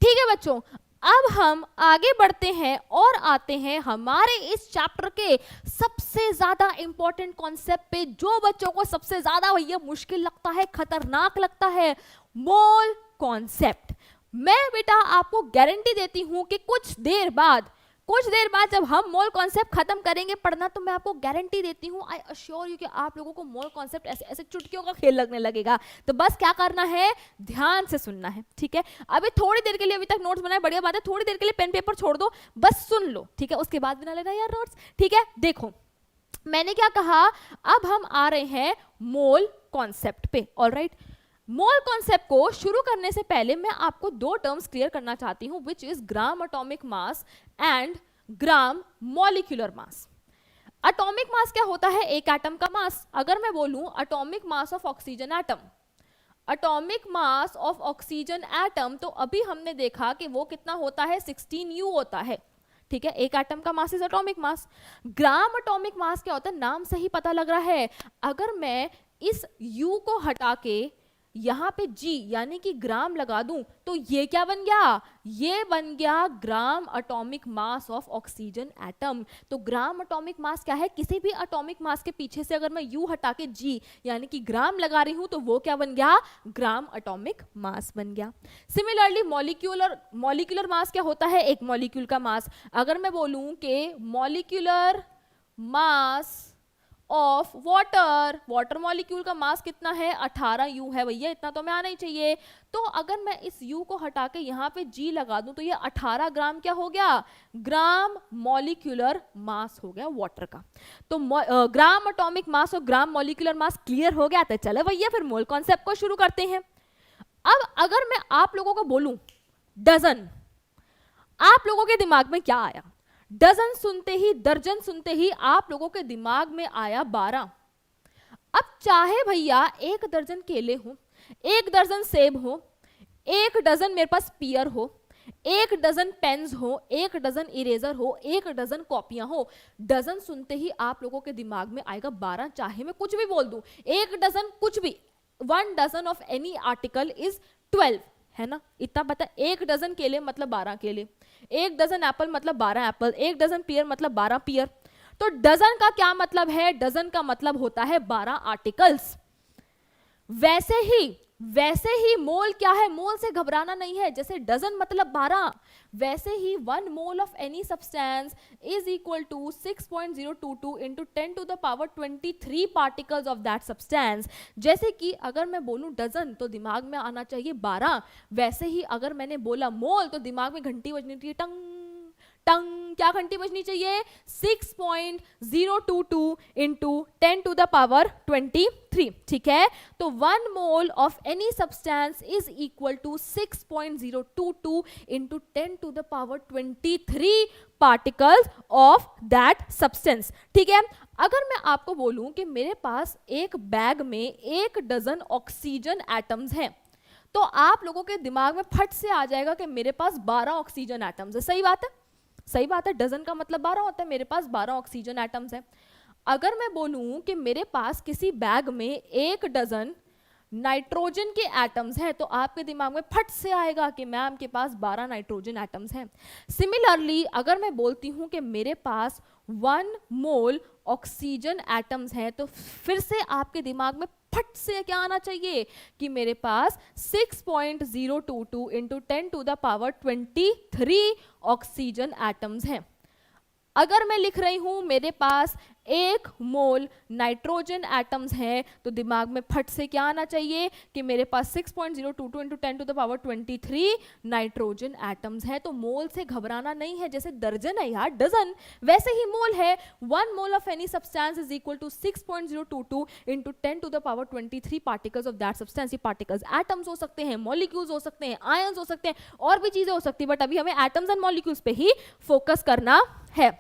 ठीक है बच्चों, अब हम आगे बढ़ते हैं और आते हैं हमारे इस चैप्टर के सबसे ज्यादा इंपॉर्टेंट कॉन्सेप्ट पे, जो बच्चों को सबसे ज्यादा भैया मुश्किल लगता है, खतरनाक लगता है, मोल कॉन्सेप्ट। मैं बेटा आपको गारंटी देती हूं कि कुछ देर बाद जब हम मोल कॉन्सेप्ट खत्म करेंगे पढ़ना, तो मैं आपको गारंटी देती हूँ, आई अश्योर यू कि आप लोगों को मोल कॉन्सेप्ट ऐसे ऐसे चुटकियों का खेल लगने लगेगा। तो बस क्या करना है, ध्यान से सुनना है, ठीक है। अभी थोड़ी देर के लिए, अभी तक नोट्स बनाए, बढ़िया बात है, थोड़ी देर के लिए पेन पेपर छोड़ दो, बस सुन लो, ठीक है, उसके बाद बना लेना यार नोट्स, ठीक है। देखो मैंने क्या कहा, अब हम आ रहे हैं मोल कॉन्सेप्ट पे, ऑलराइट। मोल कॉन्सेप्ट को शुरू करने से पहले मैं आपको दो टर्म्स क्लियर करना चाहती हूं, which is gram atomic mass and gram molecular mass. Atomic mass क्या होता है, एक एटम का मास। अगर मैं बोलूं atomic mass of oxygen atom, atomic mass of oxygen atom, तो अभी हमने देखा कि वो कितना होता है, 16U होता है, ठीक है। एक एटम का mass is atomic mass. Gram atomic मास क्या होता है, नाम से ही पता लग रहा है। अगर मैं इस U को हटा के यहां पे G यानी कि ग्राम लगा दूं, तो ये क्या बन गया, ये बन गया ग्राम atomic mass of oxygen atom. तो ग्राम एटॉमिक मास क्या है, किसी भी एटॉमिक मास के पीछे से अगर मैं U हटा के G यानी कि ग्राम लगा रही हूं, तो वो क्या बन गया, ग्राम एटॉमिक मास बन गया। सिमिलरली मॉलिक्यूलर मास क्या होता है, एक मॉलिक्यूल का मास। अगर मैं बोलूं कि molecular mass of water molecule का मास कितना है, 18U है भैया, इतना तो मैं आना ही चाहिए। तो अगर मैं इस U को हटा के यहाँ पे G लगा दूं, तो ये 18 ग्राम क्या हो गया, ग्राम मॉलिक्यूलर मास हो गया वाटर का। तो ग्राम एटॉमिक मास और ग्राम मॉलिक्यूलर मास क्लियर हो गया। तो चलो भैया फिर मोल कॉन्सेप्ट को शुरू करते हैं। अब अगर मैं आप लोगों को बोलूं डजन, आप लोगों के दिमाग में क्या आया, डजन सुनते ही, दर्जन सुनते ही आप लोगों के दिमाग में आया 12। अब चाहे भैया 1 दर्जन केले हो, 1 दर्जन सेब हो, 1 डजन मेरे पास पियर हो, 1 डजन पेन्स हो, 1 डजन इरेजर हो, 1 डजन कॉपियां हो, डजन सुनते ही आप लोगों के दिमाग में आएगा 12। चाहे मैं कुछ भी बोल दूं, 1 डजन कुछ भी, 1 dozen of any article is 12, है ना, इतना पता। 1 डजन केले मतलब 12 केले, 1 डजन एप्पल मतलब 12 एप्पल, 1 डजन पियर मतलब 12 पियर। तो डजन का क्या मतलब है, डजन का मतलब होता है 12 आर्टिकल्स। वैसे ही मोल क्या है, मोल से घबराना नहीं है। जैसे डजन मतलब 12, वैसे ही 1 mole of any substance is equal to 6.022 into 10 to the power 23 particles of that substance. जैसे कि अगर मैं बोलूं डजन तो दिमाग में आना चाहिए 12, वैसे ही अगर मैंने बोला मोल तो दिमाग में घंटी बजनी चाहिए, टंग टंग, क्या घंटी बजनी चाहिए, 6.022 इंटू 10 टू द पावर 23, ठीक है। तो 1 mole of any substance is equal to 6.022 into 10 to the power 23 particles of that substance, ठीक है। अगर मैं आपको बोलूं कि मेरे पास एक बैग में 1 डजन ऑक्सीजन एटम्स हैं, तो आप लोगों के दिमाग में फट से आ जाएगा कि मेरे पास 12 ऑक्सीजन एटम्स है। सही बात है, सही बात है, डजन का मतलब 12 होता है, मेरे पास 12 ऑक्सीजन एटम्स हैं। अगर मैं बोलूं कि मेरे पास किसी बैग में 1 डजन नाइट्रोजन के एटम्स हैं, तो आपके दिमाग में फट से आएगा कि मैम के पास 12 नाइट्रोजन एटम्स हैं। सिमिलरली अगर मैं बोलती हूं कि मेरे पास 1 मोल ऑक्सीजन एटम्स हैं, तो फिर से आपके दिमाग में फट से क्या आना चाहिए कि मेरे पास 6.022 into 10 to the power 23 oxygen atoms हैं। अगर मैं लिख रही हूं मेरे पास 1 मोल नाइट्रोजन एटम्स हैं, तो दिमाग में फट से क्या आना चाहिए कि मेरे पास 6.022 into 10 to the power 23 nitrogen atoms हैं। तो मोल से घबराना नहीं है, जैसे दर्जन है यार डजन, वैसे ही मोल है। 1 mole of any substance is equal to 6.022 into 10 to the power 23 particles of that substance. ये पार्टिकल्स एटम्स हो सकते हैं, मॉलिक्यूल्स हो सकते हैं, आयंस हो सकते हैं, और भी चीजें हो सकती है, बट अभी हमें एटम्स एंड मॉलिक्यूल्स पे ही फोकस करना है,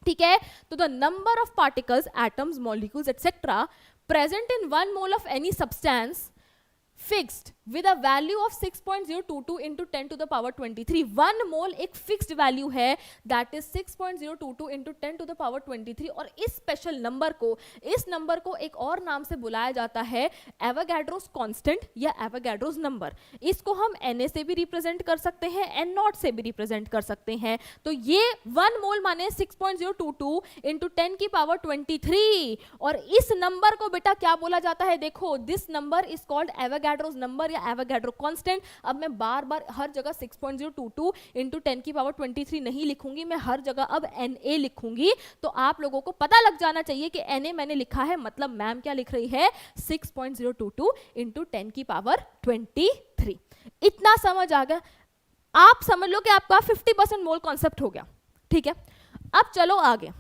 ठीक है। तो the number of particles, atoms, molecules etcetera present in 1 mole of any substance fixed with a value of 6.022 into 10 to the power 23. 1 mole एक फिक्स्ड वैल्यू है, that is 6.022 into 10 to the power 23. और इस special number को, इस number को एक और नाम से बुलाया जाता है एवोगाड्रोस कांस्टेंट या एवोगाड्रोस नंबर. इसको हम Na से भी रिप्रेजेंट कर सकते हैं, N0 से भी रिप्रेजेंट कर सकते हैं. तो ये 1 मोल माने 6.022 इंटू 10 की पावर 23. और इस नंबर को बेटा क्या बोला जाता है, देखो this number is called Avogadro's number या एवोगाड्रो कांस्टेंट. अब मैं बार बार हर जगह 6.022 इंटू 10 की पावर 23 नहीं लिखूंगी, मैं हर जगह अब Na लिखूंगी. तो आप लोगों को पता लग जाना चाहिए कि Na मैंने लिखा है, मतलब मैम क्या लिख रही है, 6.022 इंटू 10 की पावर 23. इतना समझ आ गया. आप समझ लो कि आपका 50% मोल कॉन्सेप्ट हो गया. ठीक है, अब चलो आगे.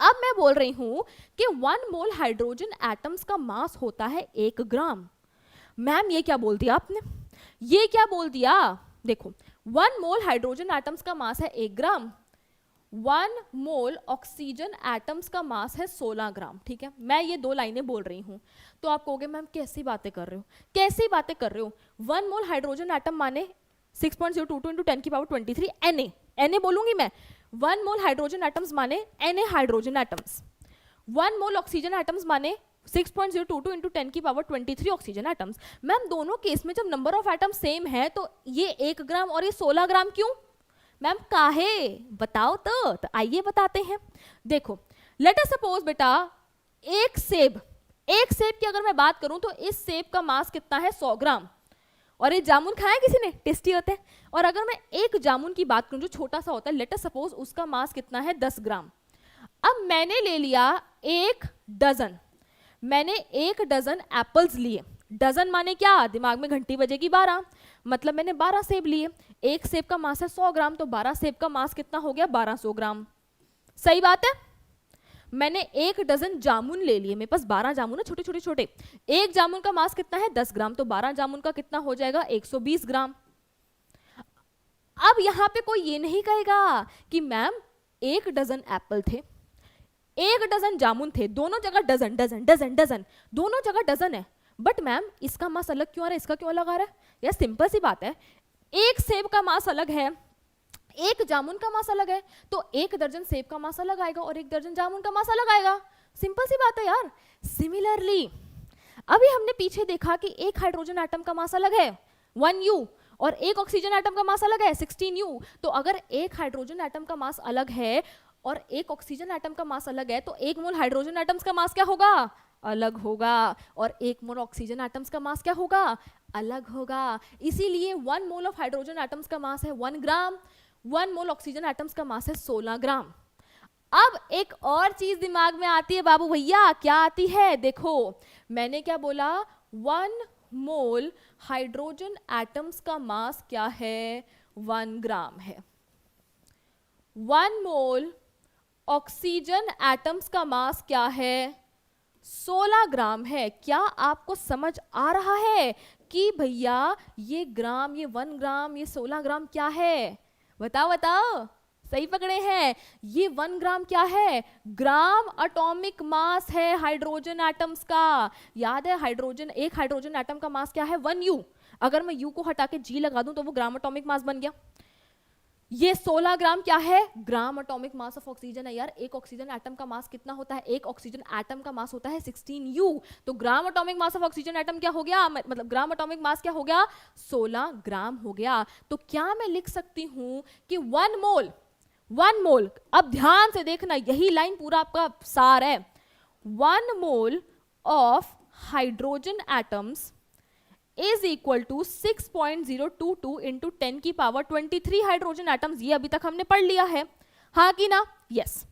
अब मैं बोल रही हूं कि 1 मोल हाइड्रोजन एटम्स का मास होता है 1 ग्राम. मैम ये क्या बोल दिया आपने, ये क्या बोल दिया. देखो 1 मोल हाइड्रोजन एटम्स का मास है 1 ग्राम, 1 मोल ऑक्सीजन एटम्स का मास है 16 ग्राम. ठीक है, मैं ये 2 लाइनें बोल रही हूं. तो आप कहोगे मैम कैसी बातें कर रहे हो, कैसी बातें कर रहे हो. 1 मोल हाइड्रोजन एटम माने 6.022 इंटू 10 की पावर 23 Na बोलूंगी मैं. 1 मोल हाइड्रोजन एटम्स माने Na हाइड्रोजन एटम्स. 1 मोल ऑक्सीजन एटम्स माने 6.022 इंटू 10 की पावर 23 ऑक्सीजन एटम्स. मैम दोनों केस में जब नंबर ऑफ एटम सेम है तो ये 1 ग्राम और ये 16 ग्राम क्यों. मैम काहे, बताओ तो आइए बताते हैं. देखो लेट अस सपोज बेटा एक सेब की अगर मैं बात करूं तो इस सेब का मास कितना है 100 ग्राम. और ये जामुन खाया किसी ने, टेस्टी होते हैं. और अगर मैं एक जामुन की बात करूं जो छोटा सा होता है, लेट अस सपोज उसका मास कितना है 10 ग्राम. अब मैंने ले लिया 1 डजन, मैंने 1 डजन एप्पल्स लिए. डजन माने क्या, दिमाग में घंटी बजेगी 12, मतलब मैंने 12 सेब लिए. एक सेब का मास है 100 ग्राम, तो 12 सेब का मास कितना हो गया 1200 ग्राम. सही बात है. मैंने 1 डजन जामुन ले लिए, मेरे पास 12 जामुन है छोटे छोटे छोटे. एक जामुन का मास कितना है 10 ग्राम, तो 12 जामुन का कितना हो जाएगा 120 ग्राम. अब यहां पे कोई ये नहीं कहेगा कि मैम 1 डजन एप्पल थे, 1 डजन जामुन थे, दोनों जगह डजन डजन डजन डजन, दोनों जगह डजन है. बट मैम इसका मास अलग क्यों आ रहा है, इसका क्यों अलग आ रहा है. यार सिंपल सी बात है, एक सेब का मास अलग है, एक जामुन का मास अलग है, तो 1 दर्जन सेब का मास अलग आएगा और 1 दर्जन जामुन का मास अलग आएगा. सिंपल सी बात है यार. सिमिलरली अभी हमने पीछे देखा कि एक हाइड्रोजन एटम का मास अलग है 1U और एक ऑक्सीजन एटम का मास अलग है 16U. तो अगर एक हाइड्रोजन एटम का मास अलग है और एक ऑक्सीजन एटम का मास अलग है, तो 1 मोल हाइड्रोजन एटम्स का मास क्या होगा, अलग होगा. और 1 मोल ऑक्सीजन एटम्स का मास क्या होगा, अलग होगा. इसीलिए 1 मोल ऑफ हाइड्रोजन एटम्स का मास है 1 ग्राम, 1 मोल ऑक्सीजन एटम्स का मास है 16 ग्राम. अब एक और चीज दिमाग में आती है बाबू भैया, क्या आती है, देखो मैंने क्या बोला, 1 मोल हाइड्रोजन एटम्स का मास क्या है 1 ग्राम है. 1 मोल ऑक्सीजन एटम्स का मास क्या है 16 ग्राम है. क्या आपको समझ आ रहा है कि भैया ये ग्राम, ये 1 ग्राम, ये 16 ग्राम क्या है, बताओ बताओ. सही पकड़े हैं. ये 1 ग्राम क्या है, ग्राम एटॉमिक मास है हाइड्रोजन एटम्स का. याद है हाइड्रोजन, एक हाइड्रोजन एटम का मास क्या है 1U. अगर मैं U को हटा के G लगा दूं तो वो ग्राम एटॉमिक मास बन गया. ये 16 ग्राम क्या है, ग्राम एटॉमिक मास ऑफ ऑक्सीजन है. यार एक ऑक्सीजन एटम का मास कितना होता है, एक ऑक्सीजन एटम का मास होता है 16U. तो ग्राम atomic mass of oxygen atom क्या हो गया, मतलब ग्राम एटॉमिक मास क्या हो गया 16 ग्राम हो गया. तो क्या मैं लिख सकती हूं कि 1 मोल, अब ध्यान से देखना, यही लाइन पूरा आपका सार है. 1 mole of hydrogen atoms is equal to 6.022 into 10 की पावर 23 हाइड्रोजन एटम्स. ये अभी तक हमने पढ़ लिया है, हाँ कि ना, यस.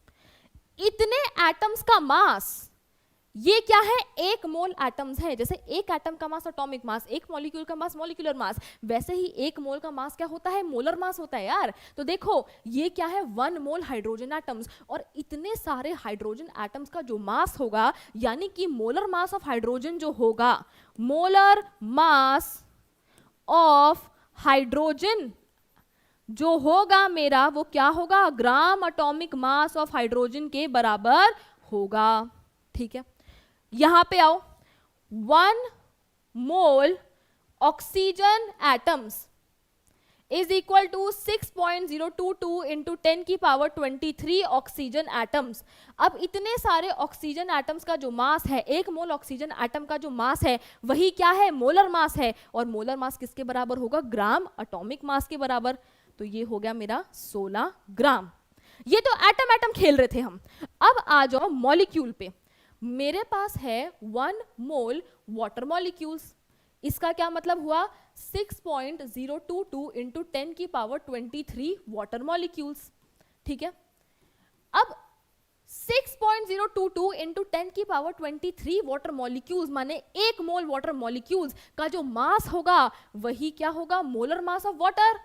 इतने एटम्स का मास, ये क्या है, 1 मोल एटम्स है. जैसे एक एटम का मास एटॉमिक मास, एक मॉलिक्यूल का मास मॉलिक्यूलर मास, वैसे ही 1 मोल का मास क्या होता है, मोलर मास होता है यार. तो देखो ये क्या है 1 मोल हाइड्रोजन एटम्स, और इतने सारे हाइड्रोजन एटम्स का जो मास होगा, यानी कि मोलर मास ऑफ हाइड्रोजन जो होगा, मोलर मास ऑफ हाइड्रोजन जो होगा मेरा, वो क्या होगा, ग्राम एटॉमिक मास ऑफ हाइड्रोजन के बराबर होगा. ठीक है, यहां पे आओ. 1 मोल oxygen atoms is equal to 6.022 into 10 की पावर 23 ऑक्सीजन एटम्स। अब इतने सारे ऑक्सीजन एटम्स का जो मास है, एक मोल ऑक्सीजन एटम का जो मास है वही क्या है, मोलर मास है। और मोलर मास किसके बराबर होगा, ग्राम एटॉमिक मास के बराबर। तो ये हो गया मेरा 16 ग्राम। ये तो एटम एटम खेल रहे थे हम। अब आ जाओ मॉलिक्यूल पे। मेरे पास है 1 मोल वाटर मॉलिक्यूल्स। इसका क्या मतलब हुआ, 6.022 इंटू 10 की पावर 23 वाटर मॉलिक्यूल्स। ठीक है, अब 6.022 इंटू 10 की पावर 23 वाटर मॉलिक्यूल्स माने 1 मोल वाटर मॉलिक्यूल्स का जो मास होगा वही क्या होगा, molar mass of water.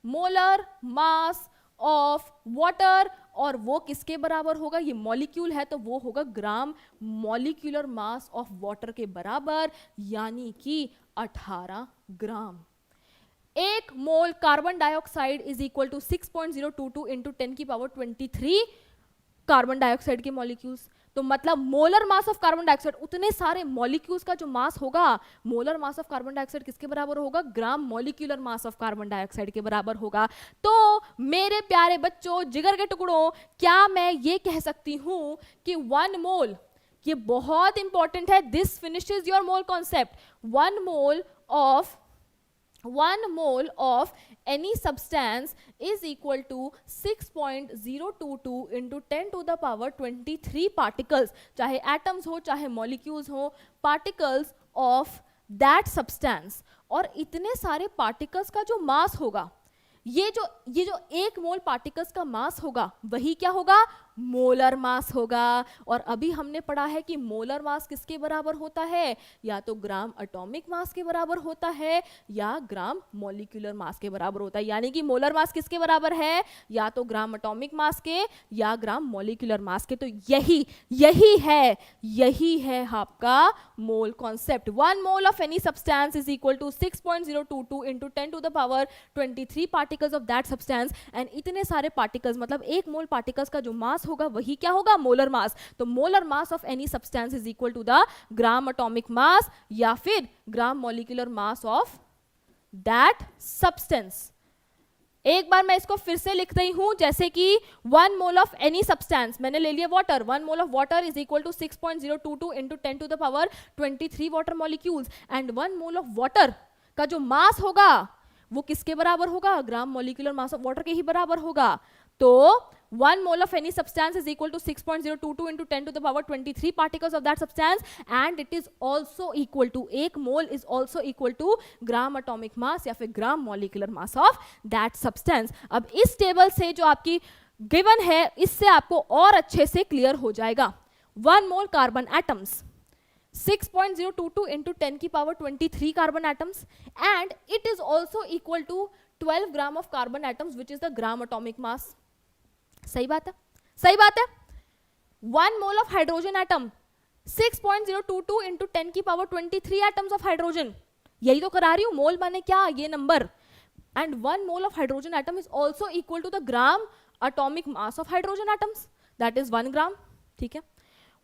Molar mass of water, और वो किसके बराबर होगा, ये मॉलिक्यूल है तो वो होगा gram molecular mass of water के बराबर, यानी कि 18 gram. 1 mole carbon dioxide is equal to 6.022 into 10 की पावर 23 कार्बन डाइऑक्साइड के मॉलिक्यूल्स। तो मतलब molar mass of carbon dioxide, उतने सारे मॉलिक्यूल्स का जो मास होगा, molar mass of carbon dioxide किसके बराबर होगा, gram molecular mass of carbon dioxide के बराबर होगा। तो मेरे प्यारे बच्चों, जिगर के टुकड़ों, क्या मैं ये कह सकती हूं कि 1 मोल, ये बहुत इंपॉर्टेंट है, this finishes your mole concept, 1 mole of any substance is equal to 6.022 into 10 to the power 23 particles, चाहे atoms हो चाहे molecules हो, particles of that substance। और इतने सारे particles का जो mass होगा, ये जो 1 मोल पार्टिकल्स का मास होगा वही क्या होगा, मोलर मास होगा। और अभी हमने पढ़ा है कि मोलर मास किसके बराबर होता है, या तो ग्राम एटॉमिक मास के बराबर होता है या ग्राम मॉलिक्यूलर मास के बराबर होता है। यानी कि मोलर मास किसके बराबर है, या तो ग्राम एटॉमिक मास के या ग्राम मॉलिक्यूलर मास के। तो यही है आपका mole concept. 1 mole of any substance is equal to 6.022 into 10 to the power 23 particles of that substance. And इतने सारे पार्टिकल्स मतलब 1 मोल पार्टिकल्स का जो मास होगा वही क्या होगा, मोलर मास। तो molar mass of any substance is equal to the gram atomic mass या फिर gram molecular mass of that substance. एक बार मैं इसको फिर से लिख रही हूं, जैसे कि 1 मोल ऑफ एनी सब्सटेंस, मैंने ले लिया water, 1 mole of water is equal to 6.022 into 10 to the power 23 water molecules. And 1 mole of water का जो मास होगा वो किसके बराबर होगा, gram molecular mass of water के ही बराबर होगा। तो 1 mole of any substance is equal to 6.022 into 10 to the power 23 particles of that substance, and it is also equal to, 1 mole is also equal to gram atomic mass या फिर ग्राम molecular mass of that substance। अब इस table से जो आपकी given है इससे आपको और अच्छे से क्लियर हो जाएगा। 1 mole कार्बन एटम्स 6.022 into 10 की power 23 carbon atoms, and it is also equal to 12 gram of carbon atoms which is the gram atomic mass। सही बात है, सही बात है। 1 mole of hydrogen atom 6.022 into 10 की पावर 23 एटम्स ऑफ हाइड्रोजन, यही तो करा रही हूं, मोल माने क्या, ये number. And 1 mole of hydrogen atom is also equal to the gram atomic mass of hydrogen atoms, that is 1 gram. ठीक है,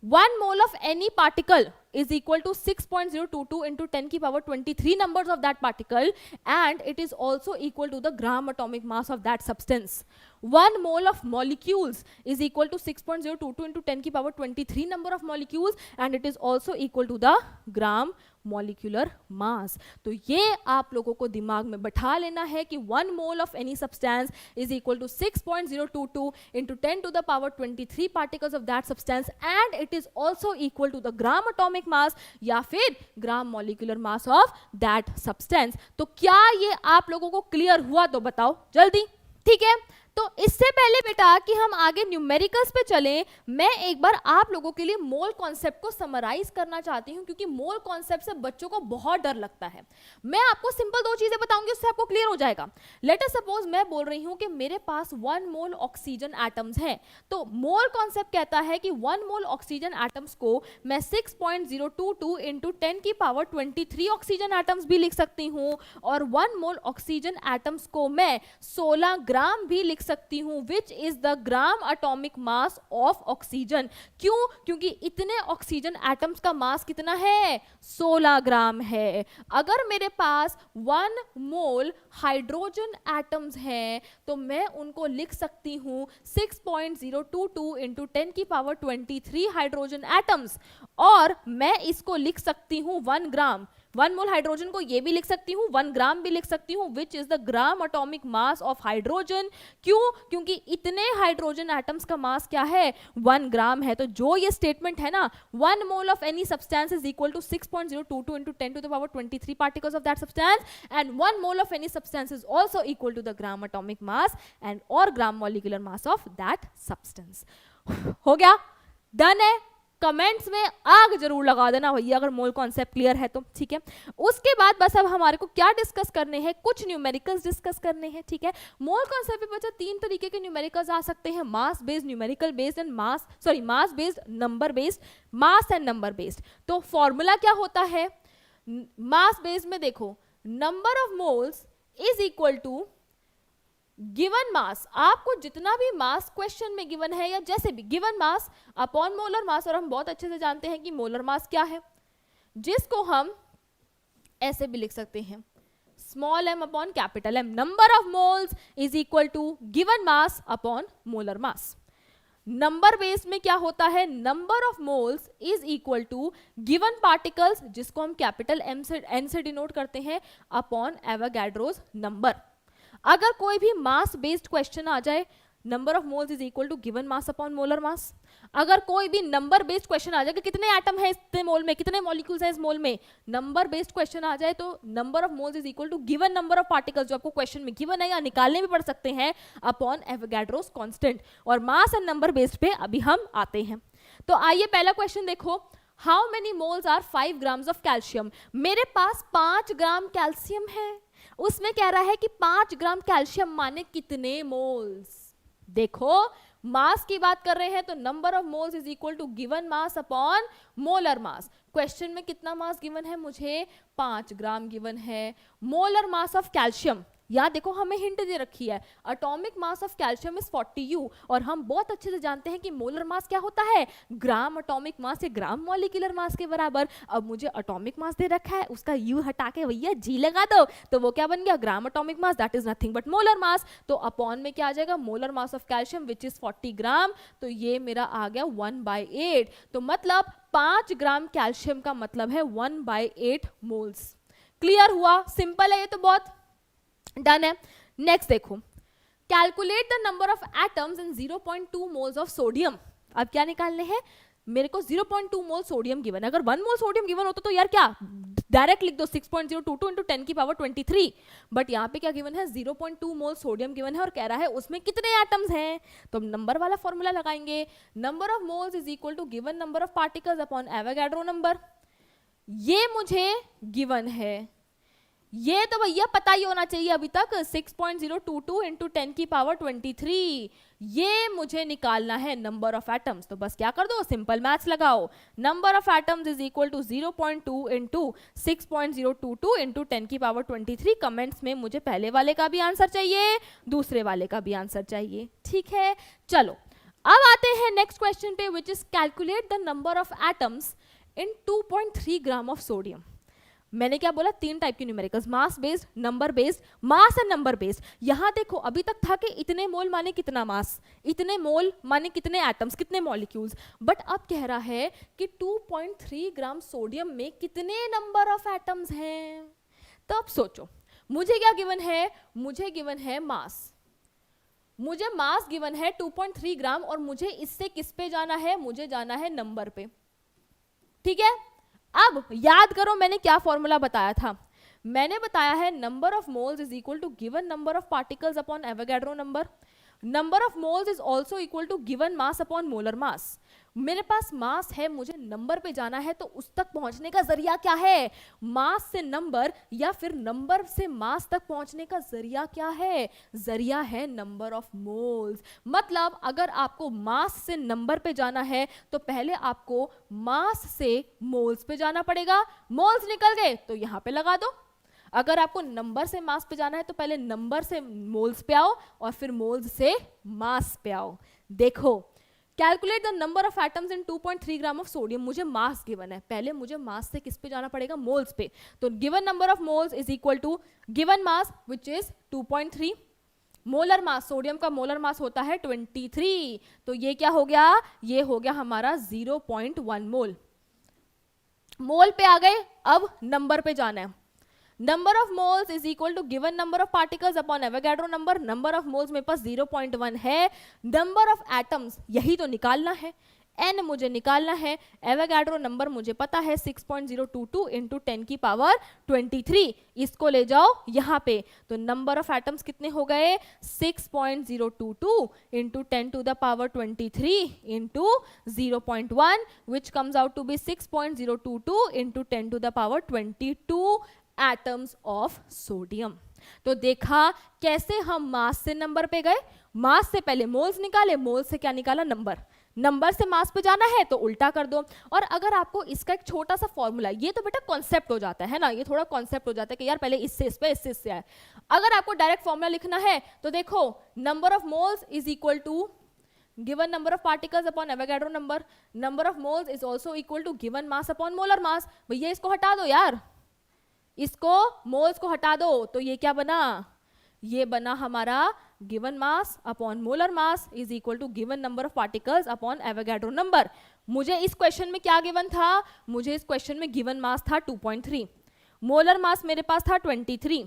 1 mole of any particle is equal to 6.022 into 10 की power 23 numbers of that particle, and it is also equal to the gram atomic mass of that substance। 1 mole of molecules is equal to 6.022 into 10 की power 23 number of molecules, and it is also equal to the gram molecular mass। तो ये आप लोगों को दिमाग में बैठा लेना है कि 1 mole of any substance is equal to 6.022 into 10 to the power 23 particles of that substance, and it is also equal to the gram atomic mass या फिर gram molecular mass of that substance. तो क्या ये आप लोगों को clear हुआ, तो बताओ जल्दी। ठीक है, तो इससे पहले बेटा कि हम आगे न्यूमेरिकल्स पे चलें, मैं एक बार आप लोगों के लिए मोल कॉन्सेप्ट को समराइज करना चाहती हूं, क्योंकि मोल कॉन्सेप्ट से बच्चों को बहुत डर लगता है। मैं आपको सिंपल 2 चीजें बताऊंगी, उससे आपको क्लियर हो जाएगा। लेट अस सपोज मैं बोल रही हूं कि मेरे पास 1 मोल ऑक्सीजन एटम्स है, तो मोल कॉन्सेप्ट कहता है कि 1 मोल ऑक्सीजन एटम्स को मैं 6.022 इंटू 10 की पावर 23 ऑक्सीजन एटम्स भी लिख सकती हूं, और 1 मोल ऑक्सीजन एटम्स को मैं 16 ग्राम भी लिख सकती हूं which is the gram atomic mass of oxygen. क्यों? क्योंकि इतने ऑक्सीजन एटम्स का मास कितना है? 16 ग्राम है। अगर मेरे पास 1 मोल हाइड्रोजन एटम्स हैं तो मैं उनको लिख सकती हूं 6.022 इंटू 10 की पावर 23 हाइड्रोजन एटम्स, और मैं इसको लिख सकती हूं 1 ग्राम। 1 मोल हाइड्रोजन को ये भी लिख सकती हूँ, 1 ग्राम भी लिख सकती हूँ, which is the gram atomic mass of hydrogen. क्यों? क्योंकि इतने हाइड्रोजन एटम्स का मास क्या है? 1 ग्राम है। तो जो ये स्टेटमेंट है ना, 1 mole of any substance is equal to 6.022 into 10 to the power 23 particles of that substance, and 1 mole of any substance is also equal to the gram atomic mass and or gram molecular mass of that substance। हो गया? Done है? Comments में आग जरूर लगा देना भैया अगर मोल कॉन्सेप्ट क्लियर है तो, ठीक है। उसके बाद बस अब हमारे को क्या डिस्कस करने हैं? कुछ न्यूमेरिकल्स डिस्कस करने हैं, ठीक है। मोल कॉन्सेप्ट पे बच्चा 3 तरीके के न्यूमेरिकल्स आ सकते हैं, mass based, numerical based and mass based, number based, mass and number based. तो फॉर्मूला क्या होता है मास बेस्ड में? देखो, number of moles is equal to given mass. आपको जितना भी मास क्वेश्चन में गिवन है या जैसे भी गिवन मास अपॉन मोलर मास, और हम बहुत अच्छे से जानते हैं कि मोलर मास क्या है, जिसको हम ऐसे भी लिख सकते हैं small m upon capital M। Number of moles is equal to given mass upon molar mass. Number based में क्या होता है? Number of moles is equal to given particles, जिसको हम कैपिटल N से डिनोट करते हैं, अपॉन एवोगैड्रोस नंबर। अगर कोई भी मास बेस्ड क्वेश्चन आ जाए, number of moles is equal to given mass upon molar mass. अगर कोई भी नंबर बेस्ड क्वेश्चन आ जाए कि कितने एटम है इतने मोल में, कितने मॉलिक्यूल्स हैं इस मोल में, नंबर बेस्ड क्वेश्चन आ जाए तो number of moles is equal to given number of particles, जो आपको क्वेश्चन में गिवन है या निकालने भी पड़ सकते हैं, अपॉन एवोगैड्रोस कांस्टेंट। और मास एंड नंबर बेस्ड पे अभी हम आते हैं। तो आइए पहला क्वेश्चन देखो, how many moles are 5 grams of calcium. मेरे पास 5 ग्राम कैल्शियम है, उसमें कह रहा है कि 5 ग्राम कैल्शियम माने कितने मोल्स। देखो, मास की बात कर रहे हैं तो number of moles is equal to given mass upon molar mass. Question में कितना मास गिवन है? मुझे 5 ग्राम गिवन है। मोलर मास ऑफ कैल्शियम, या देखो हमें हिंट दे रखी है, atomic mass of calcium is 40U, और हम बहुत अच्छे से जानते हैं कि मोलर मास क्या होता है? ग्राम एटॉमिक मास या ग्राम मॉलिक्यूलर मास के बराबर। अब मुझे एटॉमिक मास दे रखा है, उसका U हटा के भैया G लगा दो, तो वो क्या बन गया? ग्राम atomic mass, that is nothing but molar mass. तो अपॉन में क्या आ जाएगा? Molar mass of calcium which is 40 ग्राम, तो ये मेरा आ गया 1/8। तो मतलब 5 ग्राम कैल्शियम का मतलब है 1/8 मोल्स। क्लियर हुआ? सिंपल है ये तो, बहुत डन है। नेक्स्ट देखो, calculate the number of atoms in 0.2 moles of sodium. अब क्या निकालने हैं? मेरे को 0.2 मोल सोडियम गिवन है। अगर 1 मोल सोडियम गिवन होता तो यार क्या डायरेक्ट लिख दो 6.022 इंटू 10 की पावर 23, बट यहाँ पे क्या गिवन है? 0.2 मोल सोडियम गिवन है और कह रहा है उसमें कितने एटम्स हैं। तो हम नंबर वाला फॉर्मूला लगाएंगे, number of moles is equal to given number of particles upon Avogadro number. ये मुझे गिवन है, ये तो भैया पता ही होना चाहिए अभी तक, 6.022 इंटू 10 की पावर 23। ये मुझे निकालना है नंबर ऑफ एटम्स, तो बस क्या कर दो? सिंपल मैथ्स लगाओ। Number of atoms is equal to 0.2 into 6.022 into 10 की पावर 23। कमेंट्स में मुझे पहले वाले का भी आंसर चाहिए, दूसरे वाले का भी आंसर चाहिए, ठीक है। चलो अब आते हैं नेक्स्ट क्वेश्चन पे, which is calculate the number of atoms in 2.3 gram of sodium. मैंने क्या बोला? 3 टाइप के numericals, mass based, number based, mass and number based. यहां देखो अभी तक था कि इतने मोल माने कितना मास, इतने मोल माने कितने एटम्स, कितने मॉलिक्यूल्स, बट अब कह रहा है कि 2.3 ग्राम सोडियम में कितने नंबर ऑफ एटम्स हैं। तो अब सोचो, मुझे क्या गिवन है? मुझे गिवन है मास, मुझे मास गिवन है 2.3 ग्राम, और मुझे इससे किस पे जाना है? मुझे जाना है नंबर पे, ठीक है। अब याद करो मैंने क्या फॉर्मूला बताया था। मैंने बताया है number of moles is equal to given number of particles upon Avogadro number. Number of moles is also equal to given mass upon molar mass. मेरे पास मास है, मुझे नंबर पे जाना है, तो उस तक पहुंचने का जरिया क्या है? मास से नंबर, या फिर नंबर से मास तक पहुंचने का जरिया क्या है? जरिया है नंबर ऑफ मोल्स। मतलब अगर आपको मास से नंबर पे जाना है तो पहले आपको मास से मोल्स पे जाना पड़ेगा। मोल्स निकल गए तो यहां पे लगा दो। अगर आपको नंबर से मास पे जाना है तो पहले नंबर से मोल्स पे आओ और फिर मोल्स से मास पे आओ। देखो, calculate the number of atoms in 2.3 gram of sodium. मुझे मास गिवन है, पहले मुझे मास से किस पे जाना पड़ेगा, मोल्स पे। तो given number of moles is equal to given mass which is 2.3, molar mass, sodium का मोलर मास होता है 23, तो ये क्या हो गया, ये हो गया हमारा 0.1 मोल। मोल पे आ गए, अब नंबर पे जाना है। Number of moles is equal to given number of particles upon Avogadro number. Number of moles मेरे पास 0.1 है, नंबर ऑफ एटम्स यही तो निकालना है, n मुझे निकालना है, एवोगैड्रो नंबर मुझे पता है 6.022 इंटू 10 की पावर 23, इसको ले जाओ यहाँ पे, तो नंबर ऑफ एटम्स कितने हो गए, 6.022 into 10 to the power 23 into 0.1 which comes out to be 6.022 into 10 to the power 22 atoms of sodium. तो देखा कैसे हम मास से नंबर पे गए, मास से पहले मोल्स निकाले, मोल्स से क्या निकाला, नंबर, नंबर से मास पे जाना है तो उल्टा कर दो। और अगर आपको इसका एक छोटा सा फॉर्मूला, ये तो बेटा कॉन्सेप्ट हो जाता है ना, ये थोड़ा कॉन्सेप्ट हो जाता है कि यार पहले इससे इस पे, इससे इससे आए। अगर आपको डायरेक्ट फॉर्मूला लिखना है तो देखो, number of moles is equal to given number of particles upon Avogadro number, number of moles is also equal to given mass upon molar mass. भैया इसको हटा दो यार, इसको मोल्स को हटा दो, तो ये क्या बना, ये बना हमारा given mass upon molar mass is equal to given number of particles upon Avogadro number. मुझे इस क्वेश्चन में क्या गिवन था, मुझे इस क्वेश्चन में गिवन मास था 2.3, मोलर मास मेरे पास था 23,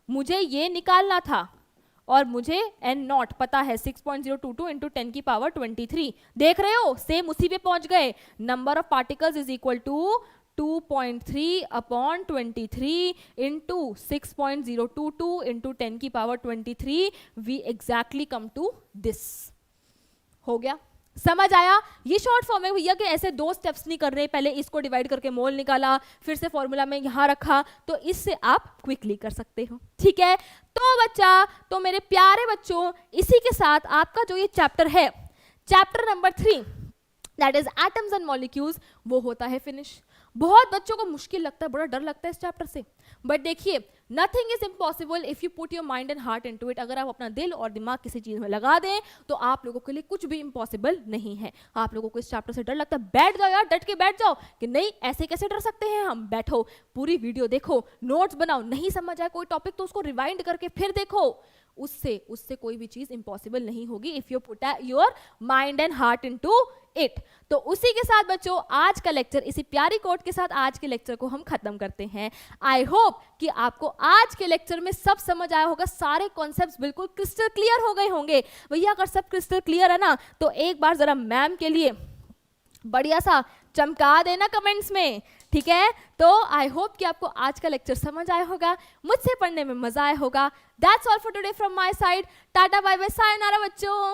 मुझे ये निकालना था और मुझे n नॉट पता है 6.022 इंटू 10 की पावर 23। देख रहे हो, सेम उसी पे पहुंच गए। Number of particles is equal to 2.3 upon 23 into 6.022 into 10 की power 23, we exactly come to this. हो गया, समझ आया। ये शॉर्ट फॉर्म है भैया कि ऐसे दो स्टेप्स नहीं कर रहे, पहले इसको डिवाइड करके मोल निकाला, फिर से फॉर्मूला में यहां रखा, तो इससे आप क्विकली कर सकते हो। ठीक है, तो बच्चा, तो मेरे प्यारे बच्चों, इसी के साथ आपका जो ये चैप्टर है, chapter number 3 that is atoms and molecules, वो होता है फिनिश। बहुत बच्चों को मुश्किल लगता है, बड़ा डर लगता है इस चैप्टर से, बट देखिए, nothing is impossible if you put your mind and heart into it. अगर आप अपना दिल और दिमाग किसी चीज में लगा दें तो आप लोगों के लिए कुछ भी इम्पॉसिबल नहीं है। आप लोगों को इस चैप्टर से डर लगता है, बैठ जाओ यार, डट के बैठ जाओ कि नहीं ऐसे कैसे डर सकते हैं हम। बैठो, पूरी वीडियो देखो, नोट्स बनाओ, नहीं समझ आए कोई टॉपिक तो उसको रिवाइंड करके फिर देखो, उससे कोई भी चीज इम्पॉसिबल नहीं होगी if you put your mind and heart into it. तो उसी के साथ बच्चों, आज का लेक्चर, इसी प्यारी कोट के साथ आज के लेक्चर को हम खत्म करते हैं। आई होप कि आपको आज के लेक्चर में सब समझ आया होगा, सारे कॉन्सेप्ट्स बिल्कुल क्रिस्टल क्लियर हो गए होंगे। भैया अगर सब क्रिस्टल क्लियर है ना, तो एक बार जरा मैम के लिए बढ़िया सा चमका देना कमेंट्स में, ठीक है। तो आई होप कि आपको आज का लेक्चर समझ आया होगा, मुझसे पढ़ने में मजा आया होगा। That's all for today from my side. Tata bye bye, sayonara बच्चों।